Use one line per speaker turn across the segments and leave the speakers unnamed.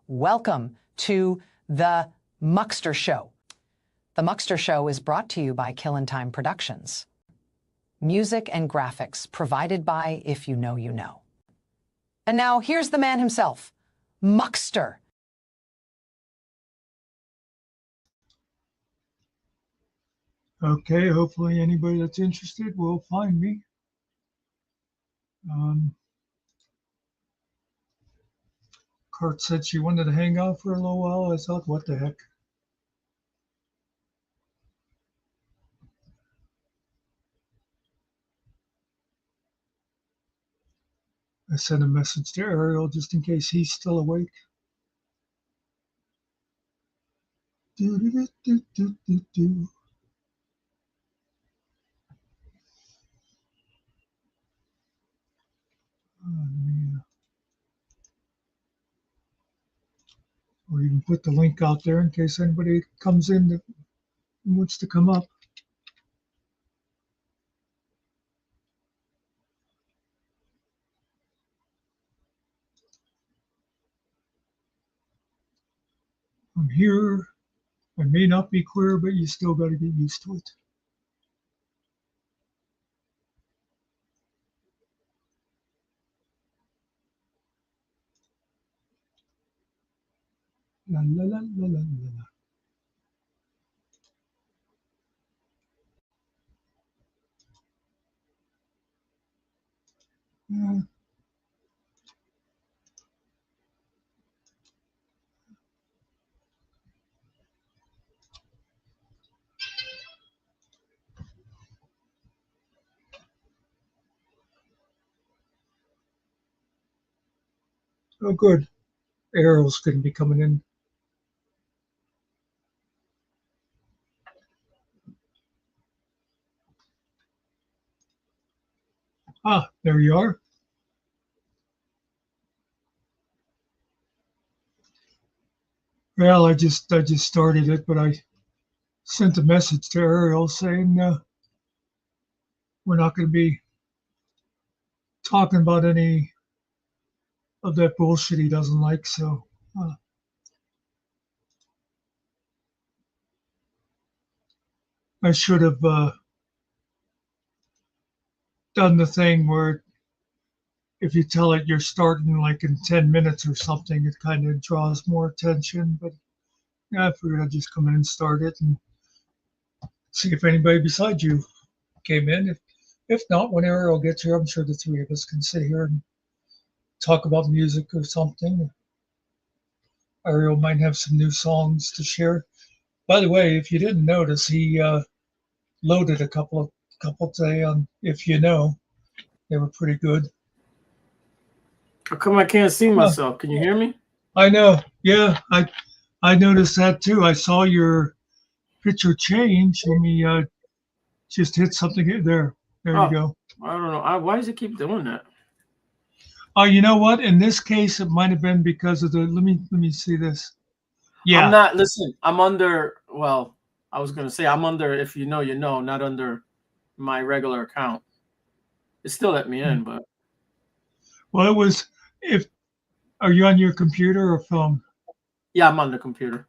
Welcome to the Muckster Show. The Muckster Show is brought to you by Kill and Time Productions. Music and graphics provided by If You Know, You Know. And now here's the man himself, Muckster.
Okay, hopefully anybody that's interested will find me. Cart said she wanted to hang out for a little while. I thought, what the heck? I sent a message to Ariel just in case he's still awake. Do, do, do, do, do, do, do. Or you can put the link out there in case anybody comes in that wants to come up. I'm here. I may not be queer, but you still got to get used to it. La la la la la la. Yeah. Oh, good. Ariel's going to be coming in. Ah, there you are. Well, I just started it, but I sent a message to Ariel saying we're not going to be talking about any of that bullshit he doesn't like. So I should have done the thing where if you tell it you're starting like in 10 minutes or something, it kind of draws more attention. But yeah, I figured I'd just come in and start it and see if anybody beside you came in. If not, when Ariel gets here, I'm sure the three of us can sit here and talk about music or something. Ariel might have some new songs to share. By the way, if you didn't notice, he loaded a couple today on If You Know. They were pretty good.
How come I can't see myself? Can you hear me?
I know. Yeah, I noticed that too. I saw your picture change. Let me just hit something there. There you go.
I don't know. Why does it keep doing that?
Oh, you know what? In this case, it might have been because of the. Let me see this. Yeah.
I'm not. Listen, I'm under. Well, I was gonna say I'm under. If you know, you know, not under my regular account. It still let me in, but.
Well, it was. If are you on your computer or phone?
Yeah, I'm on the computer.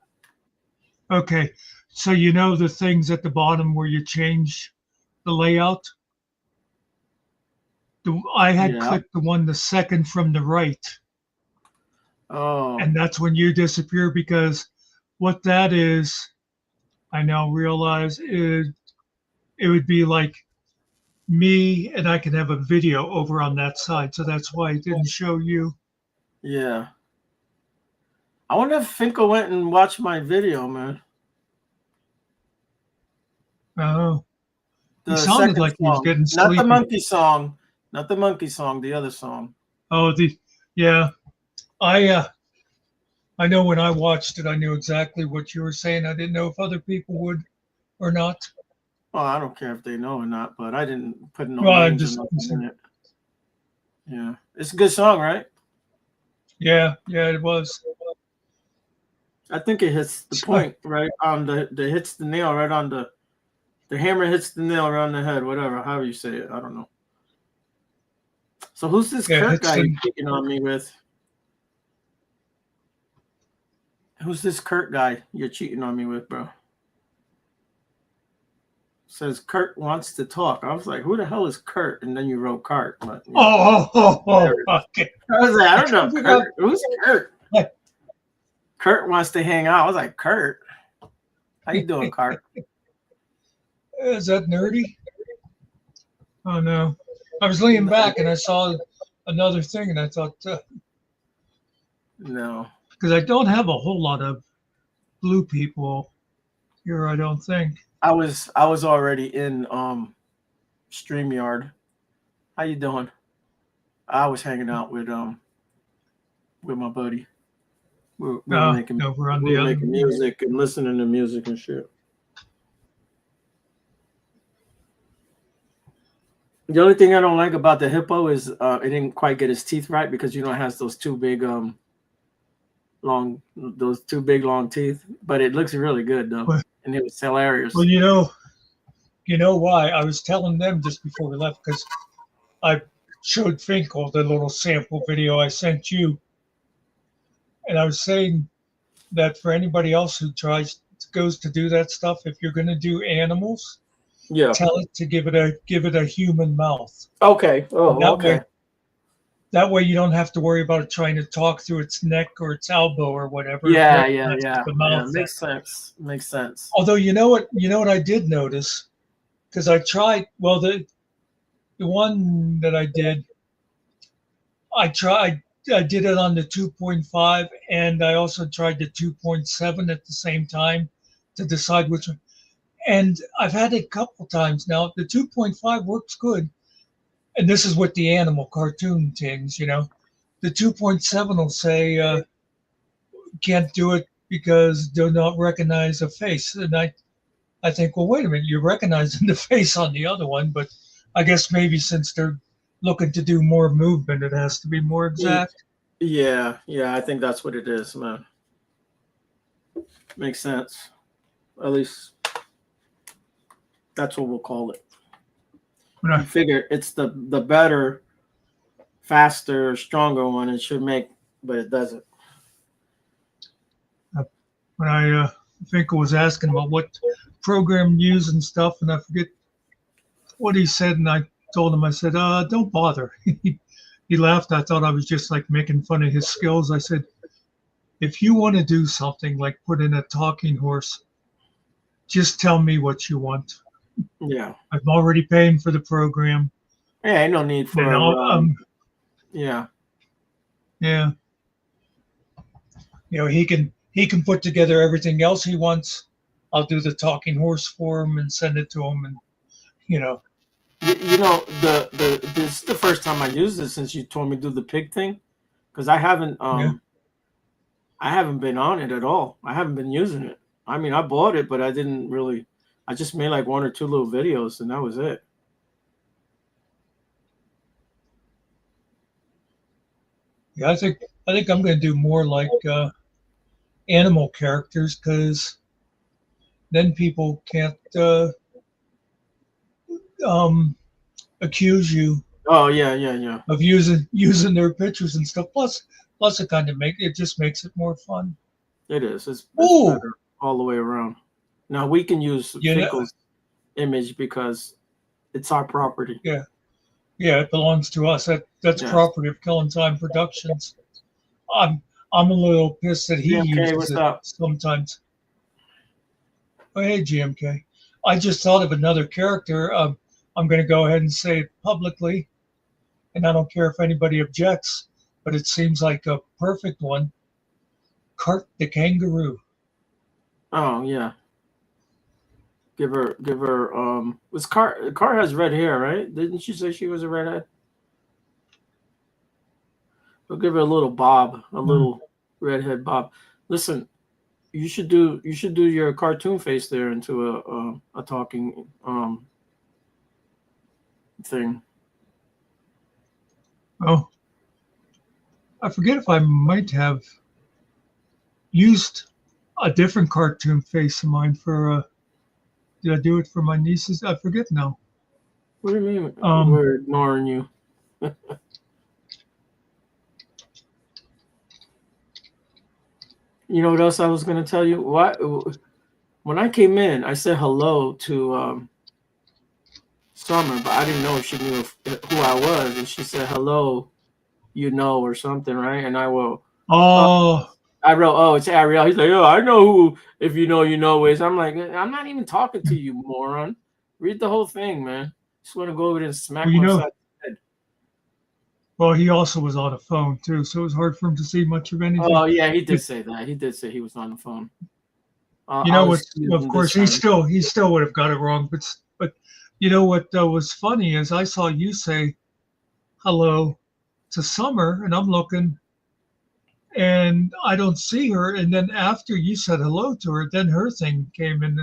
Okay, so you know the things at the bottom where you change the layout. I had clicked the one the second from the right.
Oh.
And that's when you disappear, because what that is, I now realize it would be like me and I can have a video over on that side. So that's why it didn't show you.
Yeah. I wonder if Finkel went and watched my video, man.
Oh.
The
sounded like he was getting sleepy.
Not the monkey song. Not the monkey song, the other song.
Oh, yeah. I know when I watched it, I knew exactly what you were saying. I didn't know if other people would or not.
Well, I don't care if they know or not, but I didn't put no names or nothing in it. Yeah. It's a good song, right?
Yeah, it was.
I think it hits the point right on the hits the nail right on the hammer hits the nail around the head, whatever, however you say it. I don't know. So who's this Kirk guy you're picking on me with? Who's this Kurt guy you're cheating on me with, bro? Says Kurt wants to talk. I was like, who the hell is Kurt? And then you wrote Kurt. But, you know,
Okay.
I was like, I don't know Kurt. Who's Kurt? Kurt wants to hang out. I was like, Kurt, how you doing, Kurt?
Is that nerdy? Oh no, I was leaning back and I saw another thing, and I thought,
no,
because I don't have a whole lot of blue people here. I don't think.
I was already in StreamYard. How you doing? I was hanging out with my buddy. We were making music and listening to music and shit. The only thing I don't like about the hippo is it didn't quite get his teeth right, because it has those two big long teeth. But it looks really good though, and it was hilarious.
Well, you know why? I was telling them just before we left, because I showed Finkel the little sample video I sent you, and I was saying that for anybody else who goes to do that stuff, if you're going to do animals, tell it to give it a human mouth.
Okay. Oh, okay.
That way you don't have to worry about it trying to talk through its neck or its elbow or whatever.
Yeah.
The mouth
Makes sense.
Although you know what I did notice, because I tried. Well, the one that I did it on the 2.5, and I also tried the 2.7 at the same time to decide which one. And I've had it a couple times now. The 2.5 works good. And this is with the animal cartoon things, The 2.7 will say, can't do it because do not recognize a face. And I think, well, wait a minute, you're recognizing the face on the other one, but I guess maybe since they're looking to do more movement, it has to be more exact.
Yeah, I think that's what it is, man. Makes sense. At least that's what we'll call it. I figure it's the better, faster, stronger one it should make, but it doesn't.
When I think I was asking about what program to use and stuff, and I forget what he said, and I told him, I said, don't bother. He laughed. I thought I was just like making fun of his skills. I said, if you want to do something like put in a talking horse, just tell me what you want.
Yeah.
I'm already paying for the program.
Yeah, ain't no need for yeah.
Yeah. He can put together everything else he wants. I'll do the talking horse for him and send it to him, and
this is the first time I used this since you told me to do the pig thing, because I haven't been on it at all. I haven't been using it. I mean, I bought it, but I didn't really. I just made like one or two little videos, and that was it.
Yeah, I think I'm going to do more like animal characters, because then people can't accuse you.
Oh yeah.
Of using their pictures and stuff. Plus it kind of just makes it more fun.
It is. It's better all the way around. Now we can use Finkel's image because it's our property.
Yeah, it belongs to us. That's property of Killing Time Productions. I'm a little pissed that he uses it sometimes. Oh, hey, GMK. I just thought of another character. I'm going to go ahead and say it publicly, and I don't care if anybody objects, but it seems like a perfect one. Cart the kangaroo.
Oh yeah. Give her. Was Car has red hair, right? Didn't she say she was a redhead? We'll give her a little bob, a little redhead bob. Listen, you should do your cartoon face there into a talking thing.
Oh, I forget if I might have used a different cartoon face of mine for. Did I do it for my nieces? I forget now.
What do you mean? We're ignoring you. You know what else I was gonna tell you? What when I came in, I said hello to Summer, but I didn't know if she knew who I was, and she said hello, or something, right? And uh,
Oh,
I wrote, oh, it's Ariel. He's like, oh, I know who. If you know is. I'm like, I'm not even talking to you, moron. Read the whole thing, man. Just want to go over there and smack
well,
him upside the head.
well, he also was on the phone too, so it was hard for him to see much of anything.
Oh yeah, he
But
did say that. He did say he was on the phone.
you know
I'll
what?
excuse
Of
him
course,
this time.
he still would have got it wrong. But you know what was funny is I saw you say hello to Summer, and I'm looking, and I don't see her. And then after you said hello to her, then her thing came in.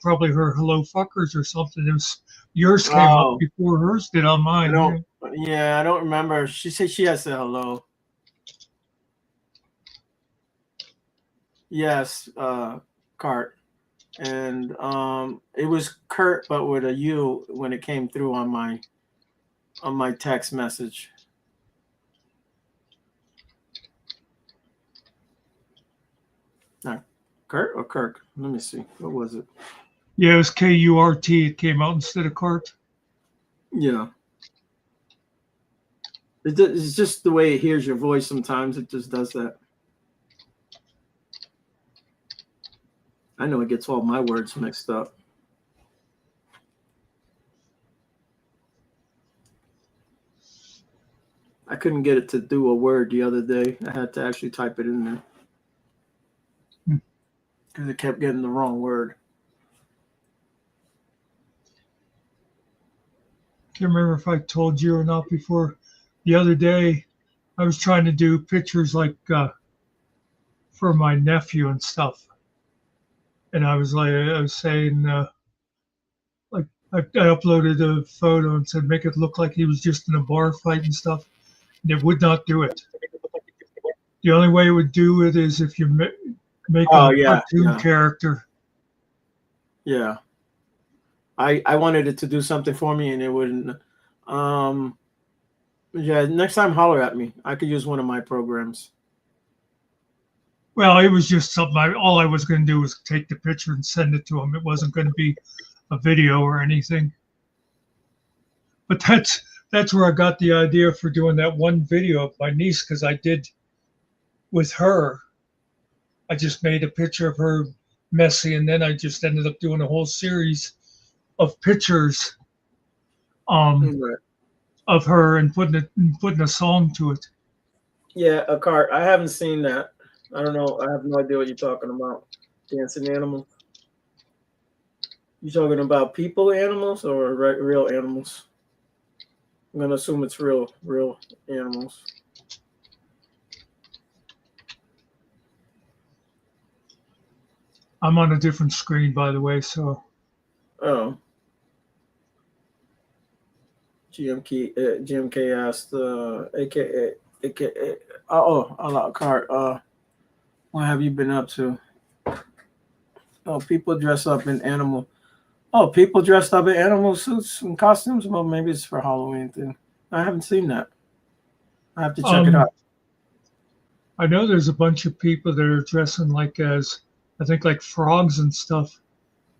Probably her hello fuckers or something. It was yours came up
Oh,
before hers did on
I
mine.
don't.
Yeah.
Yeah, I don't remember. She said she had said hello. Yes, Cart. And it was Kurt, but with a U when it came through on my text message. Not Kurt or Kirk? Let me see. What was it?
Yeah, it was Kurt. It came out instead of Cart.
Yeah. It's just the way it hears your voice sometimes. It just does that. I know it gets all my words mixed up. I couldn't get it to do a word the other day. I had to actually type it in there because it kept getting the wrong word.
Can't remember if I told you or not before. The other day, I was trying to do pictures like for my nephew and stuff, and I was saying like I uploaded a photo and said make it look like he was just in a bar fight and stuff, and it would not do it. The only way it would do it is if you make him
Oh
a
yeah,
cartoon character.
yeah. I wanted it to do something for me and it wouldn't. Um, yeah, next time holler at me. I could use one of my programs.
Well, it was just something. All I was going to do was take the picture and send it to him. It wasn't going to be a video or anything. But that's where I got the idea for doing that one video of my niece because I did with her. I just made a picture of her messy, and then I just ended up doing a whole series of pictures
Right.
of her and putting a song to it.
Yeah, a cart. I haven't seen that. I don't know. I have no idea what you're talking about. Dancing animals. You talking about people animals or real animals? I'm gonna assume it's real animals.
I'm on a different screen, by the way, so
Oh, GMK asked, AKA, a lot cart. What have you been up to? Oh, people dress up in animal. Oh, people dressed up in animal suits and costumes. Well, maybe it's for Halloween thing. I haven't seen that. I have to check it out.
I know there's a bunch of people that are dressing like as I think like frogs and stuff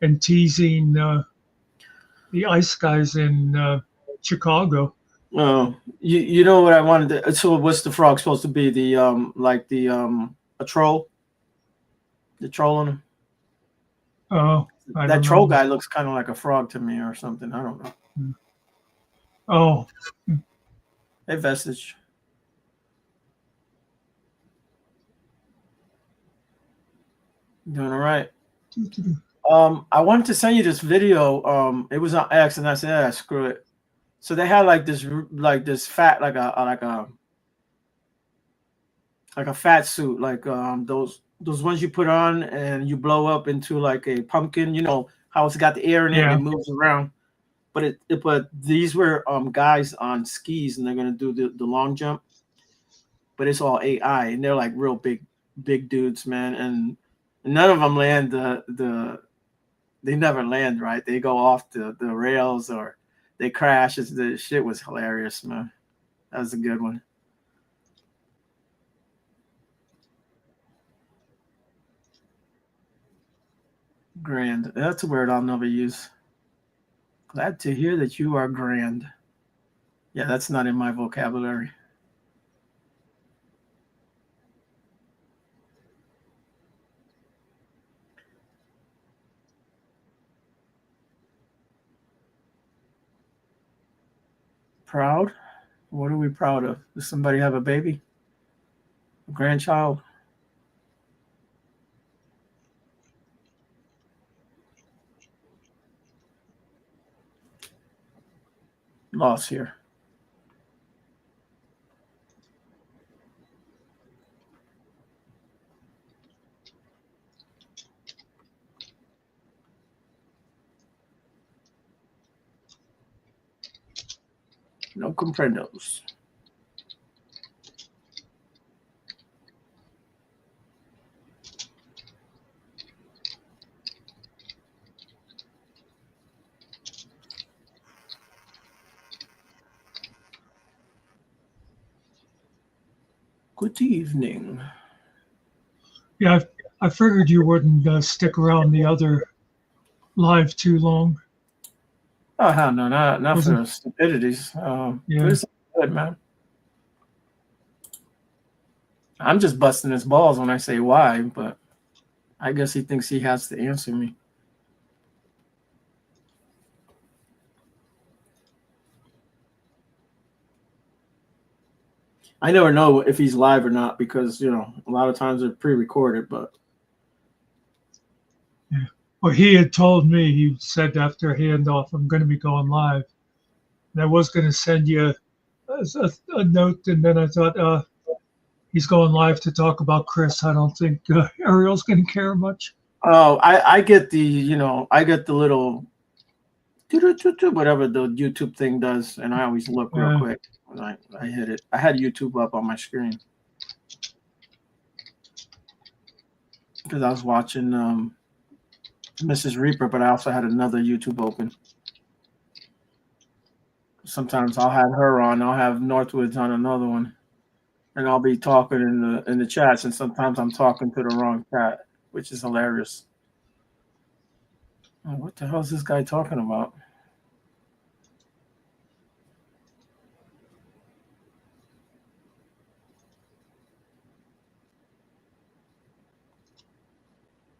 and teasing the ice guys in Chicago.
Oh, you know what I wanted to. So, what's the frog supposed to be? The like the a troll. The troll on him.
Oh, I
That
don't
troll
know.
guy looks kind of like a frog to me, or something. I don't know.
Oh,
Hey, Vestige. Doing all right. I wanted to send you this video. It was on X, and I said, "Ah, screw it." So they had like this fat, like a fat suit, like those ones you put on and you blow up into like a pumpkin. You know how it's got the air in it and it
yeah.
moves around. But these were guys on skis and they're gonna do the long jump. But it's all AI and they're like real big dudes, man. And none of them land they never land right. They go off the rails or they crash. The shit was hilarious, man. That was a good one. Grand. That's a word I'll never use. Glad to hear that you are grand. Yeah, that's not in my vocabulary. Proud? What are we proud of? Does somebody have a baby? A grandchild? Lost here. No comprendos. Good evening.
Yeah, I figured you wouldn't stick around the other live too long.
Oh hell no, not for
Wasn't
the stupidities.
yeah.
But it's good, man. I'm just busting his balls when I say why, but I guess he thinks he has to answer me. I never know if he's live or not because a lot of times they're pre-recorded. But
Yeah. Well, he had told me, he said after handoff, I'm going to be going live. And I was going to send you a note, and then I thought, he's going live to talk about Chris. I don't think Ariel's going to care much.
oh, I get the little whatever the YouTube thing does, and I always look real quick when I hit it. I had YouTube up on my screen because I was watching Mrs. Reaper, but I also had another YouTube open. Sometimes I'll have her on, I'll have Northwoods on another one, and I'll be talking in the chats, and sometimes I'm talking to the wrong chat, which is hilarious. Oh, what the hell is this guy talking about?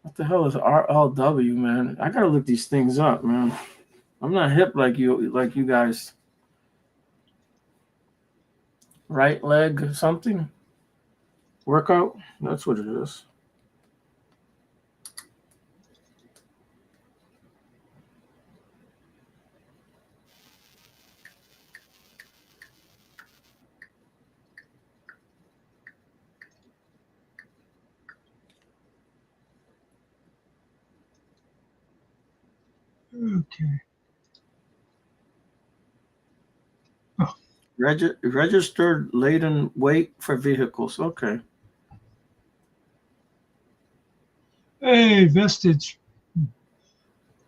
What the hell is RLW, man? I gotta look these things up, man. I'm not hip like you guys. Right leg something? Workout? That's what it is.
Okay. Oh.
Registered laden weight for vehicles. Okay.
Hey, Vestige.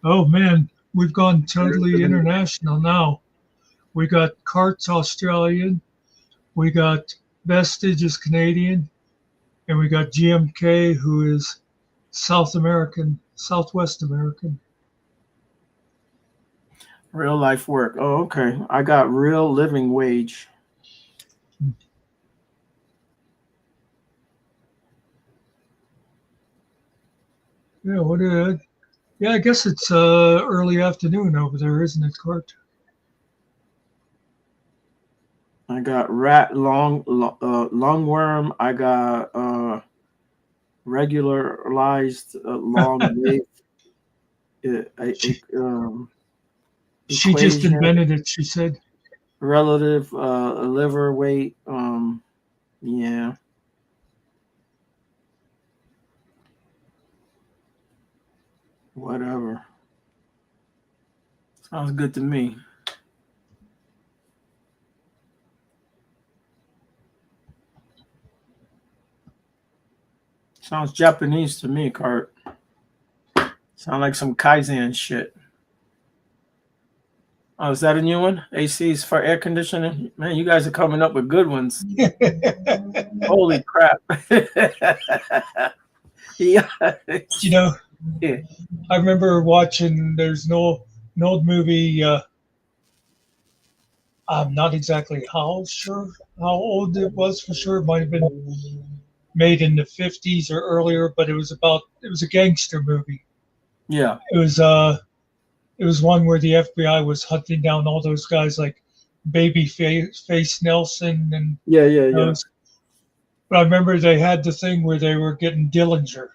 Oh, man, we've gone totally international now. We got Carts Australian, we got Vestige is Canadian, and we got GMK, who is South American, Southwest American.
Real life work. Oh, okay. I got real living wage.
Yeah, yeah, I guess it's early afternoon over there, isn't it, Cart?
I got rat lungworm. I got regularized long wave.
She just
Equation,
invented it, she said.
relative liver weight. Yeah. Whatever. Sounds good to me. Sounds Japanese to me, Cart. Sound like some Kaizen shit. Oh, is that a new one? ACs for air conditioning? Man, you guys are coming up with good ones. Holy crap. Yeah.
You know,
Yeah.
I remember watching. There's an old movie. I'm not exactly how old it was for sure. It might have been made in the 50s or earlier, but it was a gangster movie.
Yeah.
It was one where the FBI was hunting down all those guys like Babyface Nelson and
Yeah. Yeah. Yeah.
those. But I remember they had the thing where they were getting Dillinger,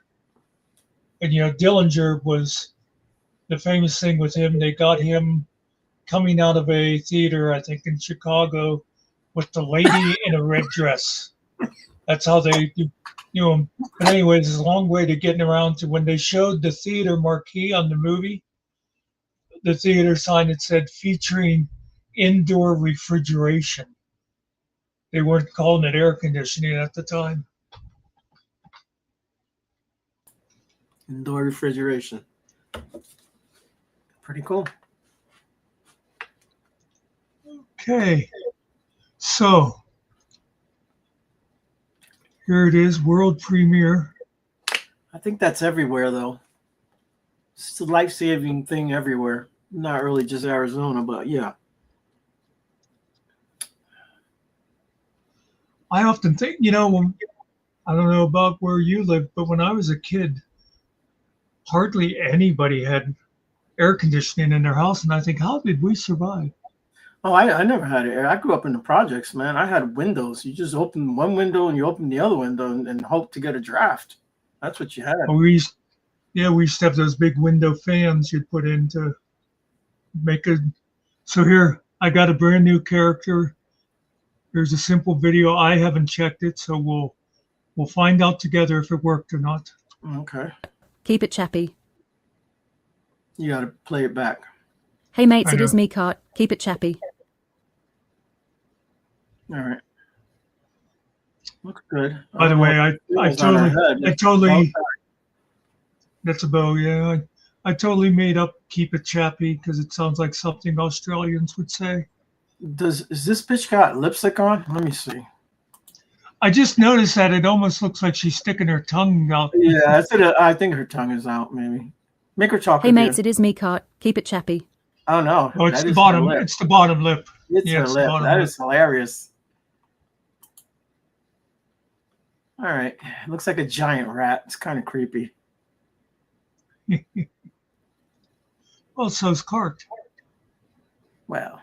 and Dillinger was the famous thing with him. They got him coming out of a theater, I think in Chicago, with the lady in a red dress. That's how they knew him. But anyways, it's a long way to getting around to when they showed the theater marquee on the movie, the theater sign, it said featuring indoor refrigeration. They weren't calling it air conditioning at the time.
Indoor refrigeration. Pretty cool.
Okay, so here it is, world premiere.
I think that's everywhere though. It's a life-saving thing everywhere. Not really just Arizona, but yeah.
I often think, I don't know about where you live, but when I was a kid, hardly anybody had air conditioning in their house, and I think, how did we survive?
Oh, I never had air. I grew up in the projects, man. I had windows. You just open one window and you open the other window and hope to get a draft. That's what you had.
Well, we used to have those big window fans you'd put in to make a. So here, I got a brand new character. Here's a simple video. I haven't checked it, so we'll find out together if it worked or not.
Okay.
Keep it chappy.
You got to play it back.
Hey mates,
I
it is
know.
me, Cart. Keep it chappy.
All right. Looks good.
By the way, I
Wheels on her
I
head.
totally, that's a bow, yeah. I totally made up keep it chappy because it sounds like something Australians would say.
Is this bitch got lipstick on? Let me see.
I just noticed that it almost looks like she's sticking her tongue out.
Yeah, I think her tongue is out. Maybe make her talk
Hey
again.
mates, it is me, Cart. Keep it chappy.
Oh no,
Oh, it's
that
the
is her
bottom.
lip.
It's the bottom lip.
It's
Yeah,
her
it's the
lip.
bottom
That
lip.
is hilarious. All right, looks like a giant rat. It's kind of creepy.
Well, so's Cart.
Well,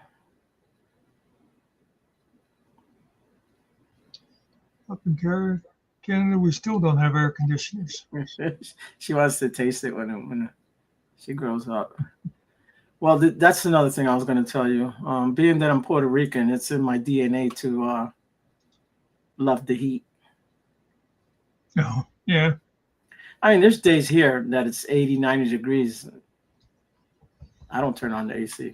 Up in Canada, we still don't have air conditioners.
she wants to taste it when she grows up. Well, that's another thing I was going to tell you. Being that I'm Puerto Rican, it's in my DNA to love the heat.
No, yeah.
I mean, there's days here that it's 80, 90 degrees. I don't turn on the AC.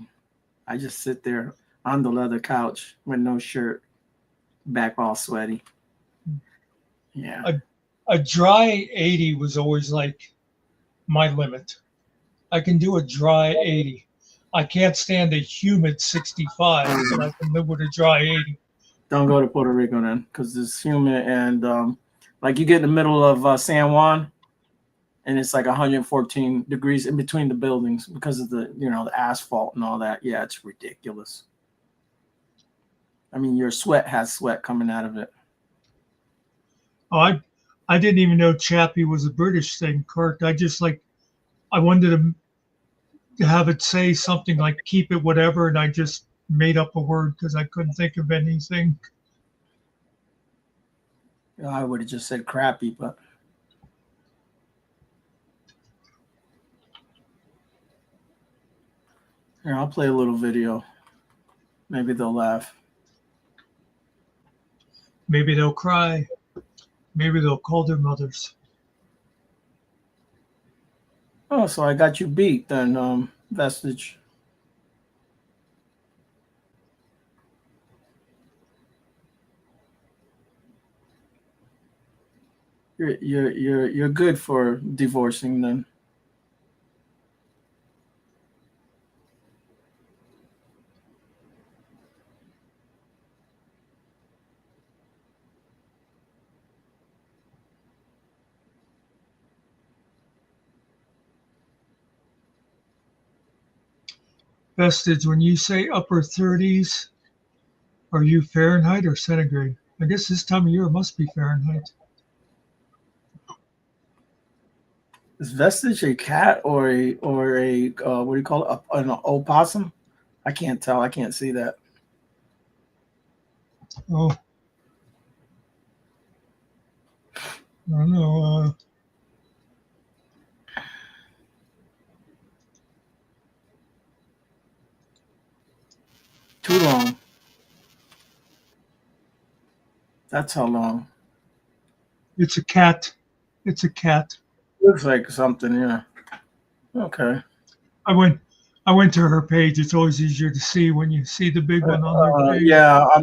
I just sit there on the leather couch with no shirt, back all sweaty. Yeah.
A dry 80 was always like my limit. I can do a dry 80. I can't stand a humid 65, but I can live with a dry 80.
Don't go to Puerto Rico then, because it's humid and like you get in the middle of San Juan, and it's like 114 degrees in between the buildings because of the the asphalt and all that. Yeah, it's ridiculous. I mean, your sweat has sweat coming out of it.
Oh, I didn't even know chappy was a British thing, Kurt. I wanted to have it say something like keep it whatever, and I just made up a word because I couldn't think of anything.
I would have just said crappy, but here, I'll play a little video. Maybe they'll laugh.
Maybe they'll cry. Maybe they'll call their mothers.
Oh, so I got you beat then, Vestige. You're good for divorcing then.
Vestige, when you say upper 30s, are you Fahrenheit or centigrade? I guess this time of year it must be Fahrenheit.
Is Vestige a cat or a what do you call it? An opossum? I can't tell. I can't see that.
Oh, I don't know.
Too long. That's how long.
It's a cat. It's a cat.
Looks like something, yeah. Okay.
I went to her page. It's always easier to see when you see the big one on their page.
Yeah, I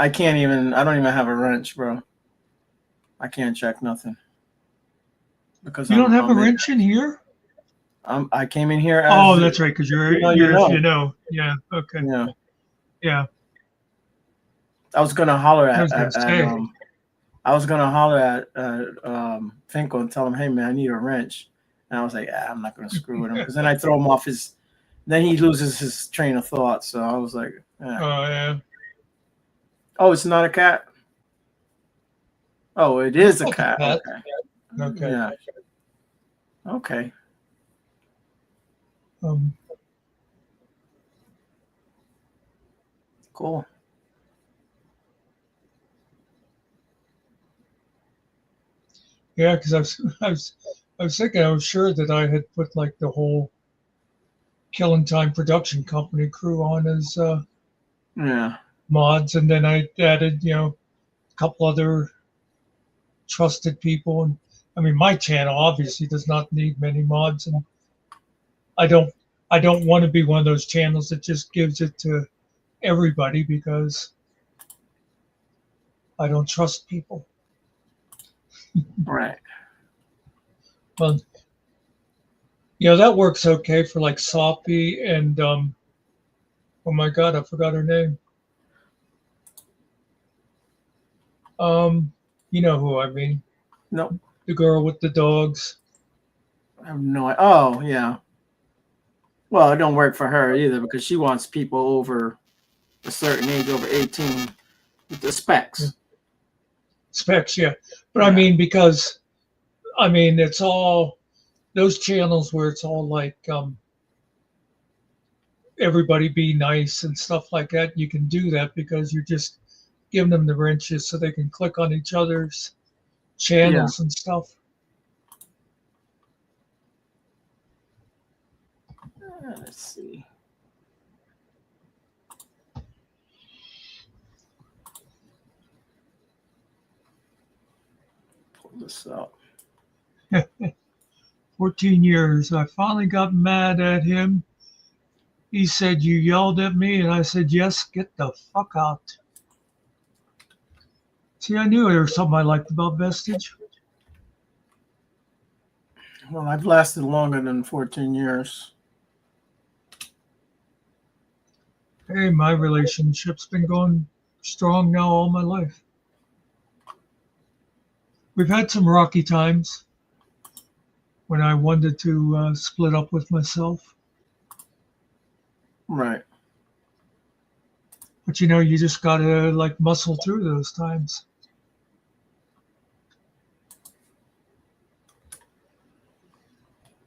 don't even have a wrench, bro. I can't check nothing. Because
You don't have a wrench in here?
I came in here
Oh, that's right, because you're if you know. Yeah, okay.
Yeah.
Yeah.
I was gonna holler
I was
at Finkel and tell him, hey man, I need a wrench. And I was like, I'm not gonna screw with him because then I throw him off then he loses his train of thought. So I was like,
Oh yeah.
Oh, it's not a cat? Oh, it is a cat.
cat.
Okay.
Okay.
Yeah. Okay. Cool.
Yeah, because I was thinking, I was sure that I had put like the whole Killing Time production company crew on as mods, and then I added a couple other trusted people. And I mean, my channel obviously does not need many mods, and I don't want to be one of those channels that just gives it to everybody because I don't trust people.
Right.
Well, that works okay for like Soppy and oh my God, I forgot her name. You know who I mean?
Nope.
The girl with the dogs.
I have no idea. Oh, yeah. Well, it don't work for her either because she wants people over a certain age, over 18, with the specs.
Specs, yeah. But I mean, because it's all those channels where it's all like everybody be nice and stuff like that. You can do that because you're just giving them the wrenches so they can click on each other's channels and stuff.
Let's see. Pull this up.
14 years. I finally got mad at him. He said, "You yelled at me," and I said, "Yes, get the fuck out." See, I knew there was something I liked about Vestige.
Well, I've lasted longer than 14 years.
Hey, my relationship's been going strong now all my life. We've had some rocky times when I wanted to split up with myself.
Right.
But you just gotta like muscle through those times.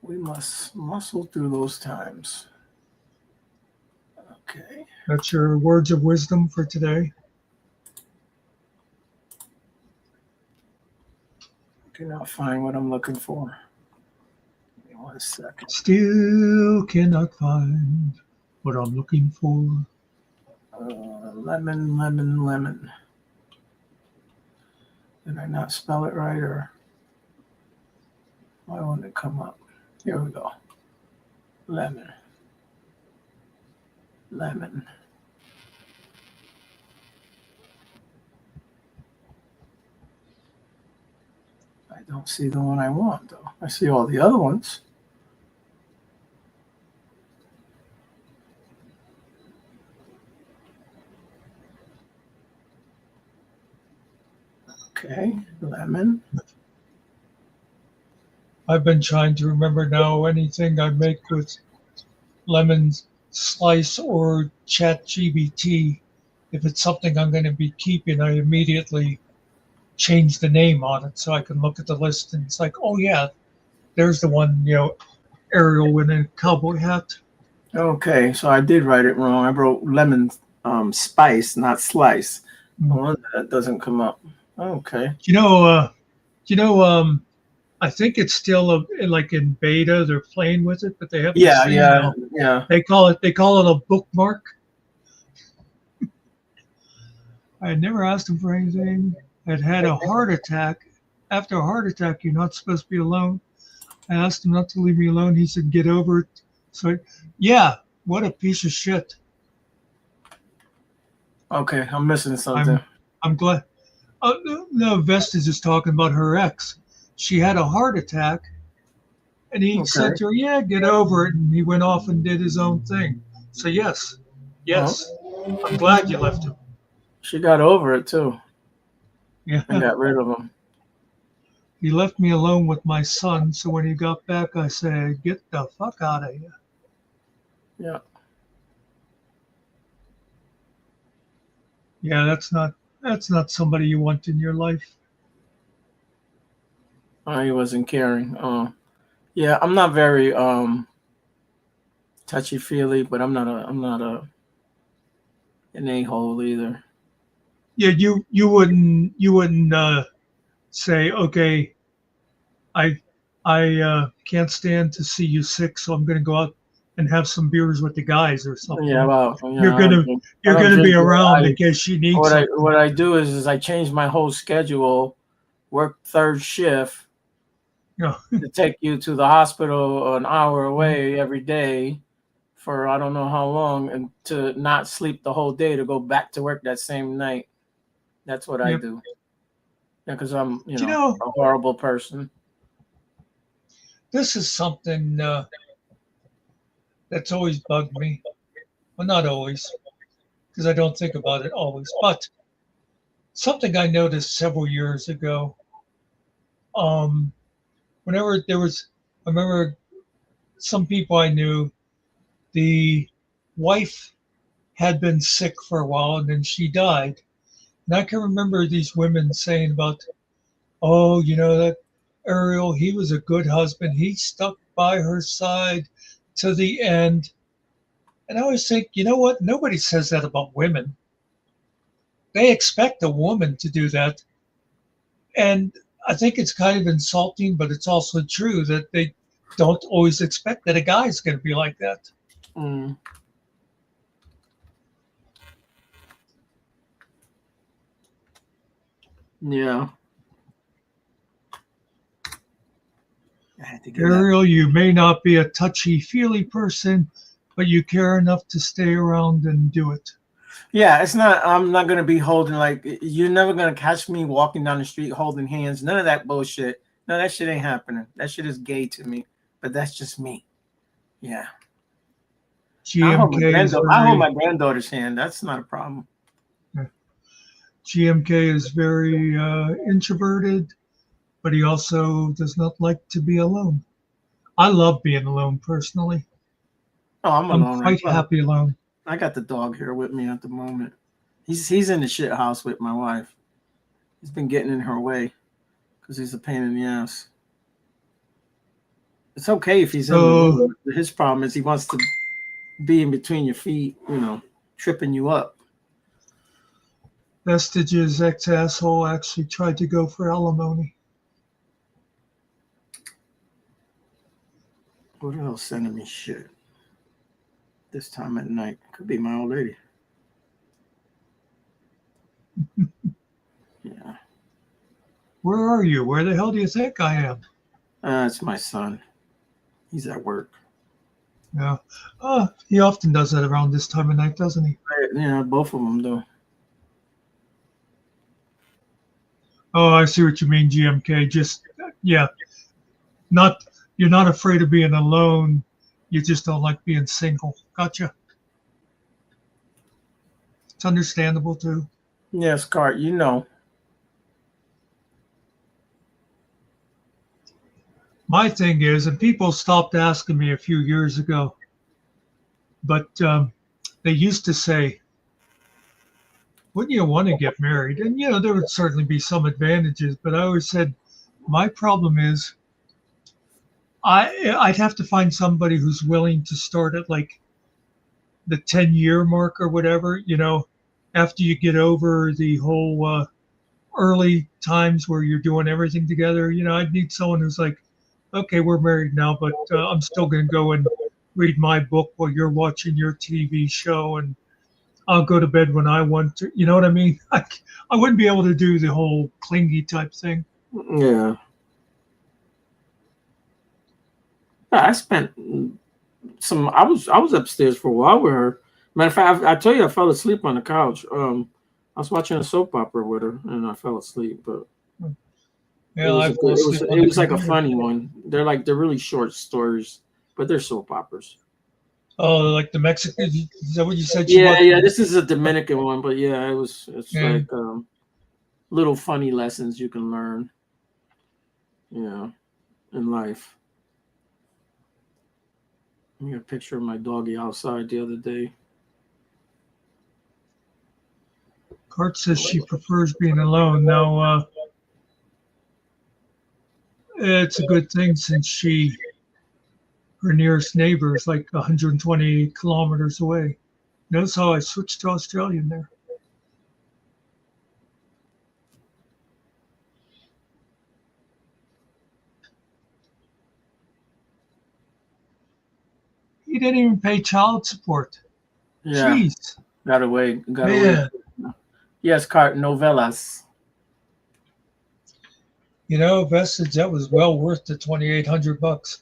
We must muscle through those times. Okay.
That's your words of wisdom for today.
Cannot find what I'm looking for. Give me 1 second.
Still cannot find what I'm looking for.
Lemon. Did I not spell it right, or why won't it come up? Here we go. Lemon. I don't see the one I want, though. I see all the other ones. Okay, lemon.
I've been trying to remember now anything I make with lemons Slice or ChatGPT. If it's something I'm going to be keeping, I immediately change the name on it so I can look at the list and it's like, oh yeah, there's the one, Ariel with a cowboy hat.
Okay, so I did write it wrong. I wrote lemon spice, not slice. No
Mm.
wonder that doesn't come up. Okay.
You know, uh, you know, I think it's still like in beta. They're playing with it, but they have this
Yeah,
thing
yeah,
now.
yeah.
They call it a bookmark. I had never asked him for anything. I'd had a heart attack. After a heart attack, you're not supposed to be alone. I asked him not to leave me alone. He said, "Get over it." So, yeah, what a piece of shit.
Okay, I'm missing something.
I'm glad. No, Vestas is talking about her ex. She had a heart attack, and he
Okay.
said to her, "Yeah, get over it." And he went off and did his own thing. So yes,
Well,
yes, I'm glad you left him.
she got over it too
Yeah,
and got rid of him.
he left me alone with my son. So when he got back, I said, "Get the fuck out of here."
Yeah.
Yeah, that's not somebody you want in your life.
He wasn't caring. Yeah, I'm not very touchy feely, but I'm not an a-hole either.
Yeah, you wouldn't say, okay, I can't stand to see you sick, so I'm going to go out and have some beers with the guys or
Yeah,
something.
well,
You're
I don't
gonna
drink. I
you're
don't
gonna be
drink.
around
I
in case she needs
what I
something.
what I do is I change my whole schedule, work third shift
You know,
to take you to the hospital an hour away every day for I don't know how long, and to not sleep the whole day to go back to work that same night. That's what I
yep.
do. Yeah, because I'm
You know,
a horrible person.
this is something that's always bugged me. Well, not always, because I don't think about it always, but something I noticed several years ago. Um, whenever there was, I remember some people I knew, the wife had been sick for a while and then she died. And I can remember these women saying about, oh, that Ariel, he was a good husband. He stuck by her side to the end. And I always think, you know what? Nobody says that about women. They expect a woman to do that. And I think it's kind of insulting, but it's also true that they don't always expect that a guy's going to be like that.
Mm, yeah, I had to get that.
Ariel, you may not be a touchy feely person, but you care enough to stay around and do it.
Yeah, it's not. I'm not gonna be holding like you're never gonna catch me walking down the street holding hands. None of that bullshit. No, that shit ain't happening. That shit is gay to me. But that's just me. Yeah,
GMK is
I hold
very
my granddaughter's hand. That's not a problem.
GMK is very introverted, but he also does not like to be alone. I love being alone personally.
Oh, I'm
I'm
alone right.
quite
Well,
happy alone.
I got the dog here with me at the moment. He's in the shit house with my wife. He's been getting in her way because he's a pain in the ass. It's okay if he's in the
So
way. His problem is he wants to be in between your feet, tripping you up.
Vestige's ex-asshole actually tried to go for alimony.
What else sending me shit this time at night? Could be my old lady. Yeah.
Where are you? Where the hell do you think I am?
It's my son. He's at work.
Yeah. He often does that around this time of night, doesn't he?
Yeah, both of them do.
Oh, I see what you mean, GMK. Just, yeah, not you're not afraid of being alone. You just don't like being single. Gotcha. It's understandable too.
Yes, Cart,
My thing is, and people stopped asking me a few years ago, But they used to say, wouldn't you want to get married? And, there would certainly be some advantages, but I always said, my problem is I'd have to find somebody who's willing to start at like the 10-year mark or whatever, after you get over the whole early times where you're doing everything together. I'd need someone who's like, okay, we're married now, but I'm still going to go and read my book while you're watching your TV show, and I'll go to bed when I want to. You know what I mean? I wouldn't be able to do the whole clingy type thing.
Yeah. I spent some. I was upstairs for a while with her. Matter of fact, I told you I fell asleep on the couch. I was watching a soap opera with her, and I fell asleep. But
Yeah,
it was like a funny one. They're really short stories, but they're soap operas.
Oh, like the Mexican? Is that what you said?
Yeah. This is a Dominican one, but yeah, it's like little funny lessons you can learn. In life. I got a picture of my doggy outside the other day.
Cart says she prefers being alone. Now, it's a good thing since her nearest neighbor is like 120 kilometers away. Notice how I switched to Australian there. He didn't even pay child support.
Yeah.
Jeez.
Got away. Yes, Cart novelas.
Vestige, that was well worth the $2,800.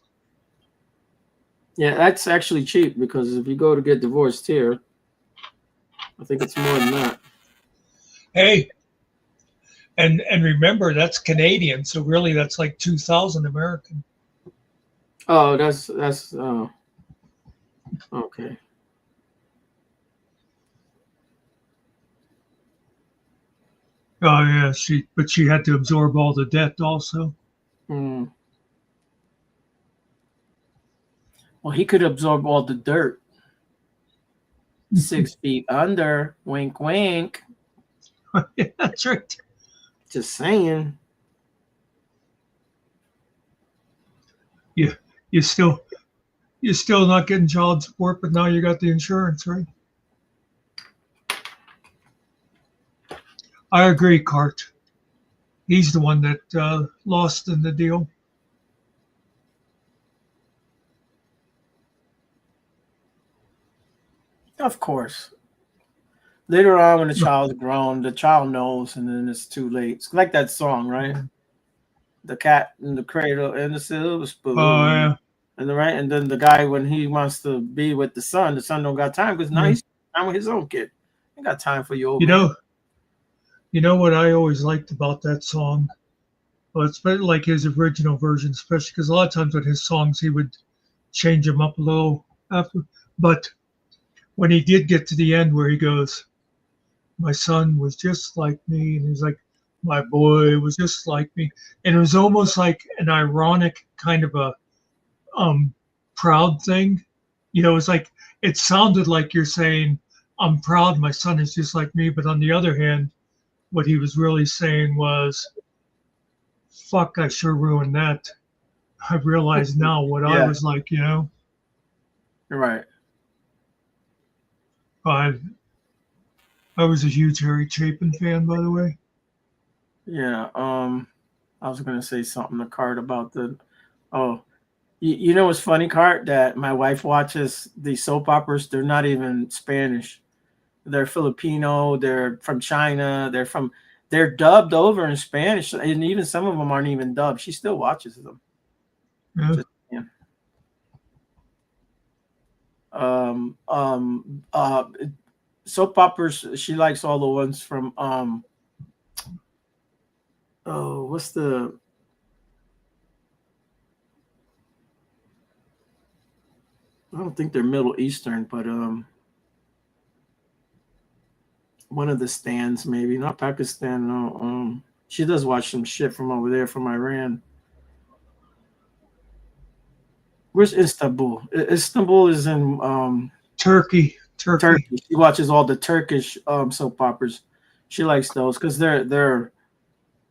Yeah, that's actually cheap because if you go to get divorced here, I think it's more than that.
Hey, and remember that's Canadian, so really that's like 2,000 American.
Oh, that's okay.
Oh yeah, but she had to absorb all the debt also.
Well, he could absorb all the dirt. 6 feet under. Wink, wink.
Yeah, that's right.
Just saying.
Yeah, you're still not getting child support, but now you got the insurance, right? I agree, Cart. He's the one that lost in the deal.
Of course. Later on, when the child's grown, the child knows, and then it's too late. It's like that song, right? The cat in the cradle and the silver spoon.
Oh yeah.
And then the guy, when he wants to be with the son don't got time because now he's time with his own kid. He got time for you, old man.
You know what I always liked about that song? Well, it's like his original version, especially because a lot of times with his songs he would change them up a little after. But when he did get to the end where he goes, "My son was just like me," and he's like, "My boy was just like me," and it was almost like an ironic kind of a proud thing. It's like it sounded like you're saying, "I'm proud my son is just like me," but on the other hand, what he was really saying was, fuck, I sure ruined that. I realize now what I was like,
You're right.
I was a huge Harry Chapin fan, by the way.
Yeah. I was gonna say something to Cart about you know what's funny, Cart, that my wife watches these soap operas. They're not even Spanish. They're Filipino. They're from China. They're dubbed over in Spanish, and even some of them aren't even dubbed. She still watches them.
Yeah.
Soap operas. She likes all the ones from what's the I don't think they're Middle Eastern, but one of the stands, maybe not Pakistan. No, she does watch some shit from over there, from Iran. Where's Istanbul? Istanbul is in
Turkey.
Turkey. She watches all the Turkish soap operas. She likes those because they're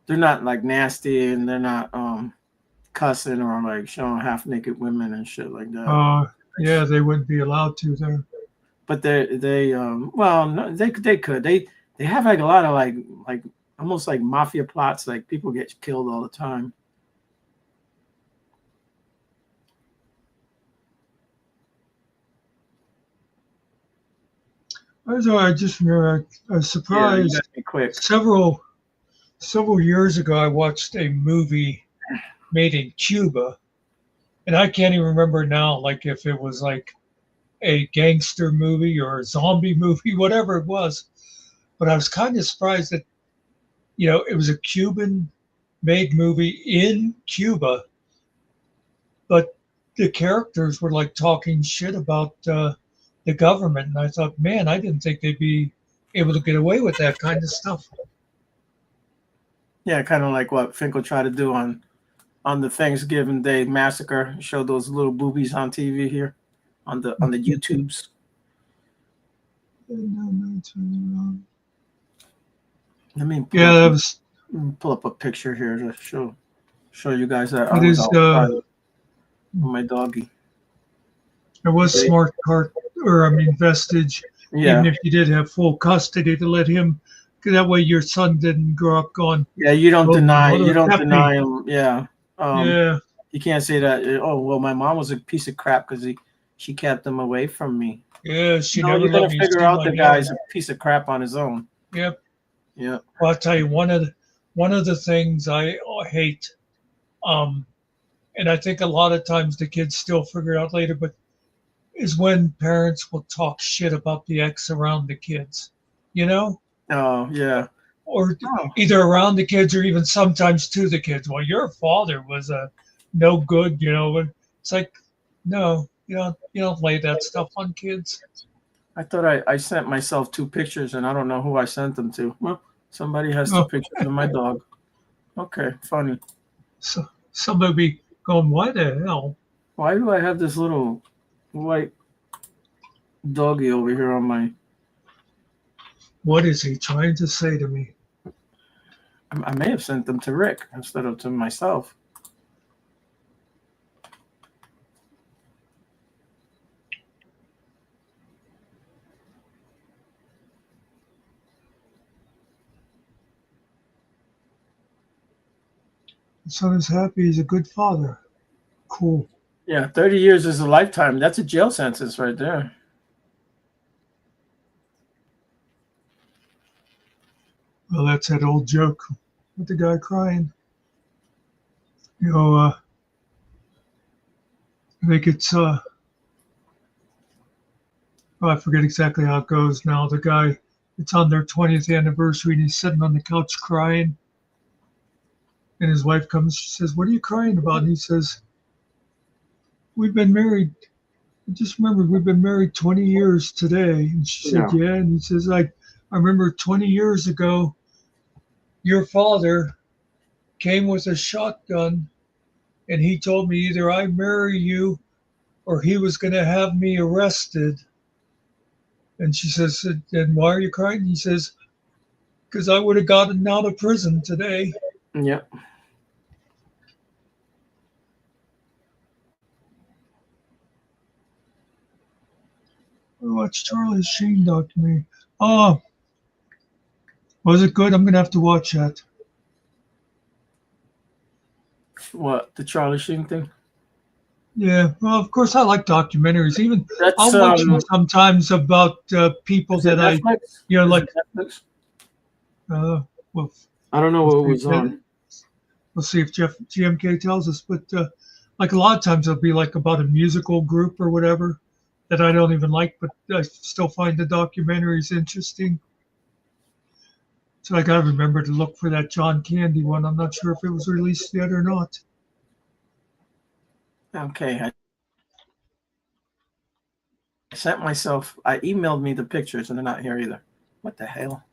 not like nasty and they're not cussing or like showing half naked women and shit like that.
Yeah, they wouldn't be allowed to there.
But they well, no, they could. They have like a lot of like almost like mafia plots. Like people get killed all the time.
I just remember I was surprised.
Yeah, you quick.
Several years ago, I watched a movie made in Cuba, and I can't even remember now, like if it was like a gangster movie or a zombie movie, whatever it was. But I was kind of surprised that, it was a Cuban-made movie in Cuba, but the characters were like talking shit about the government, and I thought, man, I didn't think they'd be able to get away with that kind of stuff.
Yeah, kind of like what Finkel tried to do on the Thanksgiving Day massacre. Show those little boobies on TV here, on the YouTubes. Let me pull up a picture here to show you guys that I was outside with my doggy.
It was smart vestige.
Yeah.
Even if you did have full custody, to let him, that way your son didn't grow up going.
Yeah, you don't deny him. Yeah.
Yeah.
You can't say that. Oh well, my mom was a piece of crap because she kept him away from me.
Yeah, she
never. You're gonna figure out the guy's a piece of crap on his own.
Yep.
Yeah.
Well, I'll tell you one of the things I hate, and I think a lot of times the kids still figure it out later, but is when parents will talk shit about the ex around the kids,
Oh yeah.
Or either around the kids or even sometimes to the kids. Well, your father was a no good, It's like, no, you don't lay that stuff on kids.
I thought I sent myself 2 pictures, and I don't know who I sent them to. Well, somebody has 2 pictures of my dog. Okay, funny.
So somebody be going, why the hell?
Why do I have this little white doggy over here on my...
What is he trying to say to me?
I may have sent them to Rick instead of to myself.
The son is happy. He's a good father. Cool.
Yeah, 30 years is a lifetime. That's a jail sentence right there.
Well, that's that old joke with the guy crying. I think it's I forget exactly how it goes now. The guy, it's on their 20th anniversary, and he's sitting on the couch crying. And his wife comes, she says, "What are you crying about?" And he says, "We've been married. I just remembered we've been married 20 years today." And she said, "Yeah." And he says, I remember 20 years ago, your father came with a shotgun, and he told me either I marry you or he was going to have me arrested. And she says, "And why are you crying?" He says, "Because I would have gotten out of prison today."
Yep.
I watched Charlie Sheen documentary. Oh, was it good? I'm going to have to watch that.
What, the Charlie Sheen thing?
Yeah, well, of course, I like documentaries. Even I'll watch them sometimes about people that
Netflix?
like.
Netflix?
Well,
I don't know what it was on.
We'll see if GMK tells us. But like a lot of times, it'll be like about a musical group or whatever that I don't even like, but I still find the documentaries interesting. So I got to remember to look for that John Candy one. I'm not sure if it was released yet or not.
Okay. I emailed me the pictures, and they're not here either. What the hell?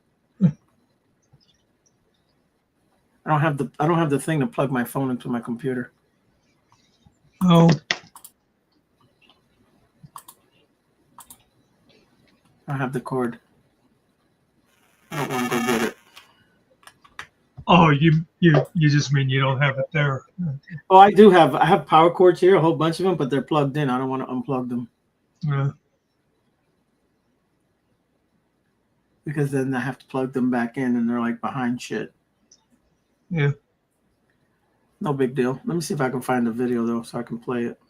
I don't have the thing to plug my phone into my computer.
Oh.
I have the cord. I don't want to go get it.
Oh, you just mean you don't have it there.
Oh, I have power cords here, a whole bunch of them, but they're plugged in. I don't want to unplug them.
Yeah.
Because then I have to plug them back in and they're like behind shit.
Yeah.
No big deal. Let me see if I can find the video though so I can play it.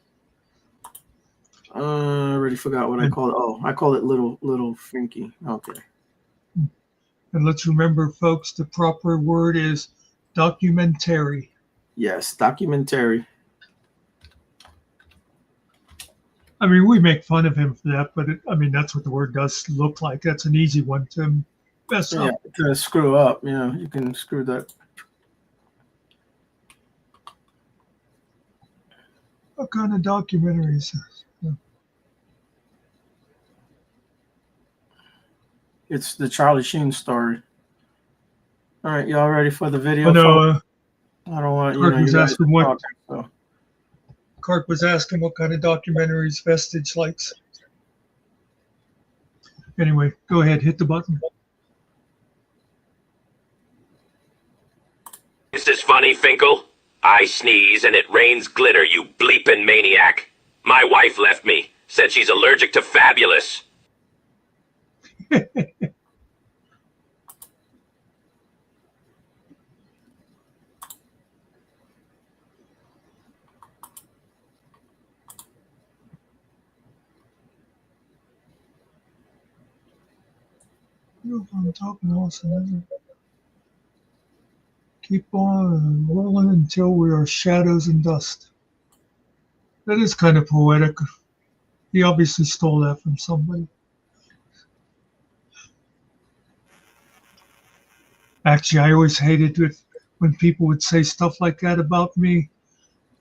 I already forgot what I call it. Oh, I call it Little Finky. Okay.
And let's remember, folks, the proper word is documentary.
Yes, documentary.
I mean, we make fun of him for that, but that's what the word does look like. That's an easy one to mess up.
Yeah, to screw up. Yeah, you can screw that.
What kind of documentaries?
It's the Charlie Sheen story. All right, y'all ready for the video?
Oh, no,
I don't want
Cart was asking what.
Talking, so.
Cart was asking what kind of documentaries Vestige likes. Anyway, go ahead, hit the button.
Is this funny, Finkel? I sneeze and it rains glitter, you bleepin' maniac. My wife left me, said she's allergic to Fabulous.
On top and also keep on rolling until we are shadows and dust. That is kind of poetic. He obviously stole that from somebody. Actually, I always hated it when people would say stuff like that about me.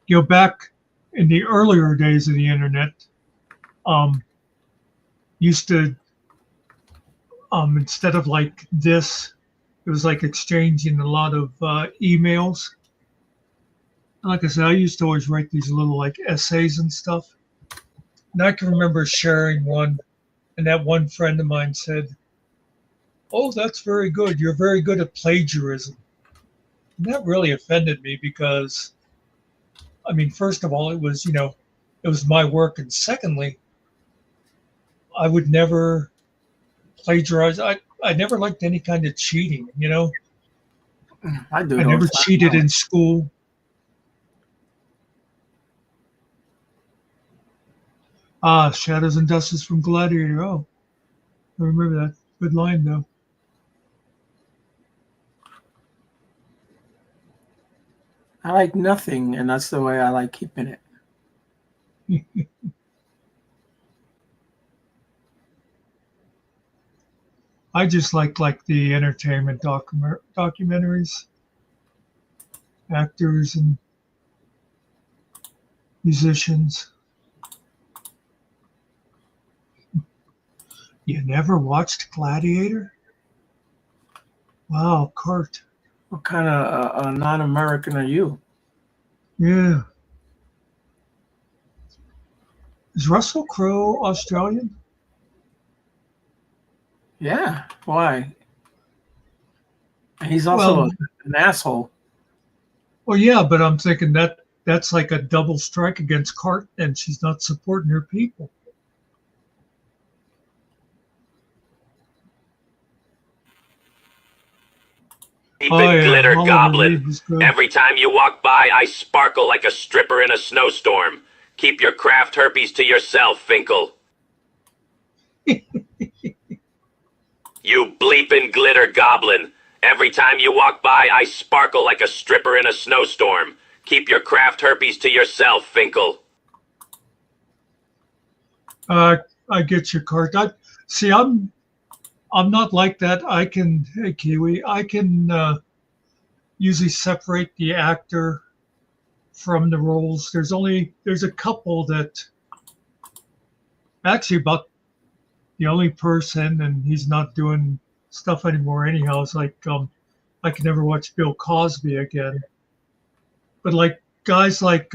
You know, back in the earlier days of the internet, used to instead of like this, it was like exchanging a lot of emails. Like I said, I used to always write these little like essays and stuff. And I can remember sharing one, and that one friend of mine said, "Oh, that's very good. You're very good at plagiarism." And that really offended me because, I mean, first of all, it was my work. And secondly, I would never plagiarize. I never liked any kind of cheating,
I do.
I never cheated in school. Shadows and Dust is from Gladiator. Oh, I remember that. Good line, though.
I like nothing, and that's the way I like keeping it.
I just like the entertainment documentaries, actors and musicians. You never watched Gladiator? Wow, Cart.
What kind of non-American are you?
Yeah. Is Russell Crowe Australian?
Yeah. Why? He's also an asshole.
Well, yeah, but I'm thinking that's like a double strike against Cart, and she's not supporting her people.
Glitter goblin. Every time you walk by, I sparkle like a stripper in a snowstorm. Keep your craft herpes to yourself, Finkel. You bleepin' glitter goblin. Every time you walk by, I sparkle like a stripper in a snowstorm. Keep your craft herpes to yourself, Finkel.
I get your Cart. I'm not like that. Hey Kiwi, I can usually separate the actor from the roles. There's a couple that actually about the only person, and he's not doing stuff anymore anyhow. It's like I can never watch Bill Cosby again. But like guys like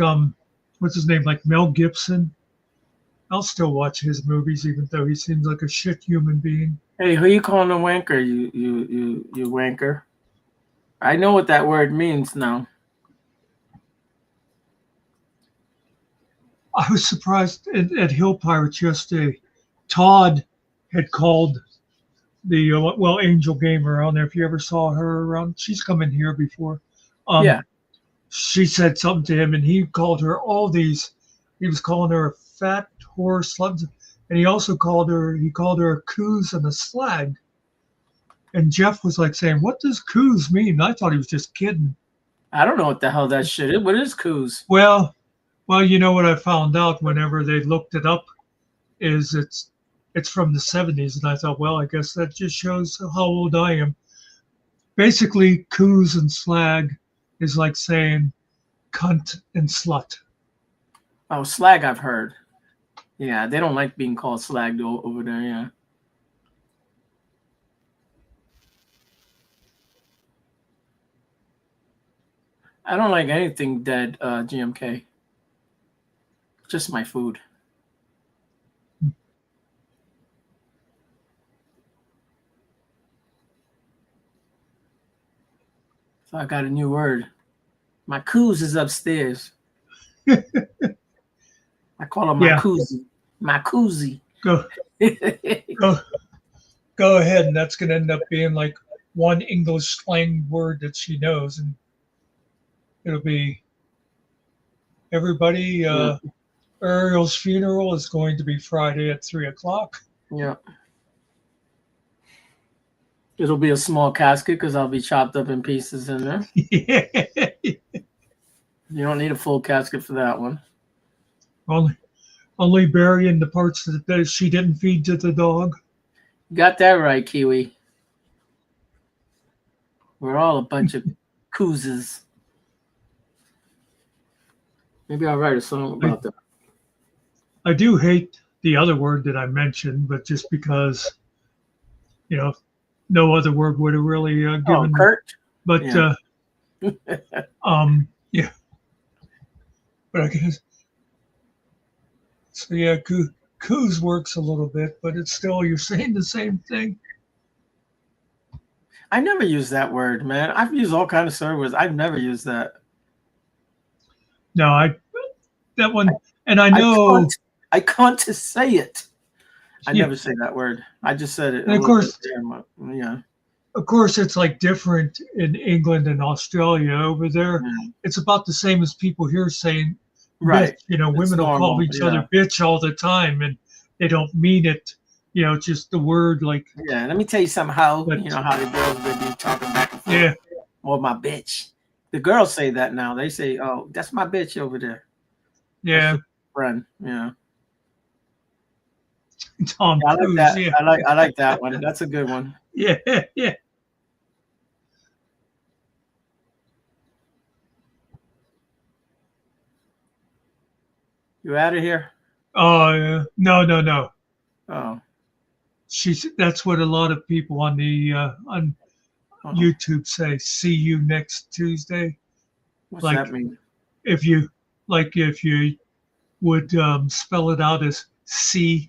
what's his name, like Mel Gibson, I'll still watch his movies, even though he seems like a shit human being.
Hey, who you calling a wanker? You wanker. I know what that word means now.
I was surprised at Hill Pirates yesterday. Todd had called the Angel Gamer around there. If you ever saw her around, she's come in here before.
Yeah.
She said something to him, and he called her all these. He was calling her a fat whore, slut, and he also called her. He called her a coos and a slag. And Jeff was like saying, "What does coos mean?" And I thought he was just kidding.
I don't know what the hell that shit is. What is coos?
Well, you know what I found out whenever they looked it up is it's from the 70s, and I thought, well, I guess that just shows how old I am. Basically, coos and slag is like saying cunt and slut.
Oh, slag I've heard. Yeah, they don't like being called slag over there, yeah. I don't like anything dead, GMK. Just my food. So I got a new word. My coos is upstairs. I call him my koozie. My koozie.
Go ahead, and that's going to end up being like one English slang word that she knows, and it'll be everybody. Ariel's funeral is going to be Friday at 3:00.
Yeah. It'll be a small casket because I'll be chopped up in pieces in there.
Yeah.
You don't need a full casket for that one.
Only burying the parts that she didn't feed to the dog.
Got that right, Kiwi. We're all a bunch of koozes. Maybe I'll write a song about that.
I do hate the other word that I mentioned, but just because, no other word would have really given.
Kurt.
But yeah. Yeah. But I guess so. Yeah, coos works a little bit, but it's still you're saying the same thing.
I never use that word, man. I've used all kinds of swear words. I've never used that.
No, that one, and I know
I can't to say it. I never say that word. I just said it.
And of course,
yeah.
Of course, it's like different in England and Australia. Over there, it's about the same as people here saying,
right?
Bitch. Women will call each other bitch all the time, and they don't mean it. Just the word like.
Yeah, let me tell you something. How how the girls would be talking back and forth.
Yeah.
Or my bitch. The girls say that now. They say, "Oh, that's my bitch over there."
Yeah.
Friend. Yeah.
Tom
I like
Cruise,
that.
yeah.
I like that one. That's a good one.
Yeah. Yeah.
You out of here?
Oh, no.
Oh.
That's what a lot of people on the on YouTube say. See you next Tuesday.
What's that mean?
If you would spell it out as CUNT.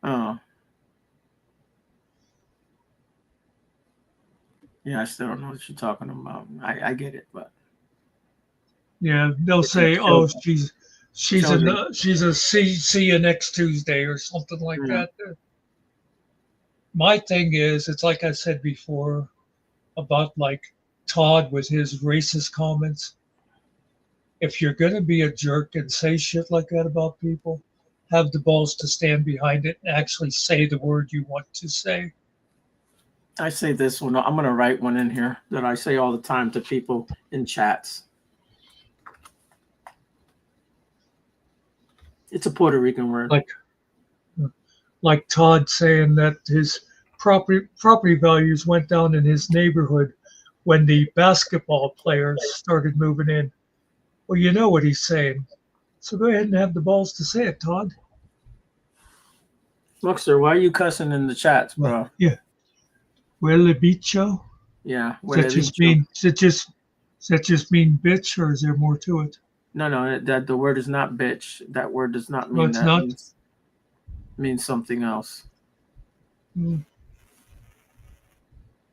Oh. Yeah, I still don't know what you're talking about. I get it, but
yeah, they'll say, "Oh, she's a see you next Tuesday" or something like that. My thing is, it's like I said before about like Todd with his racist comments. If you're gonna be a jerk and say shit like that about people, have the balls to stand behind it and actually say the word you want to say.
I say this one. I'm gonna write one in here that I say all the time to people in chats. It's a Puerto Rican word.
Like Todd saying that his property values went down in his neighborhood when the basketball players started moving in. Well, you know what he's saying. So go ahead and have the balls to say it, Todd.
Muckster, why are you cussing in the chats, bro?
Yeah. Huele bicho?
Yeah.
Does that just mean bitch, or is there more to it?
No, that the word is not bitch. That word does not
No,
mean
it's
that.
not.
Means something else.
Mm.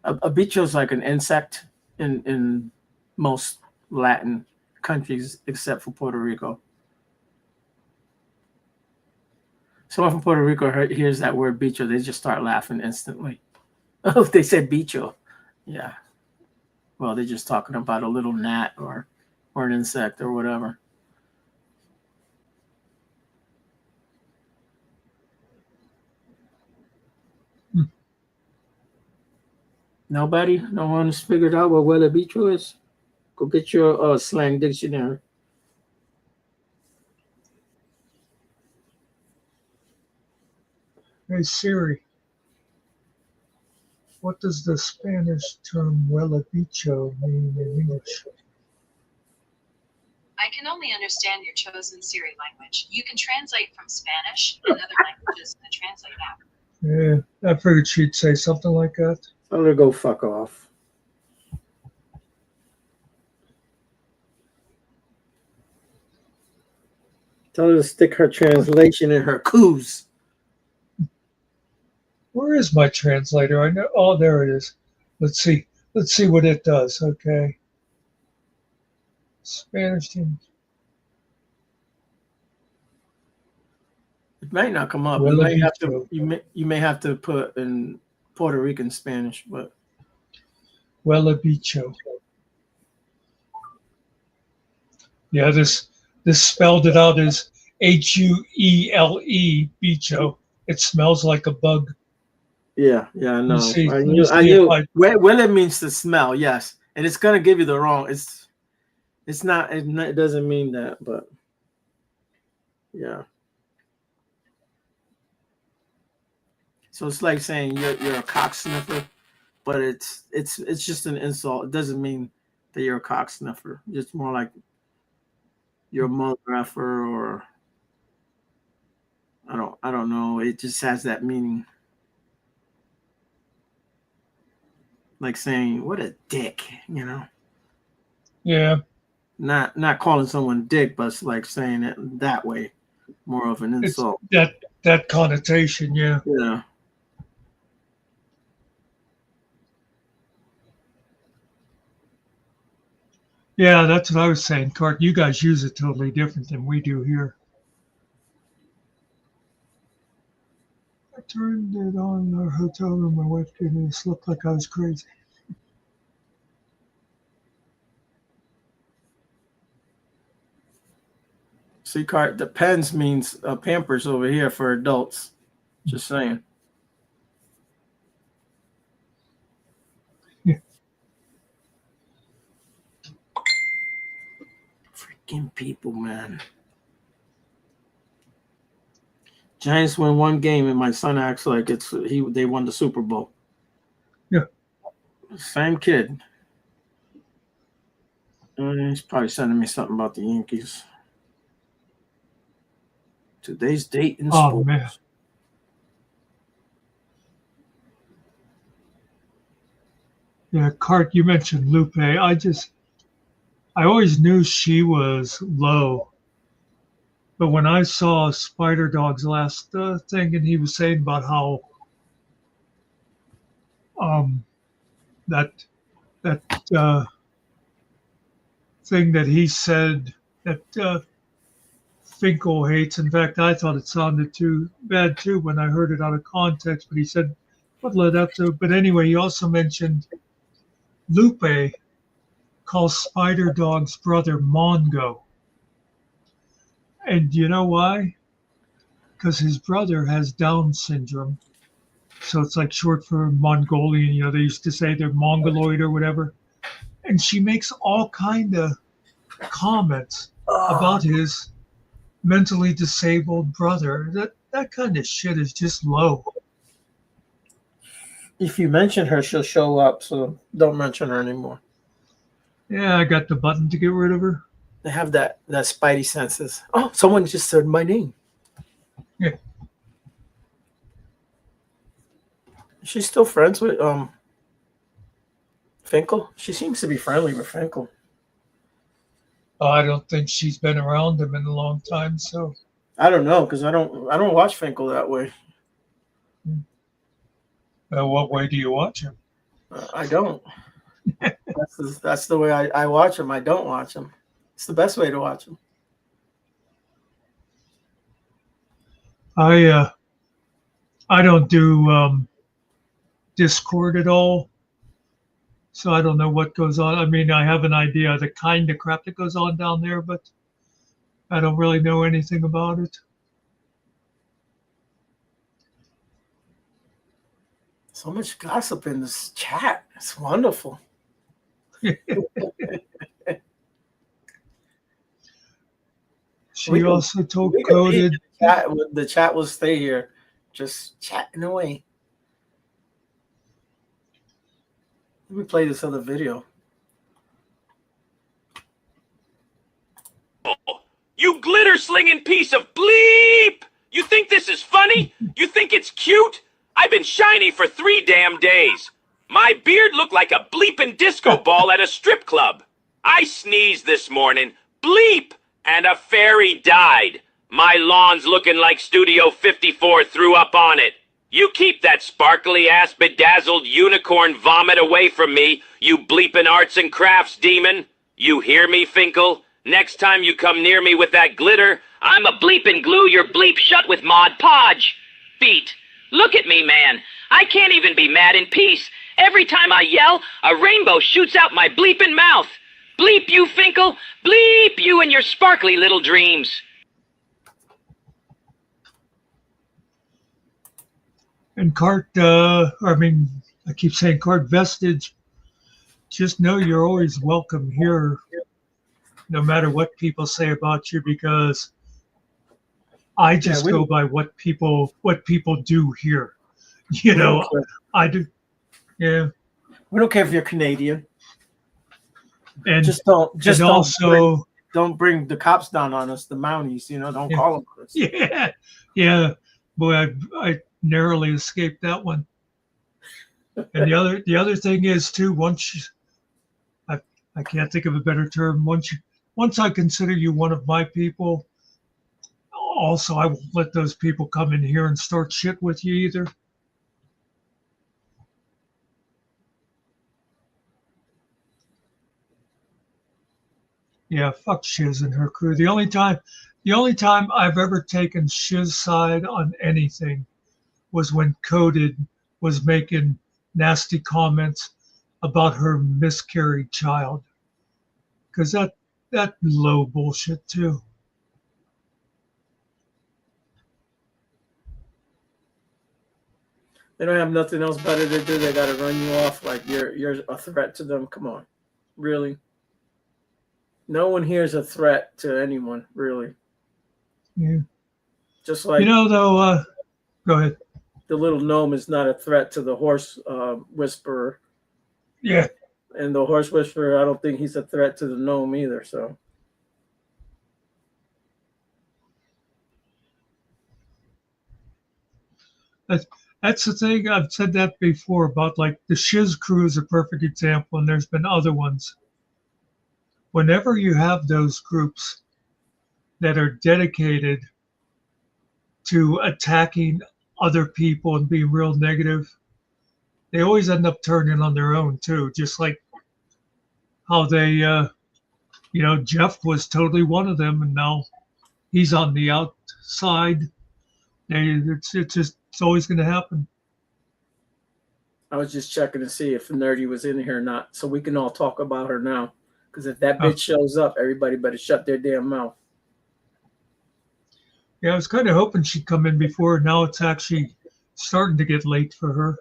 A bicho is like an insect in most Latin countries except for Puerto Rico. Someone from Puerto Rico hears that word bicho, they just start laughing instantly. Oh, they said bicho. Yeah. Well, they're just talking about a little gnat or an insect or whatever.
Mm.
Nobody? No one's figured out what huele bicho is? Go get your slang dictionary.
Hey Siri, what does the Spanish term huele bicho mean in English?
I can only understand your chosen Siri language. You can translate from Spanish and other languages in the Translate app.
Yeah, I figured she'd say something like that.
Tell her to go fuck off. Tell her to stick her translation in her coos.
Where is my translator? I know. Oh, there it is. Let's see. Let's see what it does. Okay. Spanish team.
It might not come up.
Huele
You
bicho.
may have to put in Puerto Rican Spanish, but
Huele bicho. Yeah, this spelled it out as Huele bicho. It smells like a bug.
yeah, I know.
Let me see if
knew.
I.
Well, it means to smell, yes, and it's gonna give you the wrong. It's not. It doesn't mean that, but yeah. So it's like saying you're a cock sniffer, but it's just an insult. It doesn't mean that you're a cock sniffer. It's more like you're a mother effer, or I don't know. It just has that meaning, like saying what a dick, you know.
Yeah.
Not calling someone dick, but it's like saying it that way, more of an
It's
insult.
that connotation. Yeah.
Yeah.
Yeah, that's what I was saying, Cart. You guys use it totally different than we do here. I turned it on in our hotel room. My wife gave me this look like I was crazy.
See, Cart, the pens means Pampers over here for adults. Just saying.
Yeah.
Freaking people, man. Giants win one game, and my son acts like they won the Super Bowl.
Yeah.
Same kid. He's probably sending me something about the Yankees. Today's date in
Oh
sports.
man. Yeah, Cart, you mentioned Lupe. I always knew she was low. But when I saw Spider Dog's last thing, and he was saying about how that that thing that he said that Finkel hates. In fact, I thought it sounded too bad too when I heard it out of context. But he said what led up to. But anyway, he also mentioned Lupe calls Spider Dog's brother Mongo. And you know why? Because his brother has Down syndrome. So it's like short for Mongolian. You know, they used to say they're Mongoloid or whatever. And she makes all kind of comments about his mentally disabled brother. That kind of shit is just low.
If you mention her, she'll show up. So don't mention her anymore.
Yeah, I got the button to get rid of her.
They have that spidey senses. Oh, someone just said my name.
Yeah.
She's still friends with Finkel. She seems to be friendly with Finkel.
I don't think she's been around him in a long time, so
I don't know because I don't watch Finkel that way.
what way do you watch him?
I don't. That's the way I watch him. I don't watch him. It's the best way to watch him.
I don't do Discord at all, so I don't know what goes on. I mean, I have an idea of the kind of crap that goes on down there, but I don't really know anything about it.
So much gossip in this chat. It's wonderful.
She also told
we can leave
Coded.
the chat will stay here, just chatting away. Let me play this other video.
You glitter slinging piece of bleep! You think this is funny? You think it's cute? I've been shiny for 3 damn days. My beard looked like a bleeping disco ball at a strip club. I sneezed this morning. Bleep! And a fairy died. My lawn's looking like Studio 54 threw up on it. You keep that sparkly-ass bedazzled unicorn vomit away from me, you bleeping arts and crafts demon. You hear me, Finkel? Next time you come near me with that glitter, I'm a bleeping glue your bleep shut with Mod Podge. Beat. Look at me, man. I can't even be mad in peace. Every time I yell, a rainbow shoots out my bleeping mouth. Bleep you, Finkel. Bleep you and your sparkly little dreams.
And I keep saying Cart Vestige. Just know you're always welcome here, no matter what people say about you, because I just go by what people do here. You know, I do. Yeah.
We don't care if you're Canadian.
And
don't bring the cops down on us, the Mounties. You know, don't call them on us.
Yeah. Boy, I narrowly escaped that one. And the other thing is too, I can't think of a better term. Once I consider you one of my people, also I won't let those people come in here and start shit with you either. Yeah, fuck Shiz and her crew. The only time I've ever taken Shiz's side on anything was when Coded was making nasty comments about her miscarried child. Because that low bullshit too.
They don't have nothing else better to do. They got to run you off like you're a threat to them. Come on, really? No one here is a threat to anyone, really.
Yeah.
Just like
though. Go ahead.
The little gnome is not a threat to the horse whisperer.
Yeah.
And the horse whisperer, I don't think he's a threat to the gnome either. So.
That's the thing. I've said that before about like the Shiz crew is a perfect example, and there's been other ones. Whenever you have those groups that are dedicated to attacking other people and being real negative, they always end up turning on their own too. Just like how they, Jeff was totally one of them, and now he's on the outside. It's always going to happen.
I was just checking to see if Nerdy was in here or not, so we can all talk about her now. Because if that bitch shows up, everybody better shut their damn mouth.
Yeah, I was kind of hoping she'd come in before. Now it's actually starting to get late for her.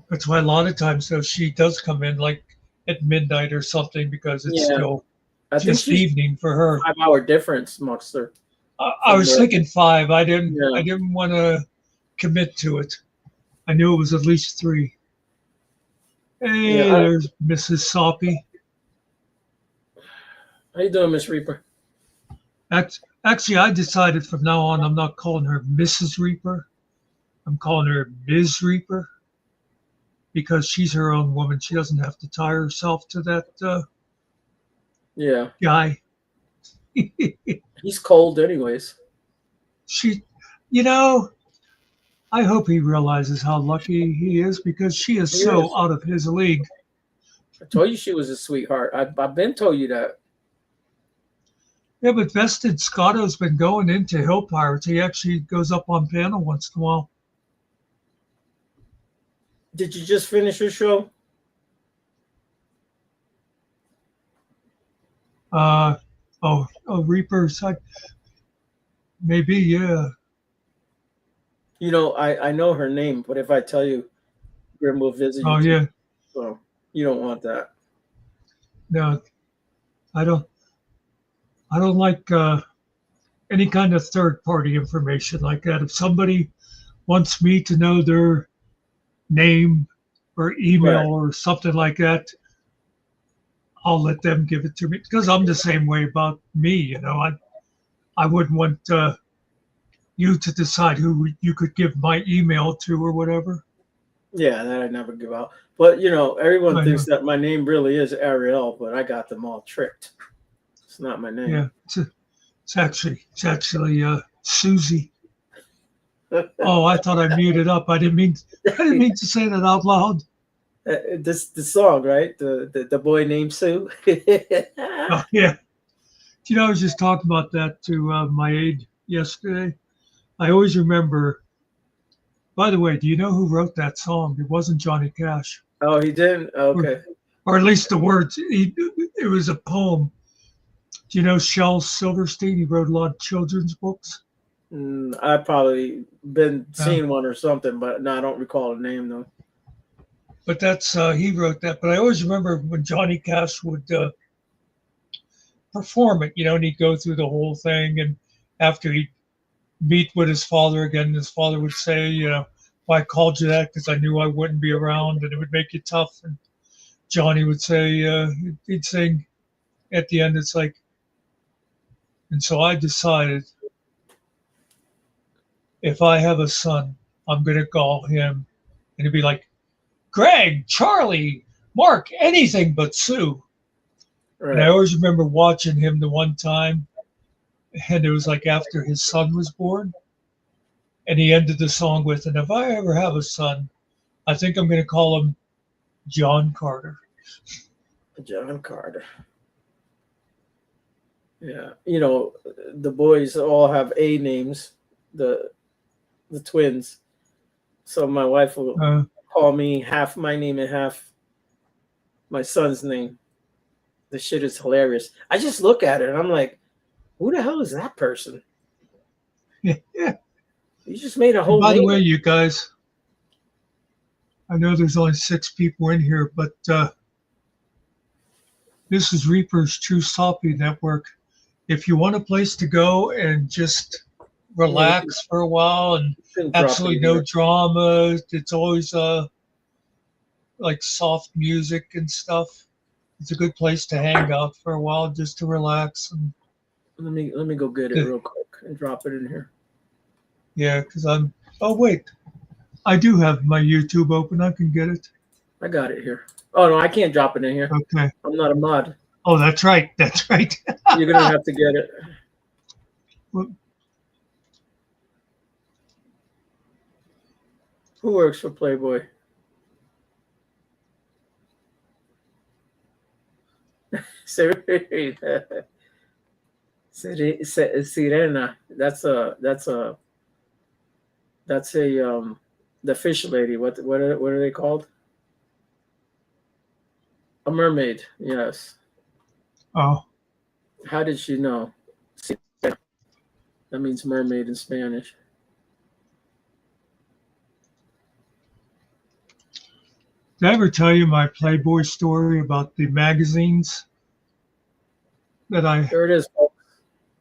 That's why a lot of times, though, she does come in like at midnight or something because it's still just evening for her.
5-hour difference, Muckster.
I was thinking 5. I didn't want to commit to it. I knew it was at least 3. Hey, there's Mrs. Soppy.
How you doing, Miss Reaper?
Actually, I decided from now on I'm not calling her Mrs. Reaper. I'm calling her Ms. Reaper. because she's her own woman. She doesn't have to tie herself to that
Yeah.
guy.
He's cold anyways.
She, you know, I hope he realizes how lucky he is because she is
He
so
is.
out of his league.
I told you she was a sweetheart. I've been told you that.
Yeah, but Vested Scotto's been going into Hill Pirates. He actually goes up on panel once in a while.
Did you just finish your show?
Reapers. Maybe, yeah.
You know, I know her name, but if I tell you, Grim will visit you.
Oh, yeah.
So you don't want that.
No, I don't like any kind of third party information like that. If somebody wants me to know their name or email
Right.
or something like that, I'll let them give it to me because I'm the same way about me. You know, I wouldn't want you to decide who you could give my email to or whatever.
Yeah, that I never give out. But you know, everyone
I
thinks
know.
that my name really is Ariel, but I got them all tricked. It's not my name.
Yeah, it's actually Susie. Oh, I thought I muted up. I didn't mean to say that out loud.
This the song, right? The boy named Sue.
Oh, yeah. You know, I was just talking about that to my aide yesterday. I always remember. By the way, do you know who wrote that song? It wasn't Johnny Cash,
Oh, he didn't. Okay.
or at least the words. It was a poem. Do you know Shel Silverstein? He wrote a lot of children's books.
I probably been
Uh,
seeing one or something, but no, I don't recall the name though.
but that's he wrote that. But I always remember when Johnny Cash would perform it, you know, and he'd go through the whole thing, and after he'd meet with his father again, his father would say, you know, well, I called you that because I knew I wouldn't be around and it would make you tough. And Johnny would say, he'd sing at the end, it's like, and so I decided if I have a son, I'm going to call him. And he'd be like, Greg, Charlie, Mark, anything but Sue. And I
Right.
always remember watching him the one time, and it was like after his son was born. And he ended the song with, and if I ever have a son, I think I'm going to call him John Carter.
John Carter. Yeah, you know, the boys all have A names, the twins. So my wife will call me half my name and half my son's name. The shit is hilarious. I just look at it and I'm like, who the hell is that person?
Yeah.
You just made a whole
By the
name.
way, you guys, I know there's only 6 people in here, but this is Reaper's True Soppy Network. If you want a place to go and just relax for a while and absolutely no drama, it's always like soft music and stuff. It's a good place to hang out for a while just to relax. And
Let me go get it real quick and drop it in here.
yeah, because oh wait, I do have my YouTube open. I can get it.
I got it here. Oh no, I can't drop it in here.
Okay.
I'm not a mod.
Oh, that's right. That's right.
You're gonna have to get it.
Well,
who works for Playboy? Sirena. That's a the fish lady. What are they called? A mermaid. Yes.
oh,
How did she know? That means mermaid in Spanish.
did I ever tell you my Playboy story about the magazines that I
There it is.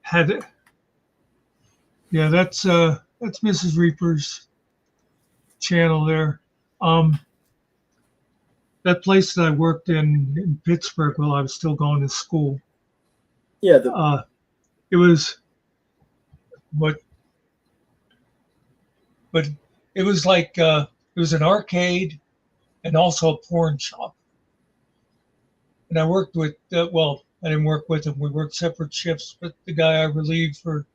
had? Yeah, that's Mrs. Reaper's channel there. That place that I worked in Pittsburgh while I was still going to school.
Yeah.
It was but it was like it was an arcade, and also a porn shop. And I worked with, well, I didn't work with him. We worked separate shifts, but the guy I relieved for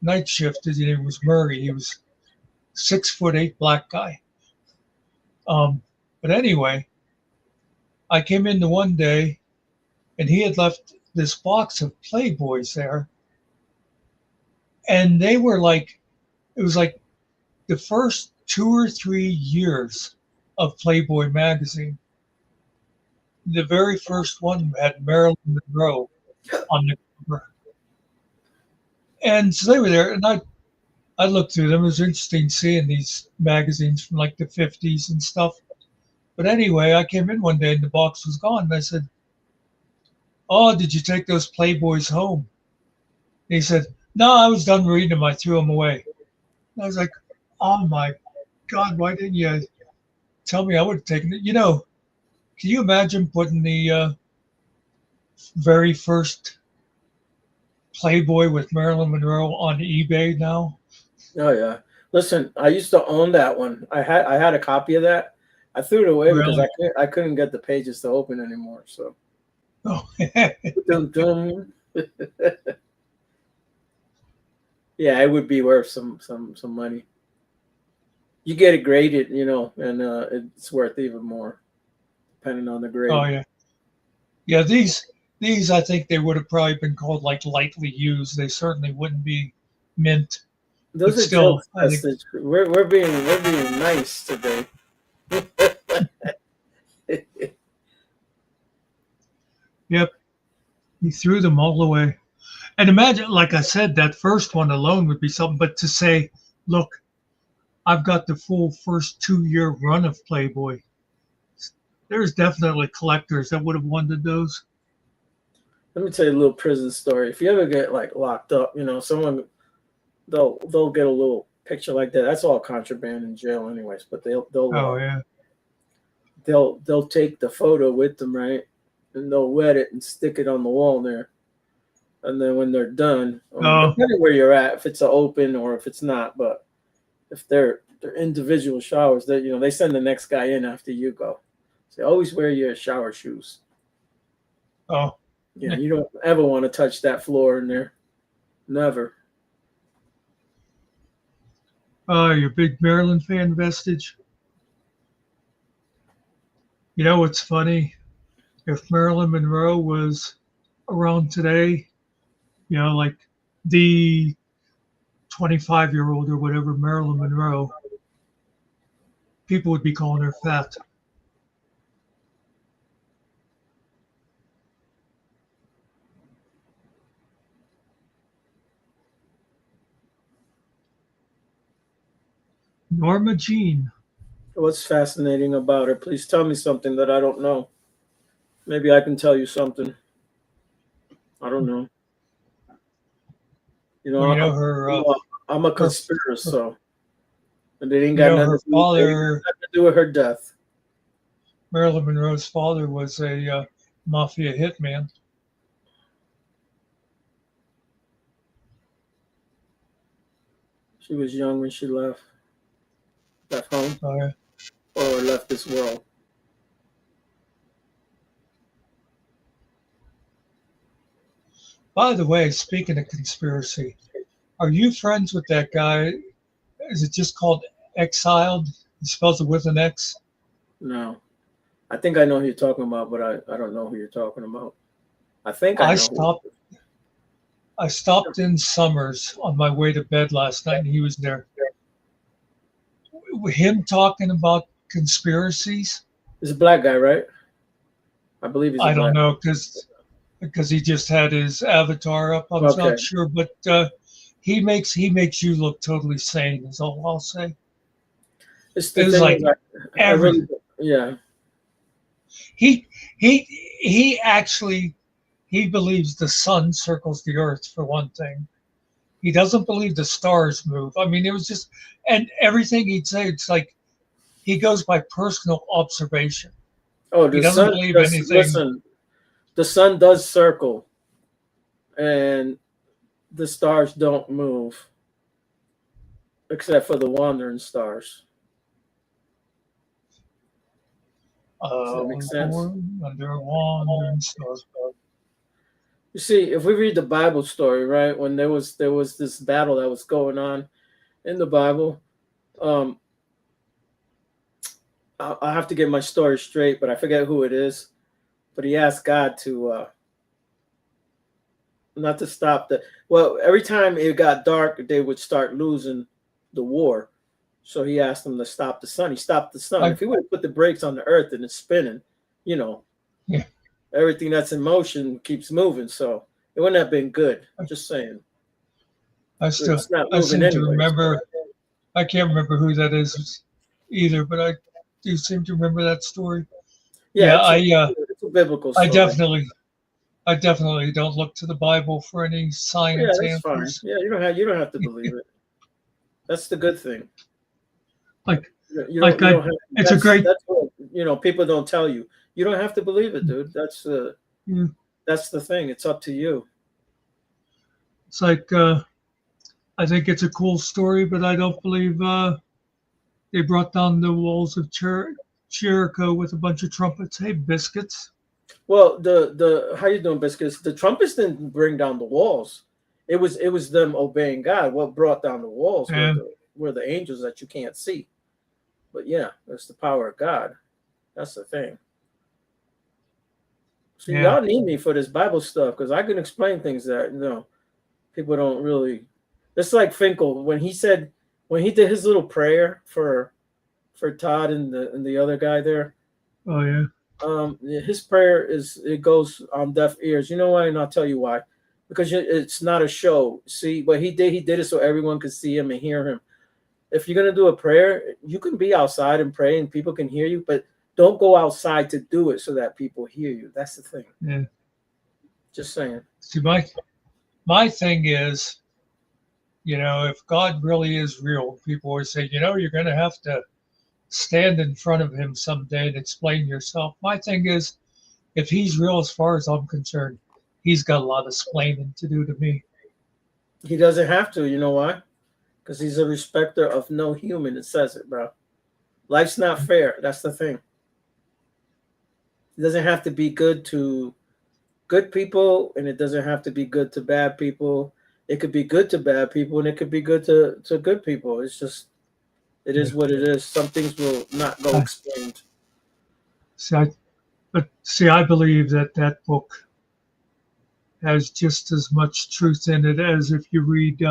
night shift, his name was Murray. He was 6'8" black guy. But anyway, I came in the one day and he had left this box of Playboys there. And they were like, it was like the first 2 or 3 years of Playboy magazine. The very first one had Marilyn Monroe on the cover. And so they were there, and I looked through them. It was interesting seeing these magazines from like the 50s and stuff. But anyway, I came in one day and the box was gone. And I said, "Oh, did you take those Playboys home?" And he said, "No, I was done reading them. I threw them away." And I was like, "Oh my God, why didn't you tell me? I would have taken it." Can you imagine putting the very first Playboy with Marilyn Monroe on eBay now?
Oh yeah. Listen, I used to own that one. I had a copy of that. I threw it away because
Really?
I couldn't get the pages to open anymore. So
Oh,
dum, dum. Yeah, it would be worth some money. You get it graded, and it's worth even more, depending on the grade.
oh yeah. Yeah, these I think they would have probably been called like lightly used. They certainly wouldn't be mint.
Those
But
are
still,
jokes.
I think,
We're being nice today.
yep, he threw them all away. And imagine, like I said, that first one alone would be something. But to say, look, I've got the full first 2-year run of Playboy. There's definitely collectors that would have wanted those.
Let me tell you a little prison story. If you ever get like locked up, someone they'll get a little picture like that. That's all contraband in jail, anyways. But
Oh yeah.
they'll take the photo with them, right? And they'll wet it and stick it on the wall there. And then when they're done,
Oh,
depending where you're at, if it's an open or if it's not, but if they're individual showers, that they send the next guy in after you go. So always wear your shower shoes.
oh.
Yeah, you don't ever want to touch that floor in there. Never.
You're a big Maryland fan, Vestige? You know what's funny? If Marilyn Monroe was around today, like the 25-year-old or whatever Marilyn Monroe, people would be calling her fat. Norma Jean.
What's fascinating about her? Please tell me something that I don't know. Maybe I can tell you something. I don't know.
Well, you know
I'm a
her,
conspirator, so and it ain't
you
got
know
nothing
her
to do,
father,
with her death.
Marilyn Monroe's father, was a mafia hitman.
She was young when she left home
Uh,
or left this world.
by the way, speaking of conspiracy, are you friends with that guy? Is it just called Exiled? He spells it with an X.
No, I think I know who you're talking about, but I don't know who you're talking about. I think I
I
know.
stopped in Summers on my way to bed last night, and he was there. Him talking about conspiracies.
It's a black guy, right? I believe he's a
I don't
black
know because he just had his avatar up. I'm
Okay.
not sure, but he makes you look totally sane. Is all I'll say.
It's the
It's
thing
like
is I really, yeah.
he actually he believes the sun circles the earth for one thing. He doesn't believe the stars move. I mean, it was just, and everything he'd say, it's like he goes by personal observation.
Oh,
He
the
doesn't
sun
believe
does
anything.
listen. The sun does circle, and the stars don't move, except for the wandering stars. Does that make sense?
Born under a wandering star.
You see, if we read the Bible story, right, when there was this battle that was going on in the Bible, I have to get my story straight, but I forget who it is. But he asked God to not to stop the. Well, every time it got dark, they would start losing the war. So he asked them to stop the sun. He stopped the sun. If he would have put the brakes on the earth and it's spinning, you know,
Yeah.
everything that's in motion keeps moving. So it wouldn't have been good. I'm just saying.
I
It's not
seem
moving
to
anyways.
remember. I can't remember who that is either, but I do seem to remember that story.
Yeah, it's a biblical story.
I definitely don't look to the Bible for any
Yeah,
science
that's fine.
answers.
Yeah, you don't have to believe it. That's the good thing.
Like,
You don't have,
it's a great.
that's what, people don't tell you. You don't have to believe it, dude. That's the thing. It's up to you.
It's like I think it's a cool story, but I don't believe they brought down the walls of Jericho with a bunch of trumpets. Hey, biscuits.
Well, the how you doing, biscuits? The trumpets didn't bring down the walls. It was them obeying God. What brought down the walls were the angels that you can't see. But yeah, that's the power of God. That's the thing. See, y'all need me for this Bible stuff because I can explain things that people don't really. It's like Finkel when he did his little prayer for Todd and the other guy there.
Oh yeah.
His prayer goes on deaf ears. You know why? And I'll tell you why. Because it's not a show. See, what he did it so everyone could see him and hear him. If you're gonna do a prayer, you can be outside and pray and people can hear you, but don't go outside to do it so that people hear you. That's the thing.
Yeah.
Just saying.
See, my thing is, if God really is real, people always say, you're going to have to stand in front of him someday and explain yourself. My thing is, if he's real, as far as I'm concerned, he's got a lot of explaining to do to me.
He doesn't have to. You know why? Because he's a respecter of no human. It says it, bro. Life's not fair. That's the thing. It doesn't have to be good to good people, and it doesn't have to be good to bad people. It could be good to bad people, and it could be good to good people. It's just, it is what it is. Some things will not go explained.
I believe that book has just as much truth in it as if you read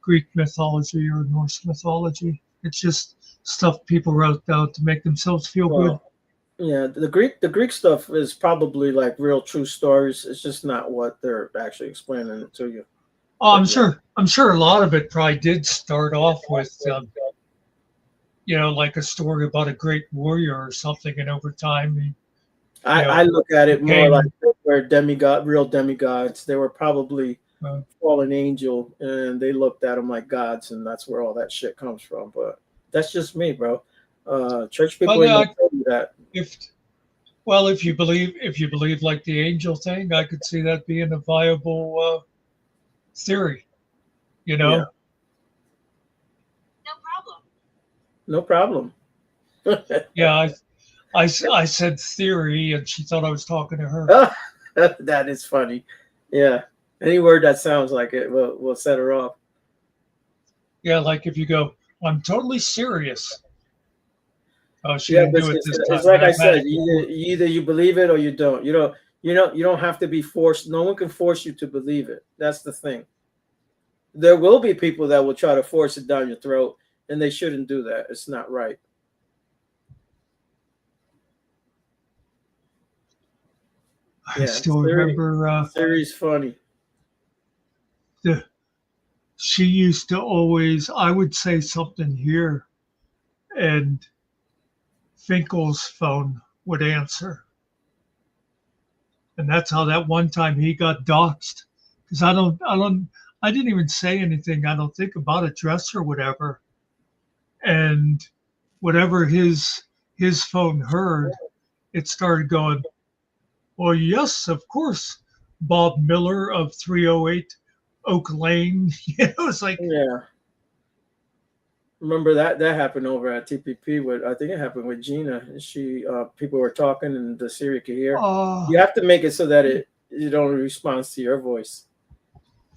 Greek mythology or Norse mythology. It's just stuff people wrote down to make themselves feel good.
Yeah, the Greek stuff is probably like real true stories. It's just not what they're actually explaining it to you.
Oh, I'm sure a lot of it probably did start off with like a story about a great warrior or something, and over time
I look at it more like where real demigods. They were probably fallen angel, and they looked at them like gods, and that's where all that shit comes from. But that's just me, bro. Church people ain't tell you that.
If you believe like the angel thing, I could see that being a viable theory.
No problem.
No problem.
Yeah, I said theory, and she thought I was talking to her.
That is funny. Yeah, any word that sounds like it will set her off.
Yeah, like if you go, I'm totally serious. Oh, she didn't do it this time.
It's like I said, either you believe it or you don't. You don't have to be forced. No one can force you to believe it. That's the thing. There will be people that will try to force it down your throat, and they shouldn't do that. It's not right.
I still remember.
Siri's funny.
She used to always. I would say something here, and Finkel's phone would answer, and that's how that one time he got doxxed. Because I didn't even say anything. I don't think about a dress or whatever, and whatever his phone heard, it started going. Well, yes, of course, Bob Miller of 308 Oak Lane. It's like,
Remember that happened over at TPP with, I think it happened with Gina. She people were talking and the Siri could hear.
Oh,
You have to make it so that it only responds to your voice.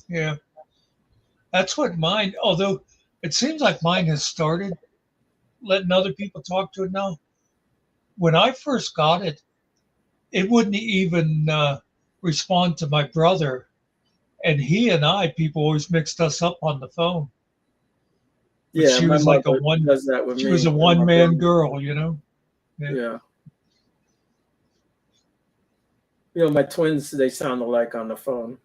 yeah. That's what mine, although it seems like mine has started letting other people talk to it now. When I first got it, it wouldn't even respond to my brother. And he and I, people always mixed us up on the phone. But
Yeah,
she
my
was like
mother does that with
she
me
was a
and my
one-man
brother.
girl, you know?
Yeah. My twins, they sound alike on the phone.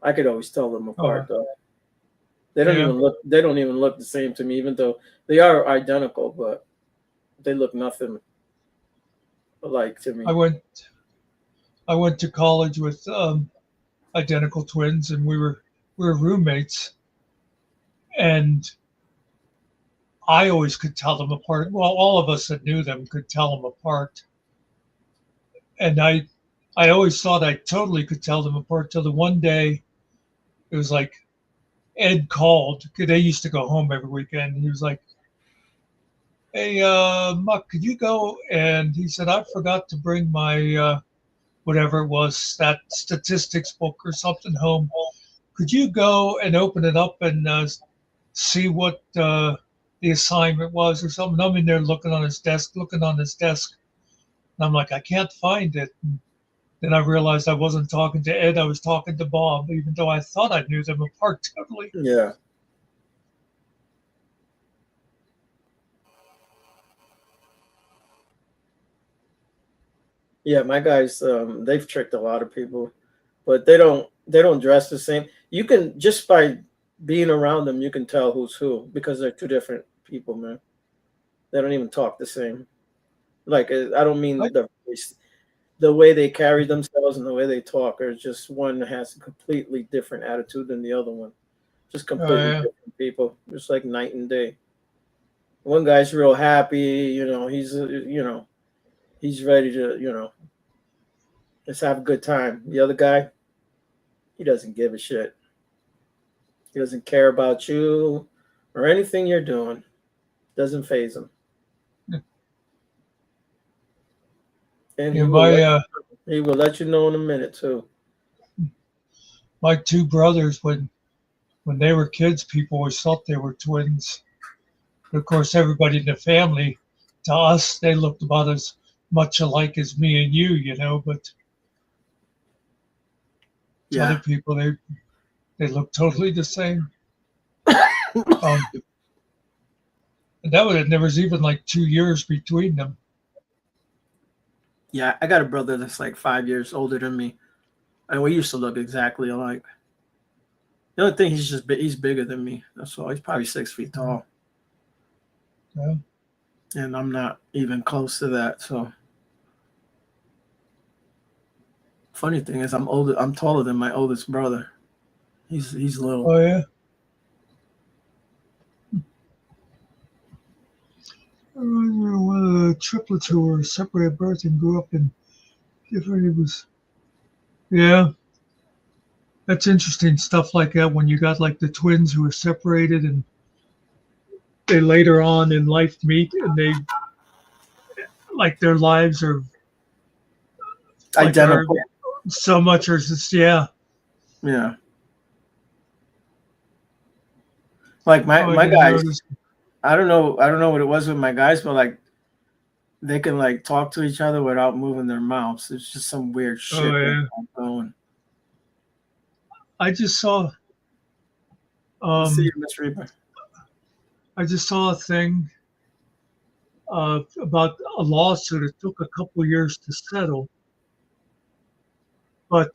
I could always tell them apart
Oh,
though. They don't
yeah.
even look the same to me, even though they are identical, but they look nothing alike to
I
me.
went I went to college with identical twins, and we were roommates, and I always could tell them apart. Well, all of us that knew them could tell them apart, and I always thought I totally could tell them apart till the one day it was like Ed called. They used to go home every weekend. He was like, "Hey, Muck, could you go?" And he said, "I forgot to bring my whatever it was, that statistics book or something home. Could you go and open it up and see what the assignment was or something?" I'm in there looking on his desk. And I'm like, I can't find it. And then I realized I wasn't talking to Ed. I was talking to Bob, even though I thought I knew them apart totally.
Yeah. Yeah, my guys, they've tricked a lot of people, but they don't dress the same. You can just by being around them, you can tell who's who because they're two different people, man. They don't even talk the same. Like I don't
I,
mean the way they carry themselves and the way they talk, or just one has a completely different attitude than the other one. Just completely
yeah.
different people, just like night and day. One guy's real happy, he's ready to, just have a good time. The other guy, he doesn't give a shit. He doesn't care about you or anything you're doing. Doesn't phase him, and
Yeah,
he will let you know in a minute too.
my two brothers, when they were kids, people always thought they were twins. But of course, everybody in the family, to us, they looked about as much alike as me and you know. But to other
Yeah,
people, they look totally the same. Um, and there was even like 2 years between them.
yeah. I got a brother that's like 5 years older than me, and we used to look exactly alike. The only thing he's bigger than me. That's all. He's probably 6 feet tall,
Yeah.
and I'm not even close to that. So funny thing is, I'm older. I'm taller than my oldest brother. He's little.
Oh yeah. One of the triplets who were separated at birth and grew up in different. It was yeah. That's interesting stuff like that when you got like the twins who are separated and they later on in life meet and they like their lives are like are
Identical.
so much or just yeah.
Yeah. Like my
Oh, I
my
didn't
guys,
notice.
I don't know what it was with my guys, but like they can like talk to each other without moving their mouths. It's just some weird
Oh
shit they
yeah.
got going.
I just saw
See you,
um
Miss Reaper.
I just saw a thing about a lawsuit. It took a couple years to settle, but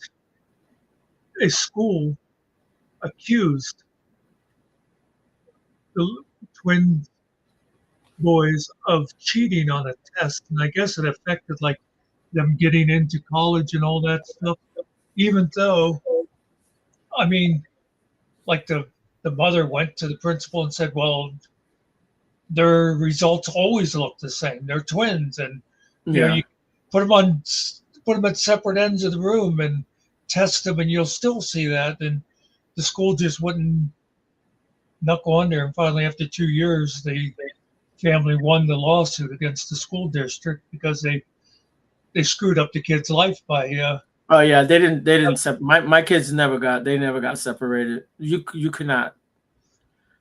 a school accused the twin boys of cheating on a test, and I guess it affected like them getting into college and all that stuff. Even though, I mean, like the mother went to the principal and said, "Well, their results always look the same. They're twins, and
Yeah.
you put them on put them at separate ends of the room and test them, and you'll still see that." And the school just wouldn't knuckle under. And finally, after 2 years, the family won the lawsuit against the school district because they screwed up the kid's life by
Oh yeah, they didn't my kids never got separated. You could not,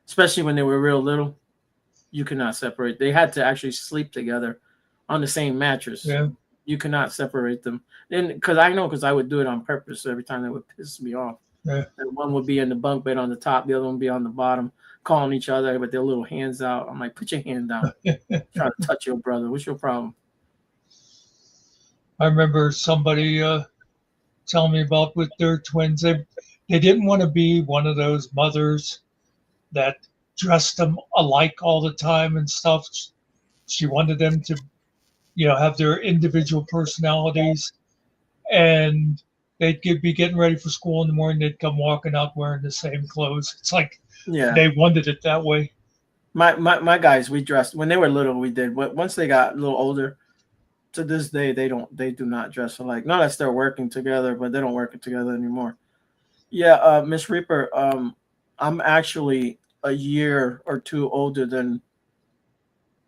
especially when they were real little. You could not separate. They had to actually sleep together on the same mattress.
yeah.
You could not separate them. Then because I would do it on purpose every time they would piss me off.
Yeah.
And one would be in the bunk bed on the top, the other one would be on the bottom, calling each other with their little hands out. I'm like, put your hand down. Try to touch your brother. What's your problem?
I remember somebody telling me about with their twins. They didn't want to be one of those mothers that dressed them alike all the time and stuff. She wanted them to, have their individual personalities, and they'd be getting ready for school in the morning. They'd come walking out wearing the same clothes. It's like they wanted it that way.
My guys, we dressed when they were little. We did. But once they got a little older, to this day, they do not dress alike. Not that they're working together, but they don't work together anymore. Yeah, Miss Reaper. I'm actually a year or two older than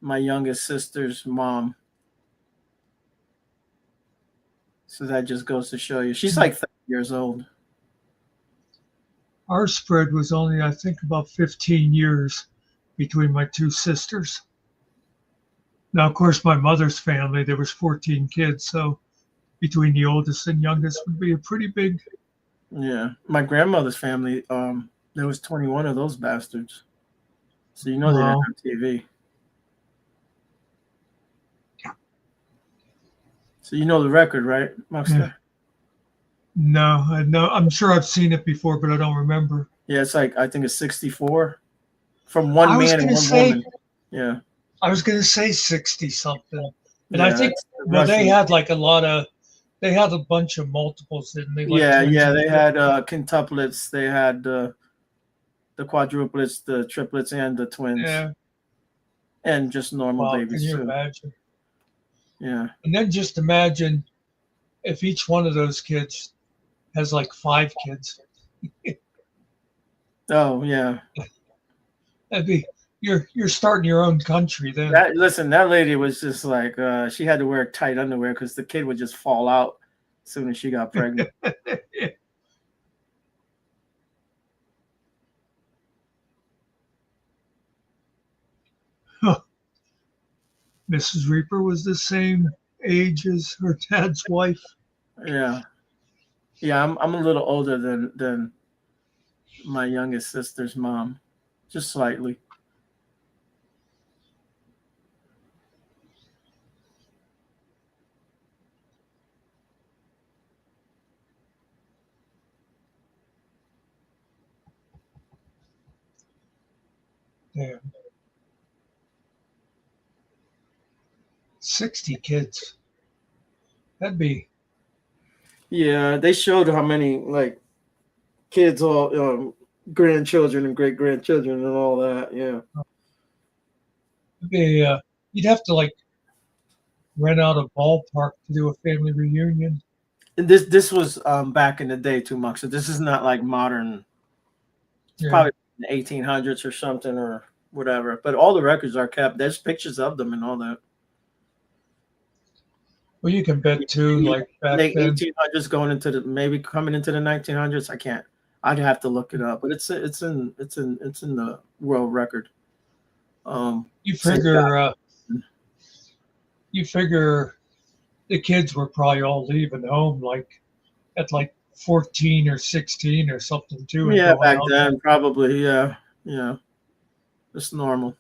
my youngest sister's mom. So that just goes to show you. She's like 30 years old.
Our spread was only, I think, about 15 years between my two sisters. Now, of course, my mother's family, there was 14 kids. So between the oldest and youngest would be a pretty big.
Yeah. My grandmother's family, there was 21 of those bastards. So they didn't have TV. So you know the record, right, Muckster?
Yeah. No, I'm sure I've seen it before, but I don't remember.
Yeah, it's like I think it's 64 from one man and one woman. Yeah.
I was gonna say 60 something, and
yeah,
I think they had like they had a bunch of multiples, didn't they? Like
they had quintuplets, they had the quadruplets, the triplets, and the twins.
Yeah.
And just normal babies.
Can you
too.
imagine?
Yeah.
And then just imagine if each one of those kids has like 5 kids.
Oh yeah.
That'd be you're starting your own country then.
That lady was just like she had to wear tight underwear because the kid would just fall out as soon as she got pregnant.
Huh. Mrs. Reaper was the same age as her dad's wife.
Yeah. Yeah, I'm a little older than my youngest sister's mom, just slightly.
Damn. 60 kids. That'd be.
Yeah, they showed how many like kids, all grandchildren and great grandchildren and all that. Yeah.
It'd be, you'd have to like rent out a ballpark to do a family reunion.
And this was back in the day too much. So this is not like modern. It's probably in the 1800s or something or whatever. But all the records are kept. There's pictures of them and all that.
Well, you can bet too, like back
then,
1800s
going into maybe coming into the 1900s. I can't. I'd have to look it up, but it's in the world record.
You figure the kids were probably all leaving home like at like 14 or 16 or something too.
Yeah, back then probably. Yeah, it's normal.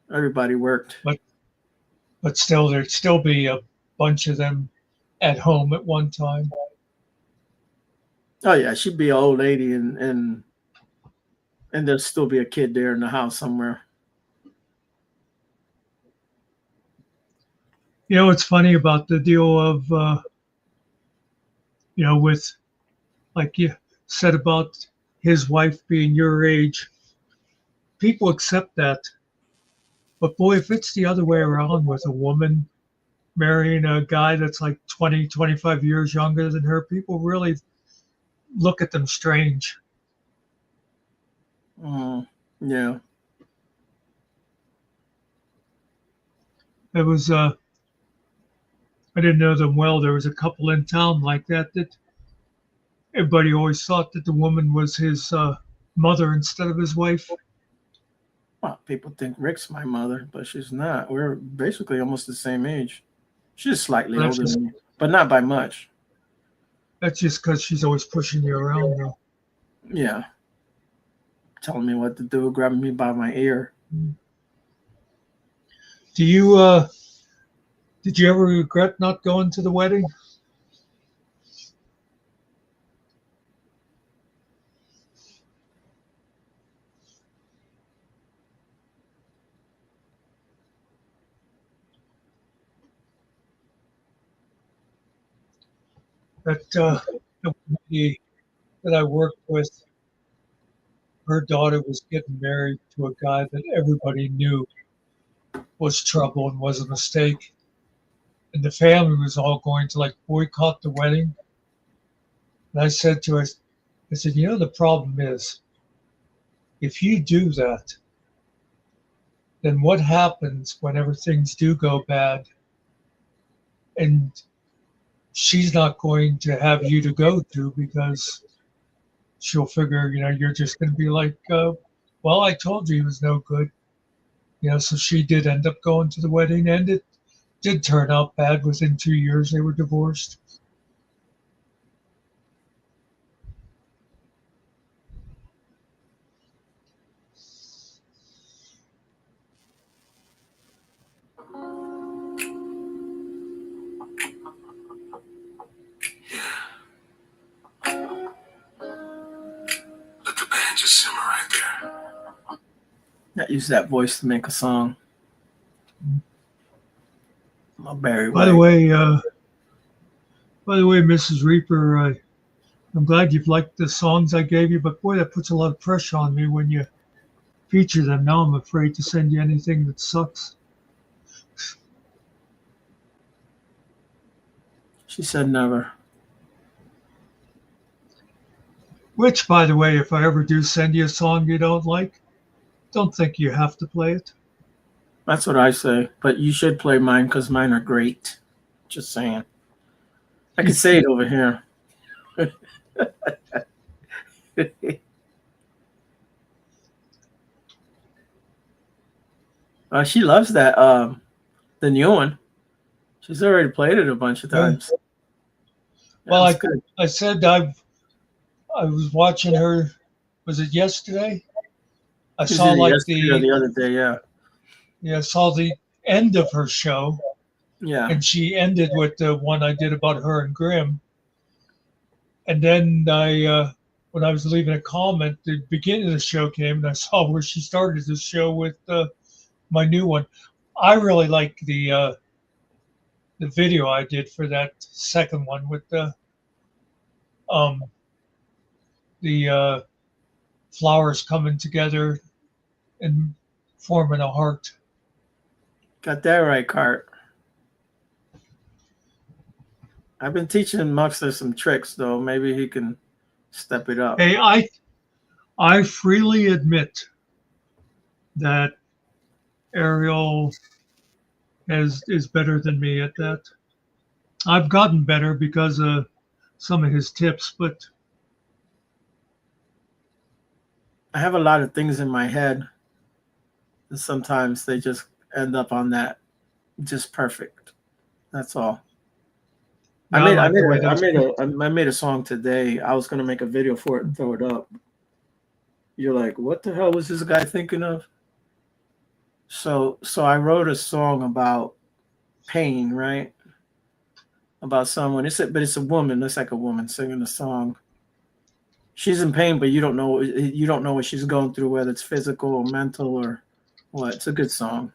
Everybody worked.
But still, there'd still be a bunch of them at home at one time.
Oh yeah, she'd be an old lady, and there'd still be a kid there in the house somewhere.
You know what's funny about the deal of, with, like you said about his wife being your age, people accept that. But boy, if it's the other way around with a woman marrying a guy that's like 20, 25 years younger than her, people really look at them strange.
Yeah.
It was I didn't know them well. There was a couple in town like that everybody always thought that the woman was his mother instead of his wife.
Well, people think Rick's my mother, but she's not. We're basically almost the same age. She's slightly
That's
older
just
than me, but not by much.
that's just because she's always pushing you around, though.
Yeah. Telling me what to do, grabbing me by my ear.
Do you did you ever regret not going to the wedding? That the lady that I worked with, her daughter was getting married to a guy that everybody knew was trouble and was a mistake. And the family was all going to like boycott the wedding. And I said to her, I said, you know, the problem is if you do that, then what happens whenever things do go bad and she's not going to have you to go to because she'll figure, you know, you're just going to be like, well, I told you he was no good. You know, so she did end up going to the wedding and it did turn out bad. Within 2 years, they were divorced.
Let the band just simmer right there.
I use that voice to make a song. My Barry
By the
White.
way, Mrs. Reaper, I'm glad you've liked the songs I gave you, but boy, that puts a lot of pressure on me when you feature them. Now I'm afraid to send you anything that sucks.
She said never.
Which, by the way, if I ever do send you a song you don't like, don't think you have to play it.
That's what I say. But you should play mine because mine are great. Just saying. I can say it over here. She loves that. The new one. She's already played it a bunch of times.
Well,
That's good.
I said I was watching her. Was it yesterday? I
She
saw
did it
like
yesterday or the other day. Yeah.
I saw the end of her show,
Yeah.
and she ended with the one I did about her and Grimm. And then when I was leaving a comment, the beginning of the show came, and I saw where she started the show with my new one. I really like the video I did for that second one with the flowers coming together and forming a heart.
Got that right, Cart. I've been teaching Muckster some tricks, though. Maybe he can step it up.
Hey, I freely admit that Ariel is better than me at that. I've gotten better because of some of his tips, but
I have a lot of things in my head, and sometimes they just end up on that just perfect. That's all. I made a song today. I was gonna make a video for it and throw it up. You're like, what the hell was this guy thinking of? So I wrote a song about pain, right? About someone. It's a woman. It's like a woman singing a song. She's in pain, but you don't know what she's going through, whether it's physical or mental or what. It's a good song.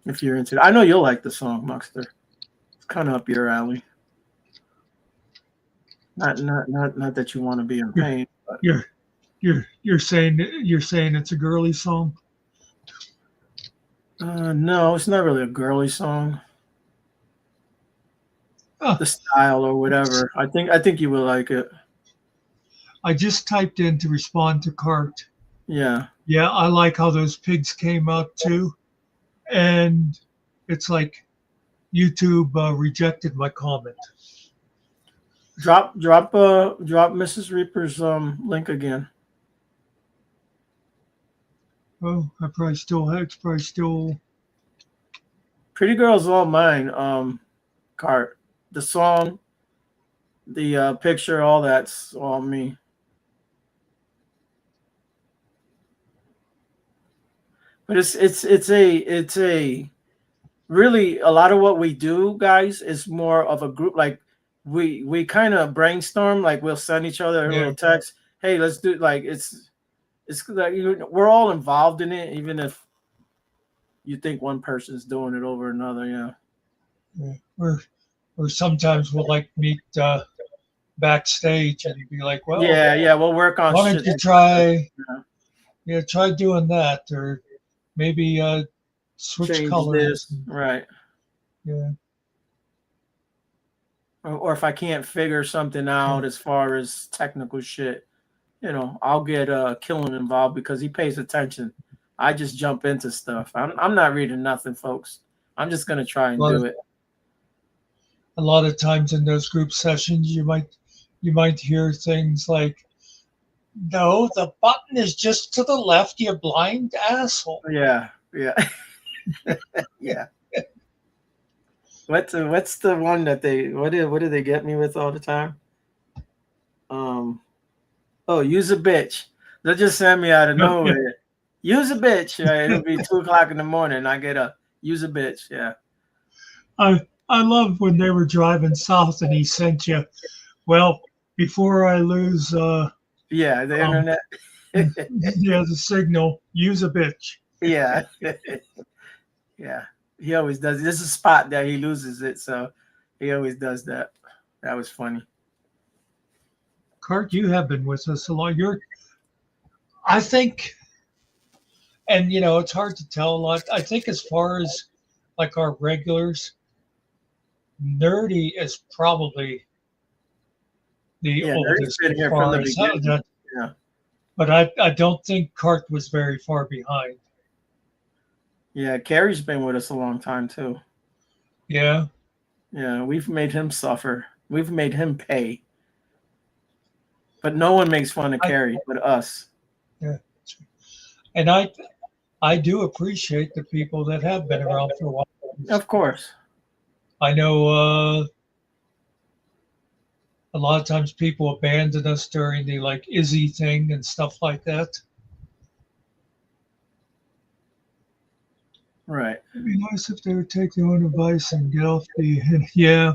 If you're into it. I know you'll like the song, Muckster. It's kind of up your alley. Not that you want to be in pain. But.
you're saying it's a girly song.
No, it's not really a girly song.
Oh.
The style or whatever. I think you will like it.
I just typed in to respond to Cart.
Yeah.
Yeah, I like how those pigs came out too. And it's like YouTube rejected my comment.
Drop Mrs. Reaper's link again.
Oh, I probably still have. It's probably still.
Pretty Girl's all mine. Cart, the song, the picture, all that's all me. But it's a really a lot of what we do, guys, is more of a group. Like we kind of brainstorm. Like we'll send each other a
Yeah.
little text. Hey, let's do like it's like we're all involved in it, even if you think one person's doing it over another. Yeah.
Yeah. Or sometimes we'll like meet backstage, and you'd be like, "Well,
Yeah, we'll work on
why
shit.
don't you try?
Yeah.
Try doing that, or maybe switch
Change
colors."
this, right?
Yeah.
Or if I can't figure something out as far as technical shit, I'll get Killen involved because he pays attention. I just jump into stuff. I'm not reading nothing, folks. I'm just gonna try and do it.
A lot of times in those group sessions, you might hear things like, "No, the button is just to the left, you blind asshole."
Yeah. Yeah. What's the one that what do they get me with all the time? Use a bitch. They'll just send me out of nowhere. Use a bitch. Right? It'll be 2:00 in the morning. I get up. Use a bitch. Yeah.
I love when they were driving south and he sent you, "Well, before I lose
the internet.
the signal, use a bitch."
Yeah. Yeah. He always does. There's a spot that he loses it, so he always does that. That was funny.
Cart, you have been with us a lot. I think, and it's hard to tell a lot. I think as far as like our regulars, Nerdy is probably the oldest.
Been here from the beginning. Yeah.
But I don't think Cart was very far behind.
Yeah, Carrie's been with us a long time too.
Yeah.
Yeah, we've made him suffer. We've made him pay. But no one makes fun of Carrie but us.
Yeah. And I do appreciate the people that have been around for a while.
Of course.
I know a lot of times people abandon us during the like Izzy thing and stuff like that.
Right.
It'd be nice if they would take their own advice and get off the. Yeah,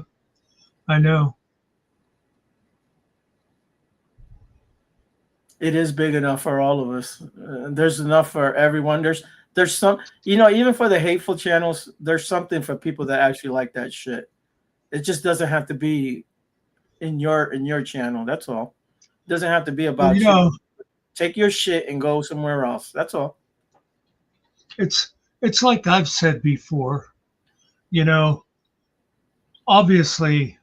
I know.
It is big enough for all of us. There's enough for everyone. There's some, even for the hateful channels, there's something for people that actually like that shit. It just doesn't have to be in your channel. That's all. It doesn't have to be about you. Take your shit and go somewhere else. That's all.
It's like I've said before, obviously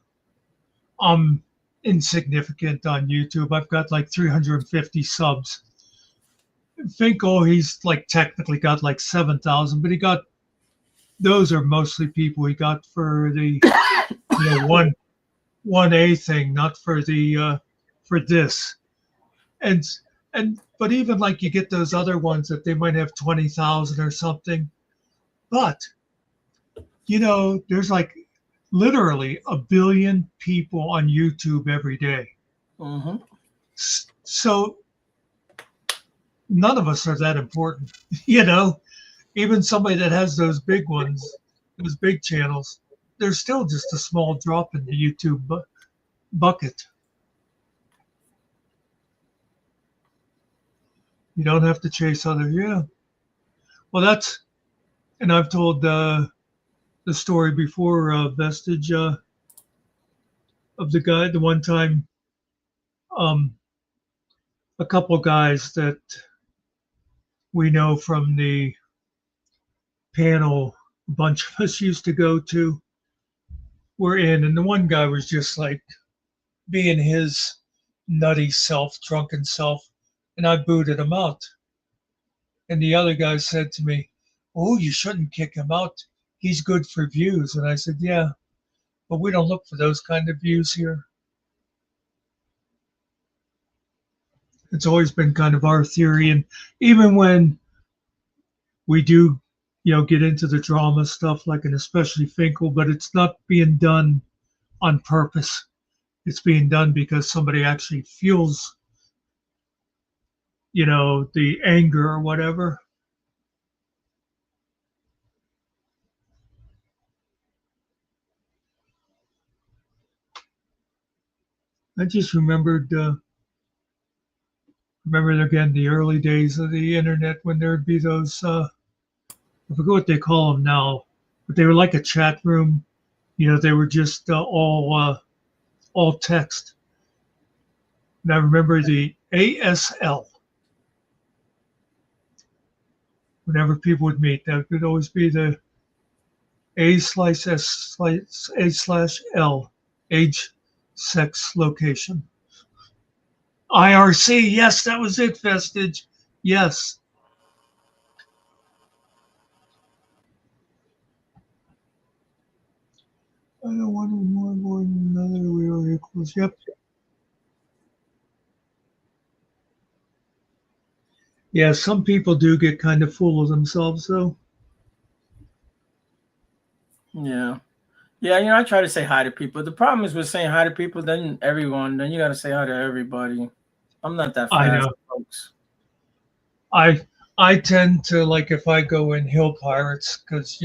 I'm insignificant on YouTube. I've got like 350 subs. Finkel, he's like technically got like 7,000, but those are mostly people he got for the 1A thing, not for the for this. But even like you get those other ones that they might have 20,000 or something. But there's like literally 1 billion people on YouTube every day.
Mm-hmm.
So none of us are that important, Even somebody that has those big ones, those big channels, they're still just a small drop in the YouTube bucket. You don't have to chase other, yeah. Well, and I've told the story before, Vestige, of the guy, the one time, a couple guys that we know from the panel, a bunch of us used to go to, were in, and the one guy was just like being his nutty self, drunken self, and I booted him out. And the other guy said to me, "Oh, you shouldn't kick him out. He's good for views." And I said, "Yeah, but we don't look for those kind of views here." It's always been kind of our theory. And even when we do, get into the drama stuff, like, and especially Finkel, but it's not being done on purpose. It's being done because somebody actually feels, the anger or whatever. I just remembered again the early days of the internet when there'd be those I forget what they call them now, but they were like a chat room. They were just all text. And I remember the ASL. Whenever people would meet, that would always be the A/S/A/L, age, sex, location. IRC, yes, that was it, Vestige. Yes. I don't want more than another. We are equals. Yep. Yeah, some people do get kind of full of themselves, though.
Yeah. I try to say hi to people. The problem is with saying hi to people, then you got to say hi to everybody. I'm not that fast,
I know.
folks.
I tend to, like, if I go in Hill Pirates, because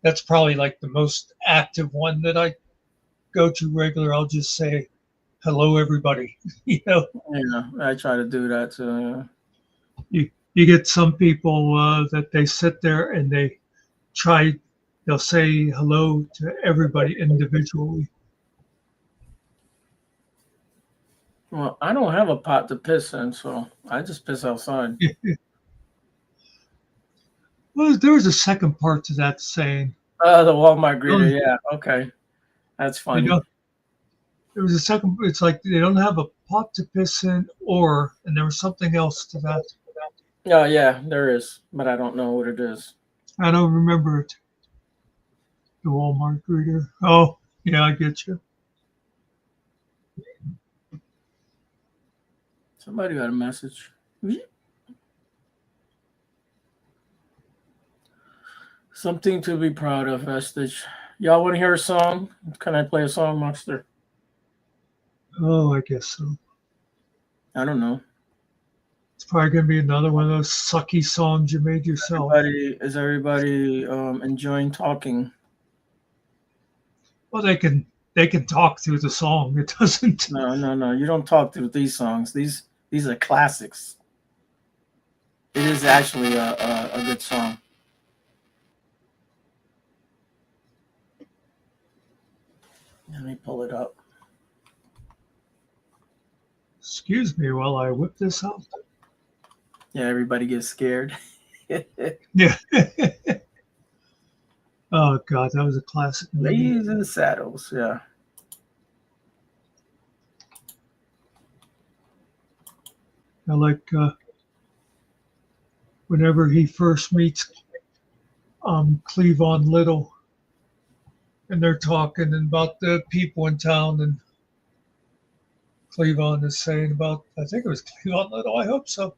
that's probably like the most active one that I go to regular. I'll just say hello, everybody.
Yeah, I try to do that too.
You get some people that they sit there and they'll say hello to everybody individually.
Well, I don't have a pot to piss in, so I just piss outside.
Well, there was a second part to that saying.
The Walmart greeter, yeah, okay. That's funny.
There was a second, it's like they don't have a pot to piss in, and there was something else to that.
Oh, yeah, there is, but I don't know what it is.
I don't remember it. The Walmart greeter. Oh, yeah, I get you.
Somebody got a message. Something to be proud of, Vestige. Y'all want to hear a song? Can I play a song, Muckster?
Oh, I guess so.
I don't know.
It's probably going to be another one of those sucky songs you made yourself.
Is everybody enjoying talking?
Well, they can talk through the song. It doesn't.
No. You don't talk through these songs. These are classics. It is actually a good song. Let me pull it up.
Excuse me while I whip this out.
Yeah, everybody gets scared.
Yeah. Oh, God, that was a classic movie.
Ladies in the Saddles, yeah.
I like whenever he first meets Cleavon Little, and they're talking about the people in town, and Cleavon is saying about, I think it was Cleavon Little, I hope so.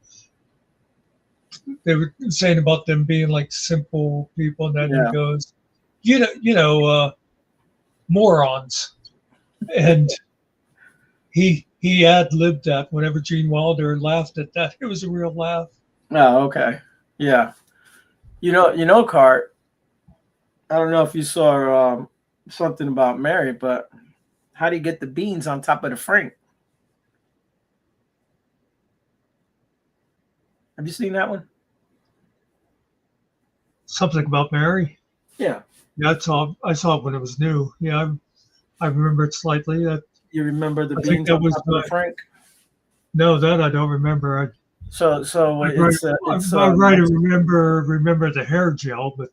They were saying about them being like simple people, and then he goes, morons. And he ad-libbed that whenever Gene Wilder laughed at that. It was a real laugh.
Oh, okay. Yeah. Cart, I don't know if you saw something about Mary, but how do you get the beans on top of the Frank? Have you seen that one?
Something about Mary?
Yeah.
Yeah, I saw it when it was new. Yeah, I remember it slightly.
You remember the beans on top of the Frank?
No, that I don't remember.
So it's
right. Remember the hair gel, but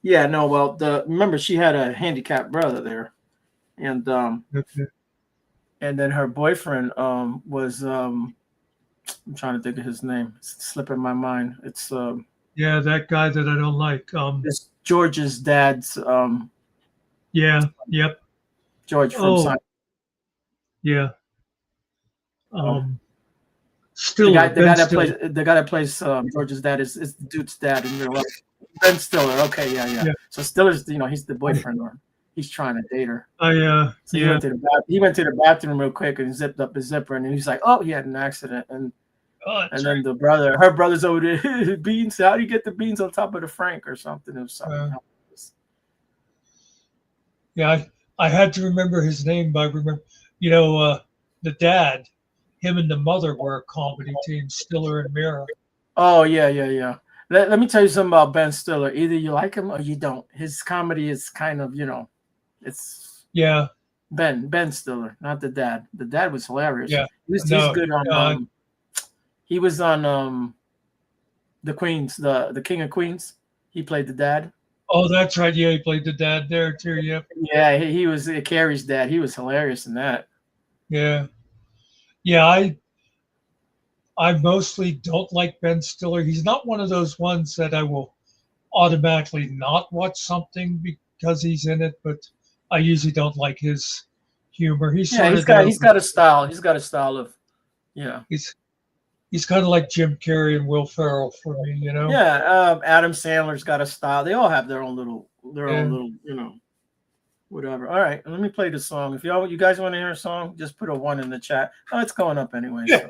yeah, no. Well, remember she had a handicapped brother there, and
okay.
and then her boyfriend was I'm trying to think of his name. It's slipping my mind. It's
Yeah, that guy that I don't like.
it's George's dad's
Yeah. Yep.
George from
Oh,
Seinfeld.
yeah.
The
Stiller. Ben Stiller.
the guy that plays George's dad is the dude's dad in real life. Ben Stiller. Okay, yeah.
Yeah.
So Stiller's, he's the boyfriend, or he's trying to date her. So
Yeah.
he went to the bathroom real quick and zipped up his zipper, and he's like, "Oh, he had an accident." And then her brother's over there, beans. How do you get the beans on top of the Frank or something? Or something.
Yeah, I had to remember his name, but I remember, the dad, him and the mother were a comedy team, Stiller and Mira.
Oh, yeah. Let me tell you something about Ben Stiller. Either you like him or you don't. His comedy is kind of, it's Ben Stiller, not the dad. The dad was hilarious.
Yeah,
he's good on. He was on the Queens, the King of Queens. He played the dad.
Oh, that's right. Yeah, he played the dad there too. Yep.
Yeah, he was Carrie's dad. He was hilarious in that.
Yeah. I mostly don't like Ben Stiller. He's not one of those ones that I will automatically not watch something because he's in it, but I usually don't like his humor. He's got
a style. He's got a style of
He's kind of like Jim Carrey and Will Ferrell for me,
Yeah, Adam Sandler's got a style. They all have their own little, whatever. All right, let me play the song. If you guys want to hear a song, just put a 1 in the chat. Oh, it's going up anyway. So.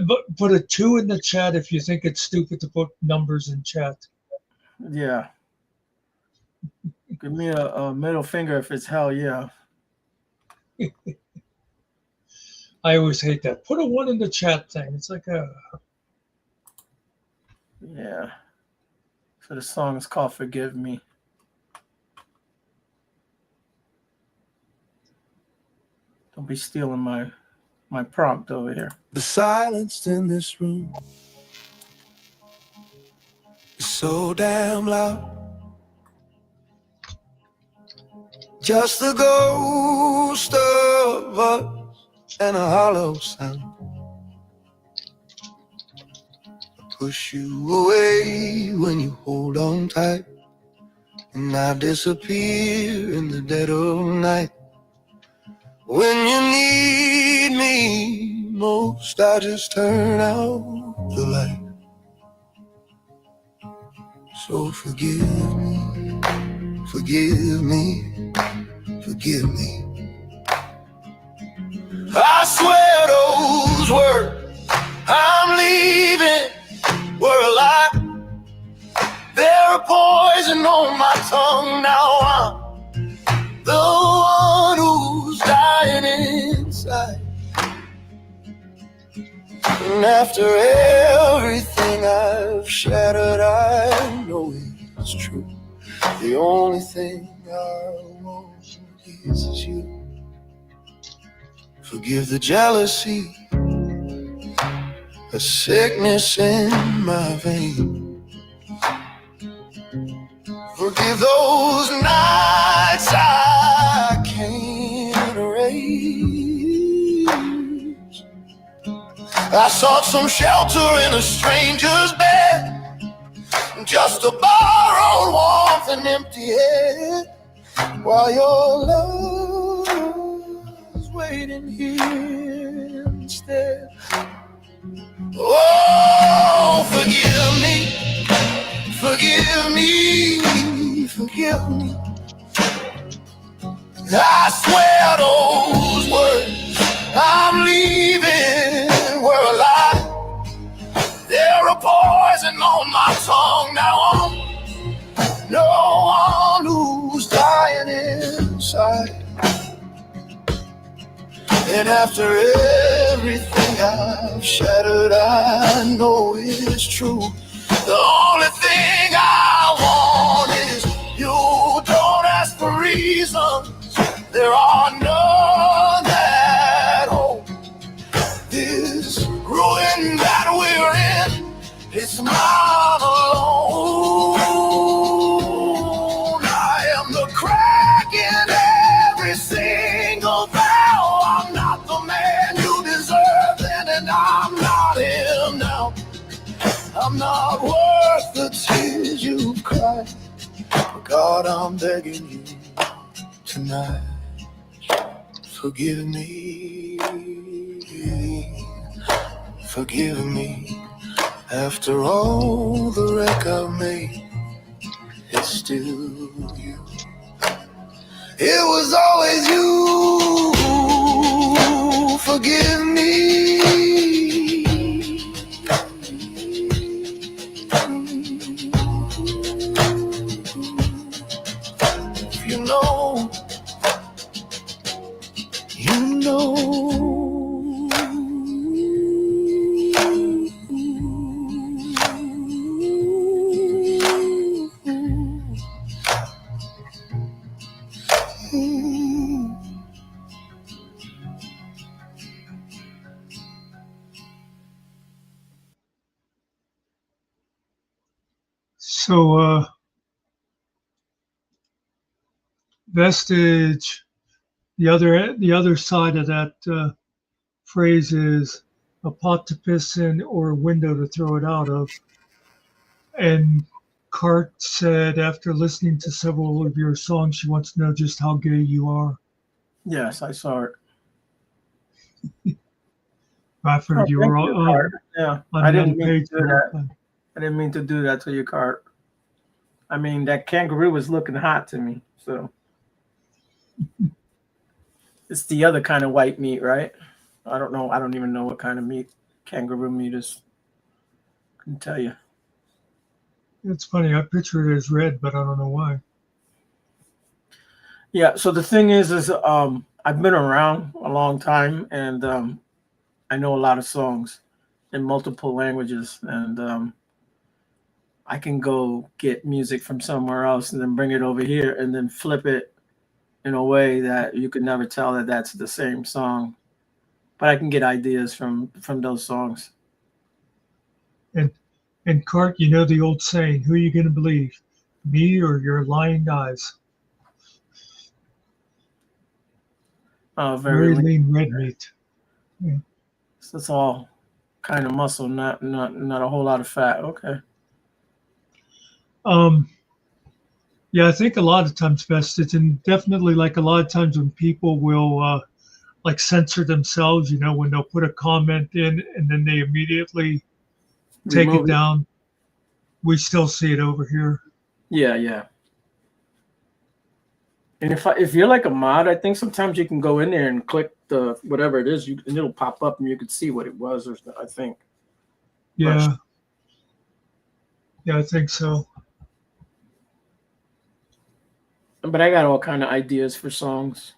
But put a 2 in the chat if you think it's stupid to put numbers in chat.
Yeah. Give me a middle finger if it's hell yeah.
I always hate that. Put a 1 in the chat thing. It's like
Yeah. So the song is called Forgive Me. Don't be stealing my prompt over here.
The silence in this room is so damn loud. Just the ghost of us and a hollow sound. I push you away when you hold on tight, and I disappear in the dead of night. When you need me most, I just turn out the light. So forgive me, forgive me, forgive me. I swear those words I'm leaving were a lie. They're a poison on my tongue. Now I'm the one who's dying inside. And after everything I've shattered, I know it's true. The only thing I want is you. Forgive the jealousy, a sickness in my veins. Forgive those nights I can't erase. I sought some shelter in a stranger's bed, just to borrow warmth and empty head, while your love was waiting here instead. Oh, forgive me, forgive me, forgive me. I swear those words I'm leaving were a lie. They're a poison on my tongue. Now I'm no one who's dying inside. And after everything I've shattered, I know it's true. The only thing I want is you. Don't ask for reasons, there are none at home. This ruin that we're in, it's not alone. I am the crack in every single thing. heart, I'm begging you tonight. Forgive me. Forgive me. After all the wreck I've made, it's still you. It was always you. Forgive me. If you know, you know.
So, vestige, the other side of that phrase is a pot to piss in or a window to throw it out of. And Cart said after listening to several of your songs, she wants to know just how gay you are.
Yes, I saw it.
I figured you were on
Yeah,
on
I
the
didn't
other
mean
page.
to do that. I didn't mean to do that to your cart. I mean, that kangaroo was looking hot to me. So it's the other kind of white meat, right? I don't know. I don't even know what kind of meat kangaroo meat is. Couldn't tell you.
It's funny. I picture it as red, but I don't know why.
Yeah. So the thing is I've been around a long time, and I know a lot of songs in multiple languages, and I can go get music from somewhere else and then bring it over here and then flip it in a way that you can never tell that that's the same song. But I can get ideas from those songs.
And Cart, you know the old saying, who are you going to believe, me or your lying eyes?
Very lean.
lean red meat. Yeah.
So it's all kind of muscle, not a whole lot of fat. Okay.
Yeah, I think a lot of times vestige, and definitely like a lot of times when people will like censor themselves, you know, when they'll put a comment in and then they immediately take
Remove
it down. We still see it over here.
Yeah, yeah. And if you're like a mod, I think sometimes you can go in there and click the whatever it is, and it'll pop up and you can see what it was, or I think.
Yeah. Yeah, I think so.
But I got all kind of ideas for songs.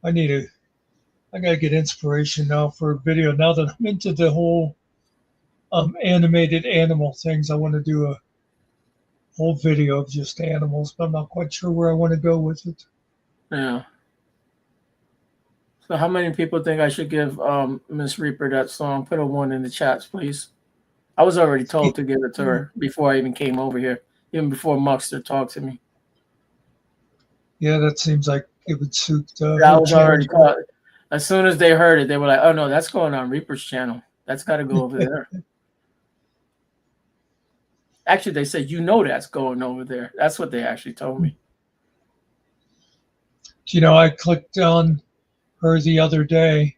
I gotta get inspiration now for a video. Now that I'm into the whole animated animal things, I want to do a whole video of just animals, but I'm not quite sure where I want to go with it.
Yeah. So how many people think I should give Miss Reaper that song? Put a 1 in the chats, please. I was already told to give it to her before I even came over here, even before Muckster talked to me.
Yeah, that seems like it would suit.
I was already caught. As soon as they heard it, they were like, "Oh no, that's going on Reaper's channel. That's got to go over there." Actually, they said, "You know, that's going over there." That's what they actually told me.
You know, I clicked on her the other day,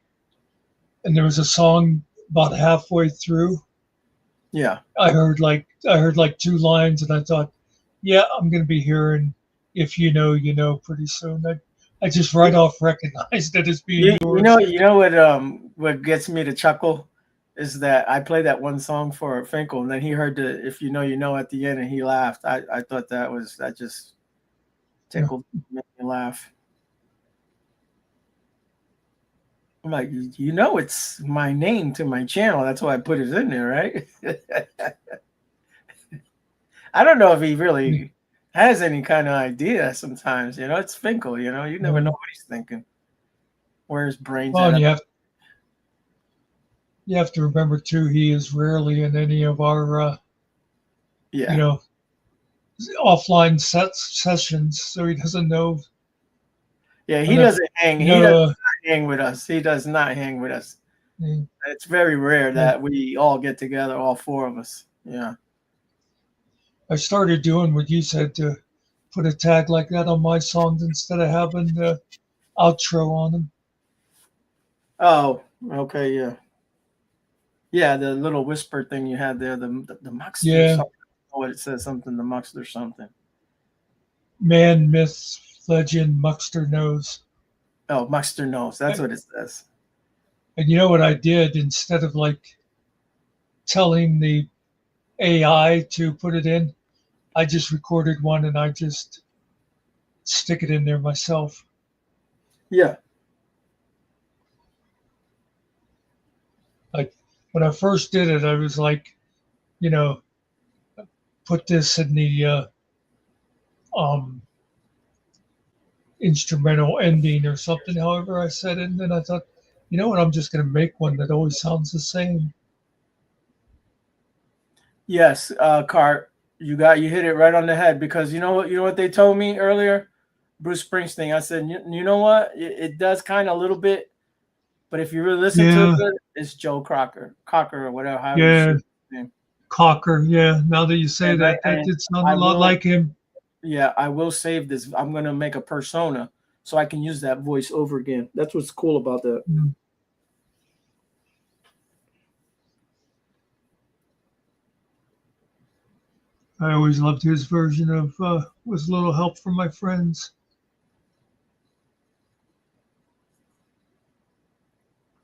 and there was a song about halfway through.
Yeah.
I heard like 2 lines, and I thought, yeah, I'm gonna be hearing "If You Know, You Know" pretty soon. I just right off recognized that as being yours.
You know what gets me to chuckle is that I played that one song for Finkel, and then he heard the "If You Know, You Know" at the end, and he laughed. I thought that just tickled, made me laugh. I'm like, you know, it's my name to my channel. That's why I put it in there, right? I don't know if he really has any kind of idea sometimes. You know, it's Finkel, you know. You never know what he's thinking. Where his brain's at.
And you have to remember, too, he is rarely in any of our, you know, offline sessions, so he doesn't know.
Yeah, he doesn't hang. He doesn't hang with us. He does not hang with us.
Mm.
It's very rare that we all get together, all four of us. Yeah.
I started doing what you said, to put a tag like that on my songs instead of having the outro on them.
Oh, okay, yeah. Yeah, the little whisper thing you had there, the Muckster
Yeah.
something. Oh, it says something, the Muckster something.
Man, myth, legend, Muckster knows.
Oh, Muckster knows. That's what it says.
And you know what I did? Instead of like telling the AI to put it in, I just recorded one and I just stick it in there myself.
Yeah.
Like when I first did it, I was like, you know, put this in the um, instrumental ending or something, however I said it. And then I thought, you know what, I'm just going to make one that always sounds the same.
Yes, Cart, you hit it right on the head, because you know what they told me earlier, Bruce Springsteen. I said, you know what, it does kind of a little bit, but if you really listen to it, it's Joe Cocker or whatever. However you say his name.
Cocker, yeah. Now that you say that did sound a lot like him.
Yeah, I will save this. I'm gonna make a persona so I can use that voice over again. That's what's cool about that.
Mm. I always loved his version of "Was a Little Help from My Friends."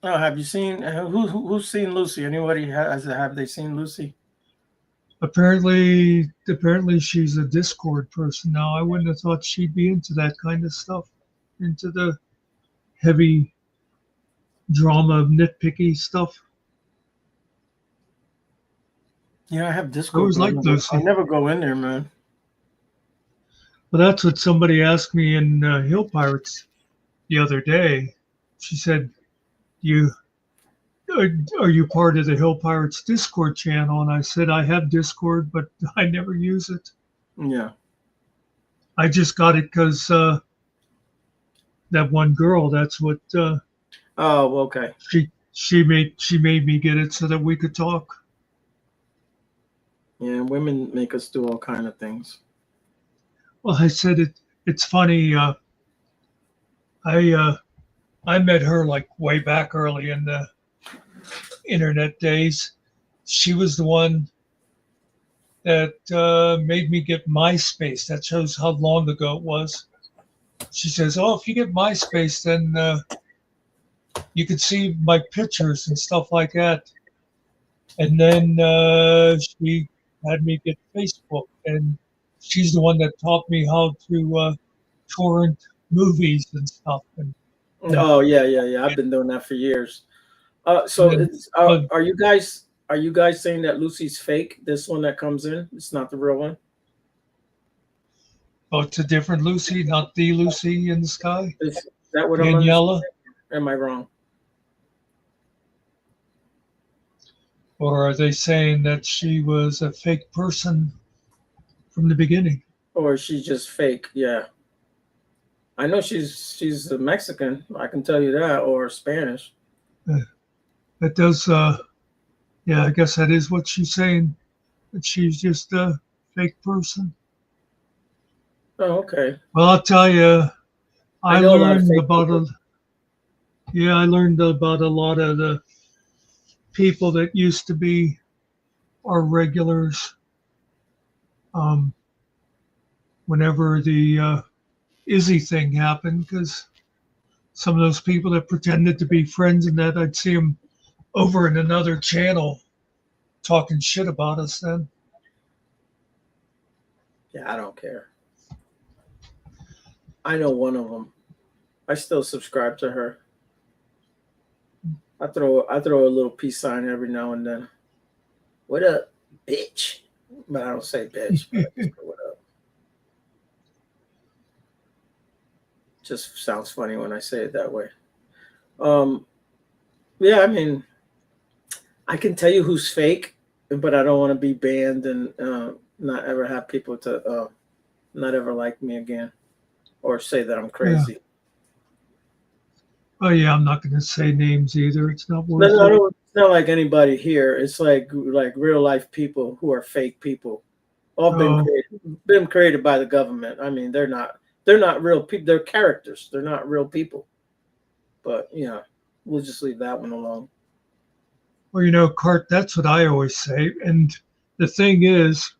Oh, have you seen who's seen Lucy? Anybody have they seen Lucy?
Apparently she's a Discord person now. I wouldn't have thought she'd be into that kind of stuff, into the heavy drama, nitpicky stuff.
Yeah, I have Discord.
I always liked Lucy.
I never go in there, man.
Well, that's what somebody asked me in Hill Pirates the other day. She said, are you part of the Hill Pirates Discord channel? And I said, I have Discord, but I never use it.
Yeah.
I just got it because that one girl, that's what
oh, okay.
She made me get it so that we could talk.
Yeah, women make us do all kind of things.
Well, I said it's funny. I met her like way back early in the internet days. She was the one that made me get MySpace. That shows how long ago it was. She says, "Oh, if you get MySpace, then you could see my pictures and stuff like that." And then she had me get Facebook, and she's the one that taught me how to torrent movies and stuff. And
oh yeah. I've been doing that for years. So are you guys saying that Lucy's fake? This one that comes in, it's not the real one?
Oh, it's a different Lucy, not the Lucy in the sky.
Is that what
Daniela?
Am I wrong?
Or are they saying that she was a fake person from the beginning?
Or she's just fake? Yeah. I know she's a Mexican. I can tell you that, or Spanish.
That does. Yeah, I guess that is what she's saying. That she's just a fake person.
Oh, okay.
Well, I'll tell you, I learned about I learned about a lot of the people that used to be our regulars. Whenever the Izzy thing happened, because some of those people that pretended to be friends and that, I'd see them over in another channel talking shit about us then.
Yeah, I don't care. I know one of them. I still subscribe to her. I throw a little peace sign every now and then. What up, bitch? But I don't say bitch. But I just go, what up? Just sounds funny when I say it that way. Yeah, I mean, I can tell you who's fake, but I don't want to be banned and not ever have people to not ever like me again or say that I'm crazy.
Oh yeah, I'm not going to say names either. It's not
No,
worth
no,
it.
it's not like anybody here. It's like real life people who are fake people, all
Oh,
been created by the government. I mean, they're not real people. They're characters. They're not real people. But yeah, we'll just leave that one alone.
well, Cart, that's what I always say. And the thing is,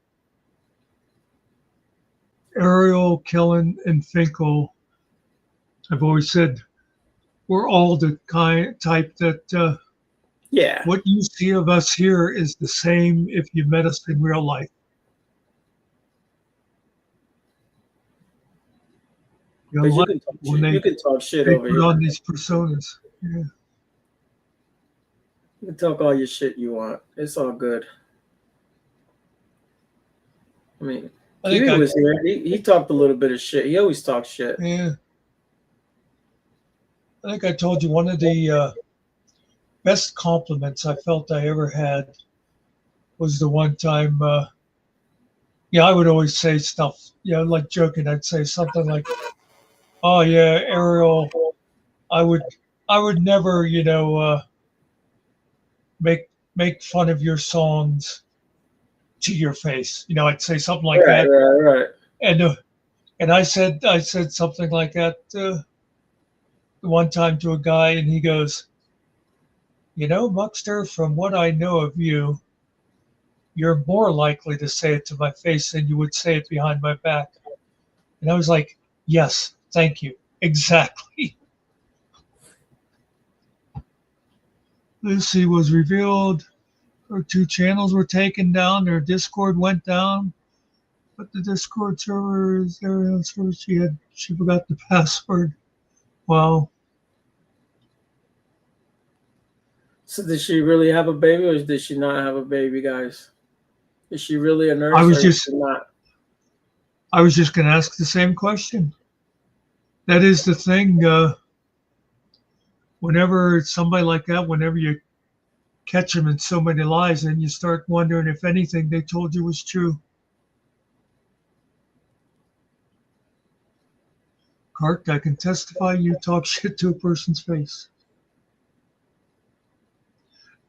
Ariel, Killen, and Finkel, I've always said, we're all the kind type that
Yeah,
what you see of us here is the same if you met us in real life. You know,
because
a lot of people, when
you can talk shit
they
over
put
here.
on these personas. Yeah.
You can talk all your shit you want. It's all good. I mean,
I think
Kiwi was here. He talked a little bit of shit. He always talks shit.
yeah. I think I told you one of the best compliments I felt I ever had was the one time. Yeah, I would always say stuff. Like joking. I'd say something like, "Oh yeah, Ariel, I would, I would never, make make fun of your songs to your face." I'd say something like
Right,
that,
right, right.
and I said something like that one time to a guy, and he goes, Muckster, from what I know of you, you're more likely to say it to my face than you would say it behind my back. And I was like, yes, thank you. Exactly. Lucy was revealed. Her 2 channels were taken down. Their Discord went down. But the Discord server is there. So she forgot the password. Wow.
So did she really have a baby, or did she not have a baby, guys? Is she really a
I
nurse,
was
or is
just
she not?
I was just going to ask the same question. That is the thing. Whenever it's somebody like that, whenever you catch them in so many lies, and you start wondering if anything they told you was true. Cart, I can testify you talk shit to a person's face.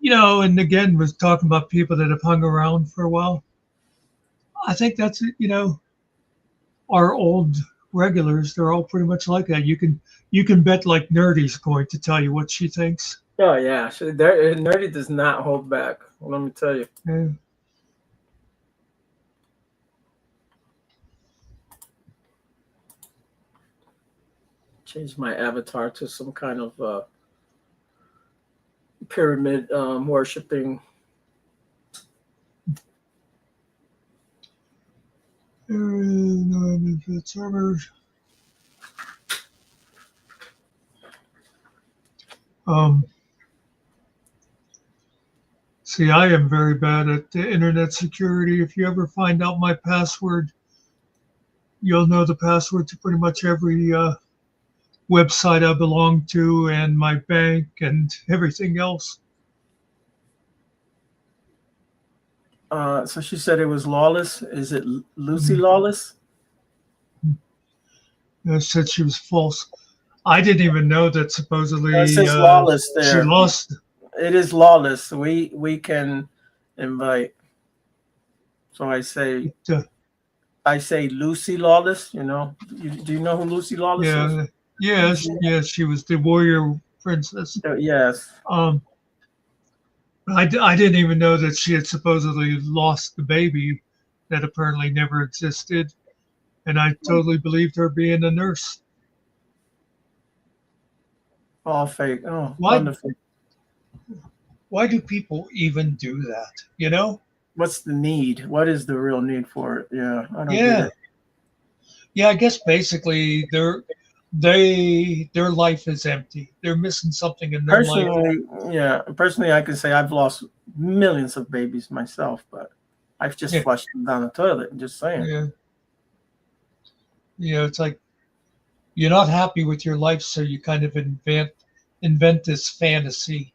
And again, was talking about people that have hung around for a while. I think that's it. Our old regulars, they're all pretty much like that. You can bet like Nerdy's going to tell you what she thinks.
Oh yeah, Nerdy does not hold back. Let me tell you.
Yeah.
Change my avatar to some kind of pyramid worshiping.
Servers. Um, See, I am very bad at the internet security. If you ever find out my password, you'll know the password to pretty much every website I belong to and my bank and everything else.
So she said it was Lawless. Is it Lucy Lawless?
I said she was false. I didn't even know that supposedly
It says Lawless
she
there.
lost.
It is Lawless. We can invite. So I say Lucy Lawless. Do you know who Lucy Lawless is?
Yes, she was the warrior princess.
Yes.
I didn't even know that she had supposedly lost the baby that apparently never existed. And I totally believed her being a nurse.
All fake. Oh,
Why?
wonderful.
Why do people even do that?
What's the need? What is the real need for it? Yeah, I don't get
Yeah.
it.
Yeah, I guess basically their life is empty. They're missing something in their life.
Personally, I can say I've lost millions of babies myself, but I've just flushed them down the toilet. Just saying.
Yeah. It's like you're not happy with your life, so you kind of invent this fantasy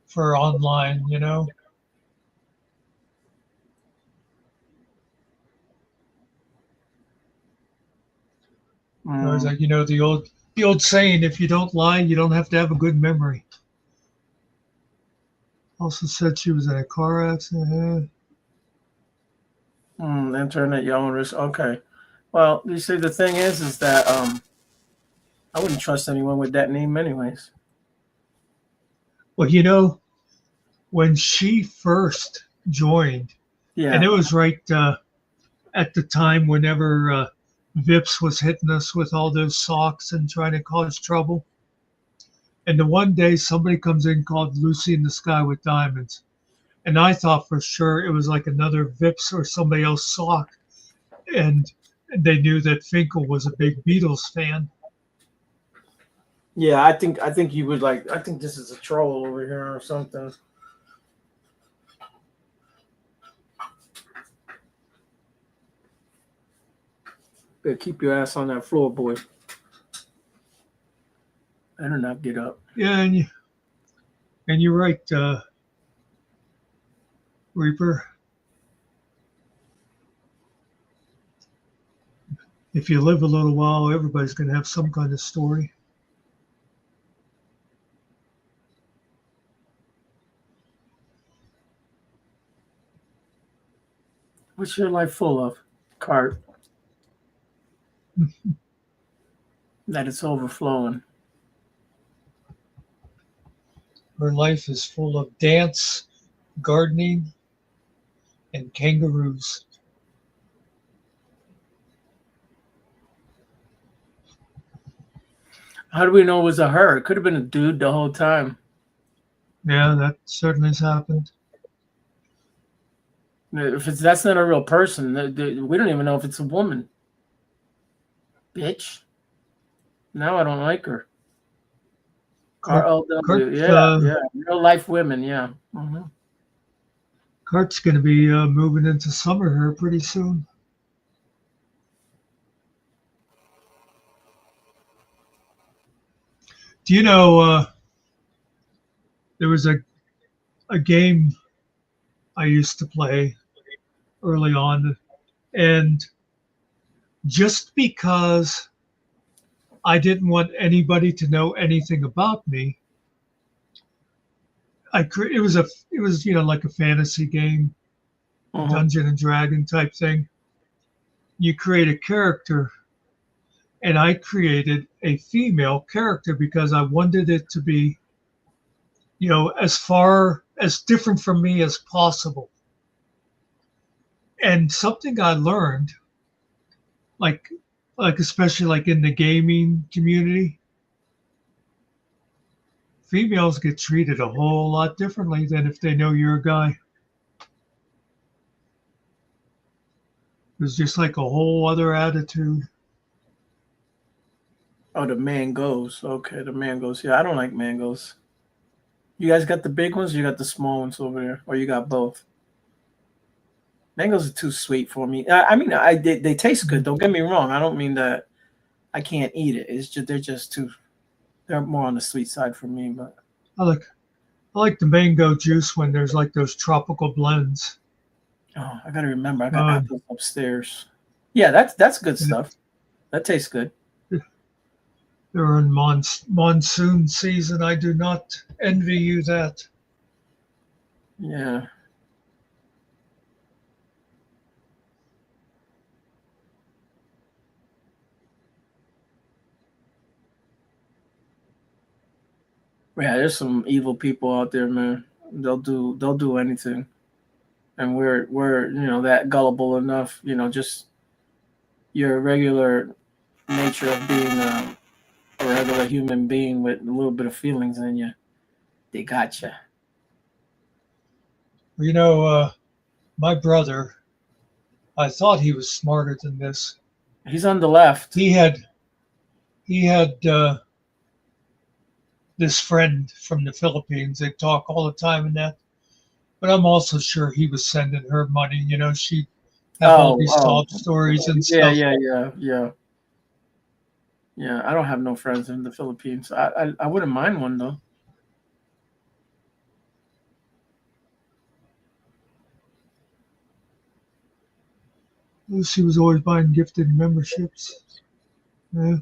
for online. I was like, the the old saying, if you don't lie, you don't have to have a good memory. Also said she was in a car accident.
Internet, your own risk. Okay. Well, you see, the thing is that I wouldn't trust anyone with that name, anyways.
Well, you know, when she first joined, and
Yeah.
it was right at the time whenever Vips was hitting us with all those socks and trying to cause trouble. And the one day somebody comes in called Lucy in the Sky with Diamonds. And I thought for sure it was like another Vips or somebody else sock. And they knew that Finkel was a big Beatles fan.
Yeah, I think you would like. I think this is a troll over here or something. Better keep your ass on that floor, boy. Better not get up.
Yeah, and you're right, Reaper. If you live a little while, everybody's going to have some kind of story.
What's your life full of, Cart? That it's overflowing.
Her life is full of dance, gardening, and kangaroos.
How do we know it was a her? It could have been a dude the whole time.
Yeah, that certainly has happened.
If that's not a real person, we don't even know if it's a woman. Bitch. Now I don't like her. RLW.
Kurt,
Yeah. Real life women. Yeah. Mm-hmm.
Kurt's going to be moving into summer here pretty soon. Do you know there was a game I used to play early on, and just because I didn't want anybody to know anything about me, it was like a fantasy game,
Mm-hmm.
Dungeon and Dragon type thing. You create a character, and I created a female character because I wanted it to be, as far as different from me as possible. And something I learned, like especially like in the gaming community, females get treated a whole lot differently than if they know you're a guy. There's just like a whole other attitude.
Oh, the mangoes. Okay, the mangoes. Yeah, I don't like mangoes. You guys got the big ones, or you got the small ones over there, or you got both? Mangoes are too sweet for me. I mean, they taste good. Don't get me wrong. I don't mean that I can't eat it. It's just they're more on the sweet side for me. But
I like the mango juice when there's like those tropical blends.
oh, I gotta remember. I got apples upstairs. Yeah, that's good stuff. That tastes good.
They're in monsoon season. I do not envy you that.
Yeah. Yeah, there's some evil people out there, man. They'll do anything, and we're that gullible enough. Just your regular nature of being a regular human being with a little bit of feelings in you. They gotcha.
My brother, I thought he was smarter than this.
He's on the left.
He had this friend from the Philippines. They talk all the time and that. But I'm also sure he was sending her money. She'd have all these sob stories and stuff.
Yeah. I don't have no friends in the Philippines. I wouldn't mind one though.
Lucy was always buying gifted memberships. Yeah.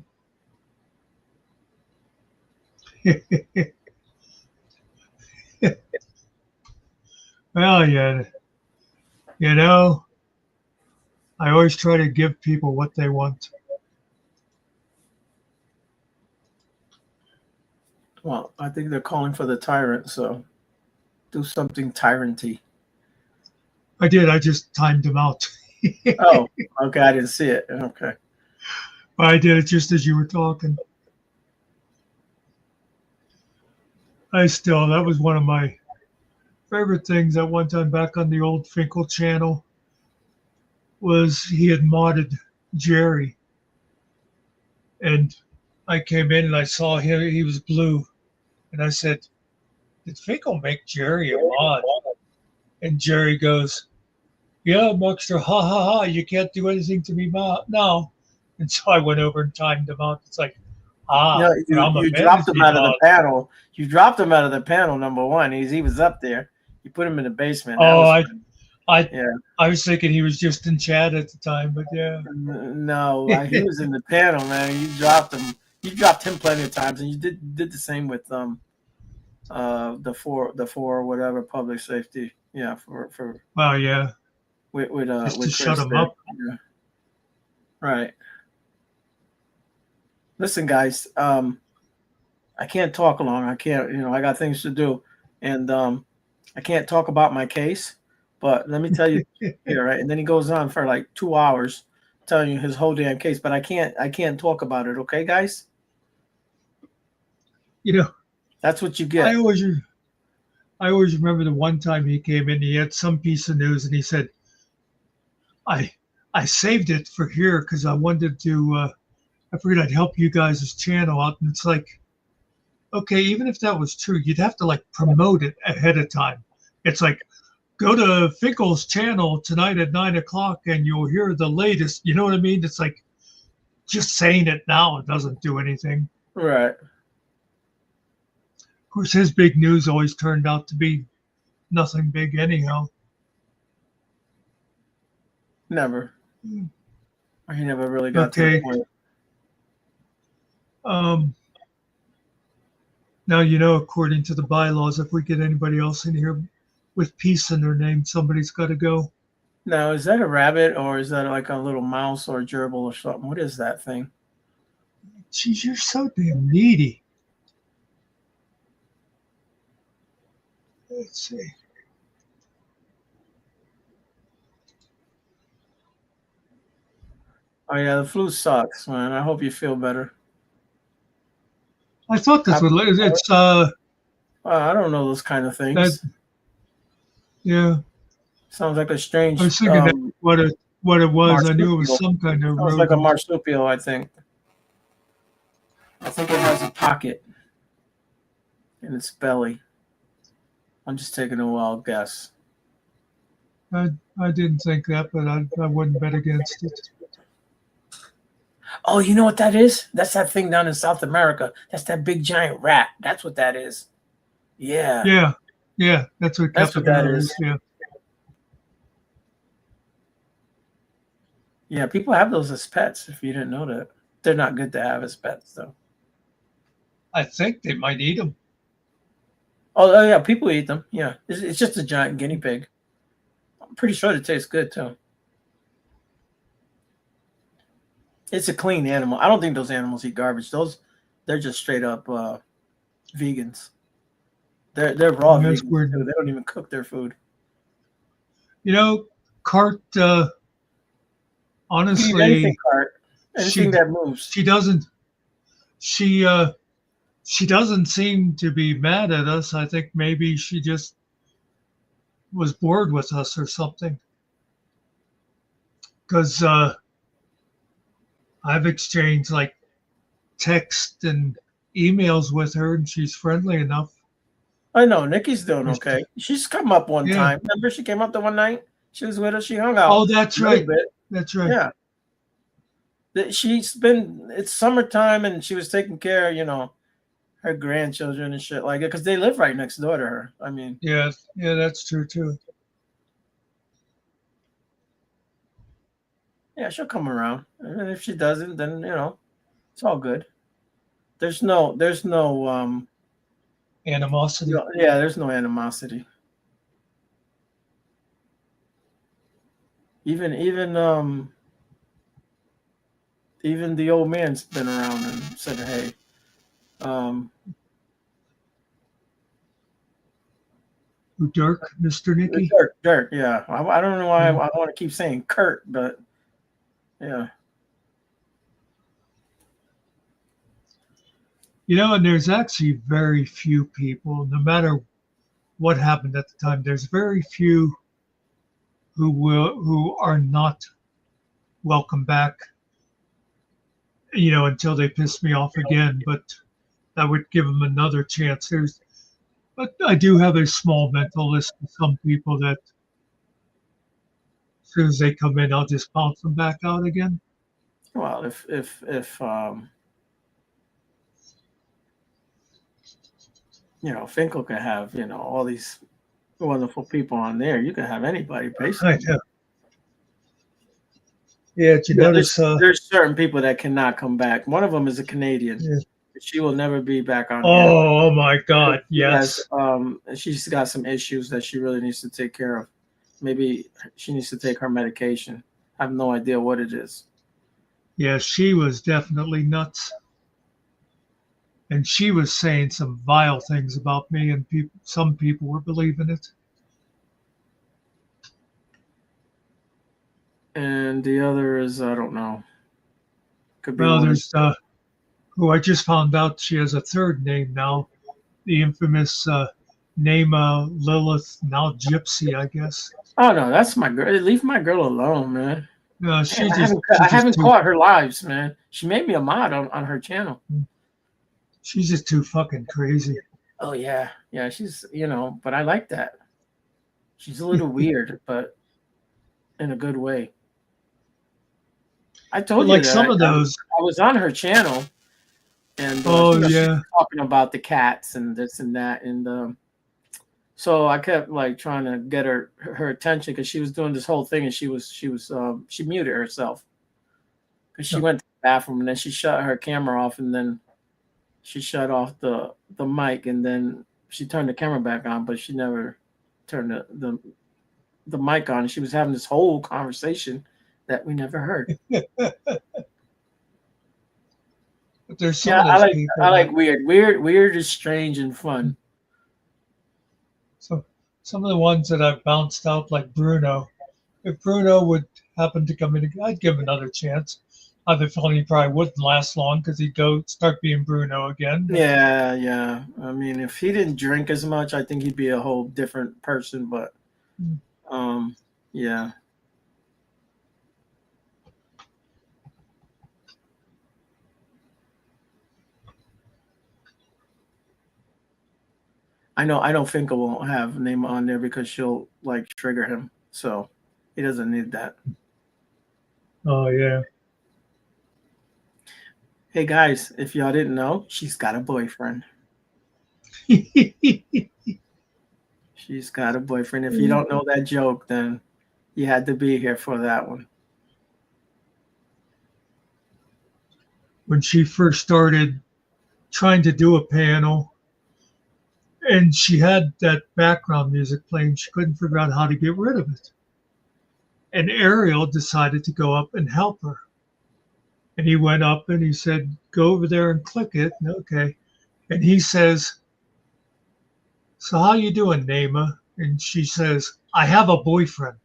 Well, yeah, you know, I always try to give people what they want.
Well, I think they're calling for the tyrant, so do something tyranty.
I did. I just timed them out.
Oh, okay. I didn't see it. Okay.
I did it just as you were talking. That was one of my favorite things at one time back on the old Finkel channel was he had modded Jerry. And I came in and I saw him, he was blue. And I said, did Finkel make Jerry a mod? And Jerry goes, yeah, Muckster, ha ha ha, you can't do anything to me now. And so I went over and timed him out. It's like,
No,
but I'm a
you dropped him
fantasy
out of the
mod.
panel. You dropped him out of the panel. Number one, he was up there. You put him in the basement.
Oh,
Yeah.
I was thinking he was just in chat at the time, but yeah.
No, he was in the panel, man. You dropped him. You dropped him plenty of times, and you did the same with the four whatever public safety. Yeah, for
Well, yeah.
with
Just
with
to shut
Chris
him
there.
up.
Yeah. Right. Listen, guys. I can't talk long. I can't. I got things to do, and I can't talk about my case. But let me tell you here, right? And then he goes on for like 2 hours telling you his whole damn case. But I can't talk about it. Okay, guys? That's what you get.
I always remember the one time he came in, he had some piece of news and he said, I saved it for here because I wanted to I figured I'd help you guys' channel out. And it's like, okay, even if that was true, you'd have to like promote it ahead of time. It's like, go to Finkel's channel tonight at 9:00 and you'll hear the latest. You know what I mean? It's like just saying it now, it doesn't do anything.
Right.
Of course, his big news always turned out to be nothing big anyhow.
Never. He never really got to the point.
Now, according to the bylaws, if we get anybody else in here with peace in their name, somebody's got to go.
Now, is that a rabbit or is that like a little mouse or a gerbil or something? What is that thing?
Jeez, you're so damn needy. Let's see.
Oh yeah, the flu sucks, man. I hope you feel better.
I thought this was it's
I don't know those kind of things.
Yeah.
Sounds like a strange.
I was thinking that's what it was.
Marsupial.
I knew it was some kind of
Sounds
rodent.
like a marsupial, I think. I think it has a pocket in its belly. I'm just taking a wild guess.
I didn't think that, but I wouldn't bet against it.
Oh, you know what that is? That's that thing down in South America. That's that big giant rat. That's what that is. Yeah.
Yeah. That's what
that is.
Yeah.
Yeah, people have those as pets. If you didn't know that, they're not good to have as pets, though.
I think they might eat them.
Oh yeah, people eat them. Yeah, it's just a giant guinea pig. I'm pretty sure it tastes good too. It's a clean animal. I don't think those animals eat garbage. They're just straight up vegans. They're raw vegans
weird.
too. They don't even cook their food.
Cart. Honestly,
anything, Cart. Anything that moves.
She doesn't. She doesn't seem to be mad at us. I think maybe she just was bored with us or something. Because I've exchanged like text and emails with her, and she's friendly enough.
I know Nikki's doing okay. She's come up one time. Remember, she came up the one night. She was with us. She hung out.
Oh, that's right. That's right.
Yeah. It's summertime, and she was taking care of, her grandchildren and shit like it, because they live right next door to her. I mean,
yeah, that's true too.
Yeah, she'll come around, and if she doesn't, then it's all good. There's no
animosity.
Yeah, there's no animosity. Even even the old man's been around and said, "Hey, um,
Dirk, Mr. Nicky.
Dirk, yeah. I don't know why I want to keep saying Kurt, but yeah,
And there's actually very few people, no matter what happened at the time, there's very few who are not welcome back, until they piss me off again. But I would give them another chance. But I do have a small mental list of some people that as soon as they come in, I'll just bounce them back out again.
well, if Finkel can have all these wonderful people on there, you can have anybody basically.
I know. Yeah, did you notice?
There's certain people that cannot come back. One of them is a Canadian.
Yeah.
She will never be back on.
Oh my God! Yes.
She's got some issues that she really needs to take care of. Maybe she needs to take her medication. I have no idea what it is.
Yeah, she was definitely nuts, and she was saying some vile things about me, and some people were believing it.
And the other is, I don't know. Could be.
Well, there's who I just found out she has a third name now, the infamous Nama Lilith, now Gypsy, I guess.
Oh no, that's my girl. Leave my girl alone, man.
No,
I haven't caught her lives, man. She made me a mod on her channel.
She's just too fucking crazy.
Oh yeah, she's but I like that. She's a little weird, but in a good way. I told you
like
that
some of those.
I was on her channel, and she was talking about the cats and this and that, and so I kept like trying to get her attention because she was doing this whole thing, and she muted herself because she went to the bathroom, and then she shut her camera off, and then she shut off the mic, and then she turned the camera back on, but she never turned the mic on. She was having this whole conversation that we never heard.
But there's some
I like weird. Weird is strange and fun.
So some of the ones that I've bounced out, like Bruno, if Bruno would happen to come in, I'd give him another chance. I have a feeling he probably wouldn't last long because he'd start being Bruno again.
Yeah. I mean, if he didn't drink as much, I think he'd be a whole different person. But yeah. I know Finkel won't have name on there because she'll like trigger him. So he doesn't need that.
Oh yeah.
Hey guys, if y'all didn't know, she's got a boyfriend. She's got a boyfriend. If you don't know that joke, then you had to be here for that one.
When she first started trying to do a panel, and she had that background music playing, she couldn't figure out how to get rid of it. And Ariel decided to go up and help her. And he went up and he said, go over there and click it. And okay. And he says, so how you doing, Nama? And she says, I have a boyfriend.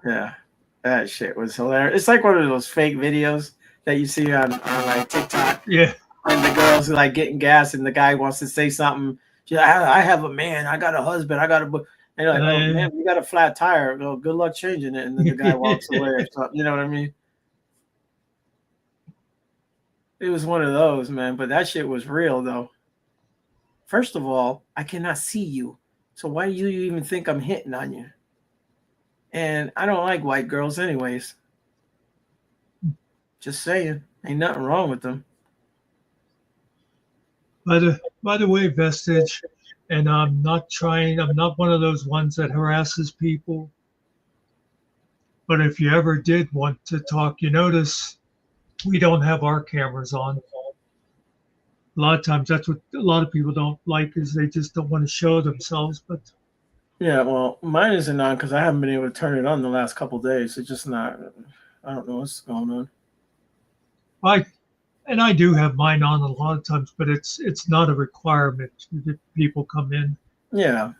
Yeah, that shit was hilarious. It's like one of those fake videos that you see on like TikTok.
Yeah.
And the girls are like getting gas and the guy wants to say something. She's like, I have a man. I got a husband. I got a boy. And you're like, oh, man, you got a flat tire. Well, good luck changing it. And then the guy walks away or something. You know what I mean? It was one of those, man. But that shit was real, though. First of all, I cannot see you. So why do you even think I'm hitting on you? And I don't like white girls anyways. Just saying. Ain't nothing wrong with them.
By the way, Vestige, and I'm not one of those ones that harasses people. But if you ever did want to talk, you notice we don't have our cameras on. a lot of times that's what a lot of people don't like is they just don't want to show themselves. But
Yeah, well, mine isn't on because I haven't been able to turn it on the last couple days. It's just not. I don't know what's going on.
I do have mine on a lot of times, but it's not a requirement that people come in.
Yeah,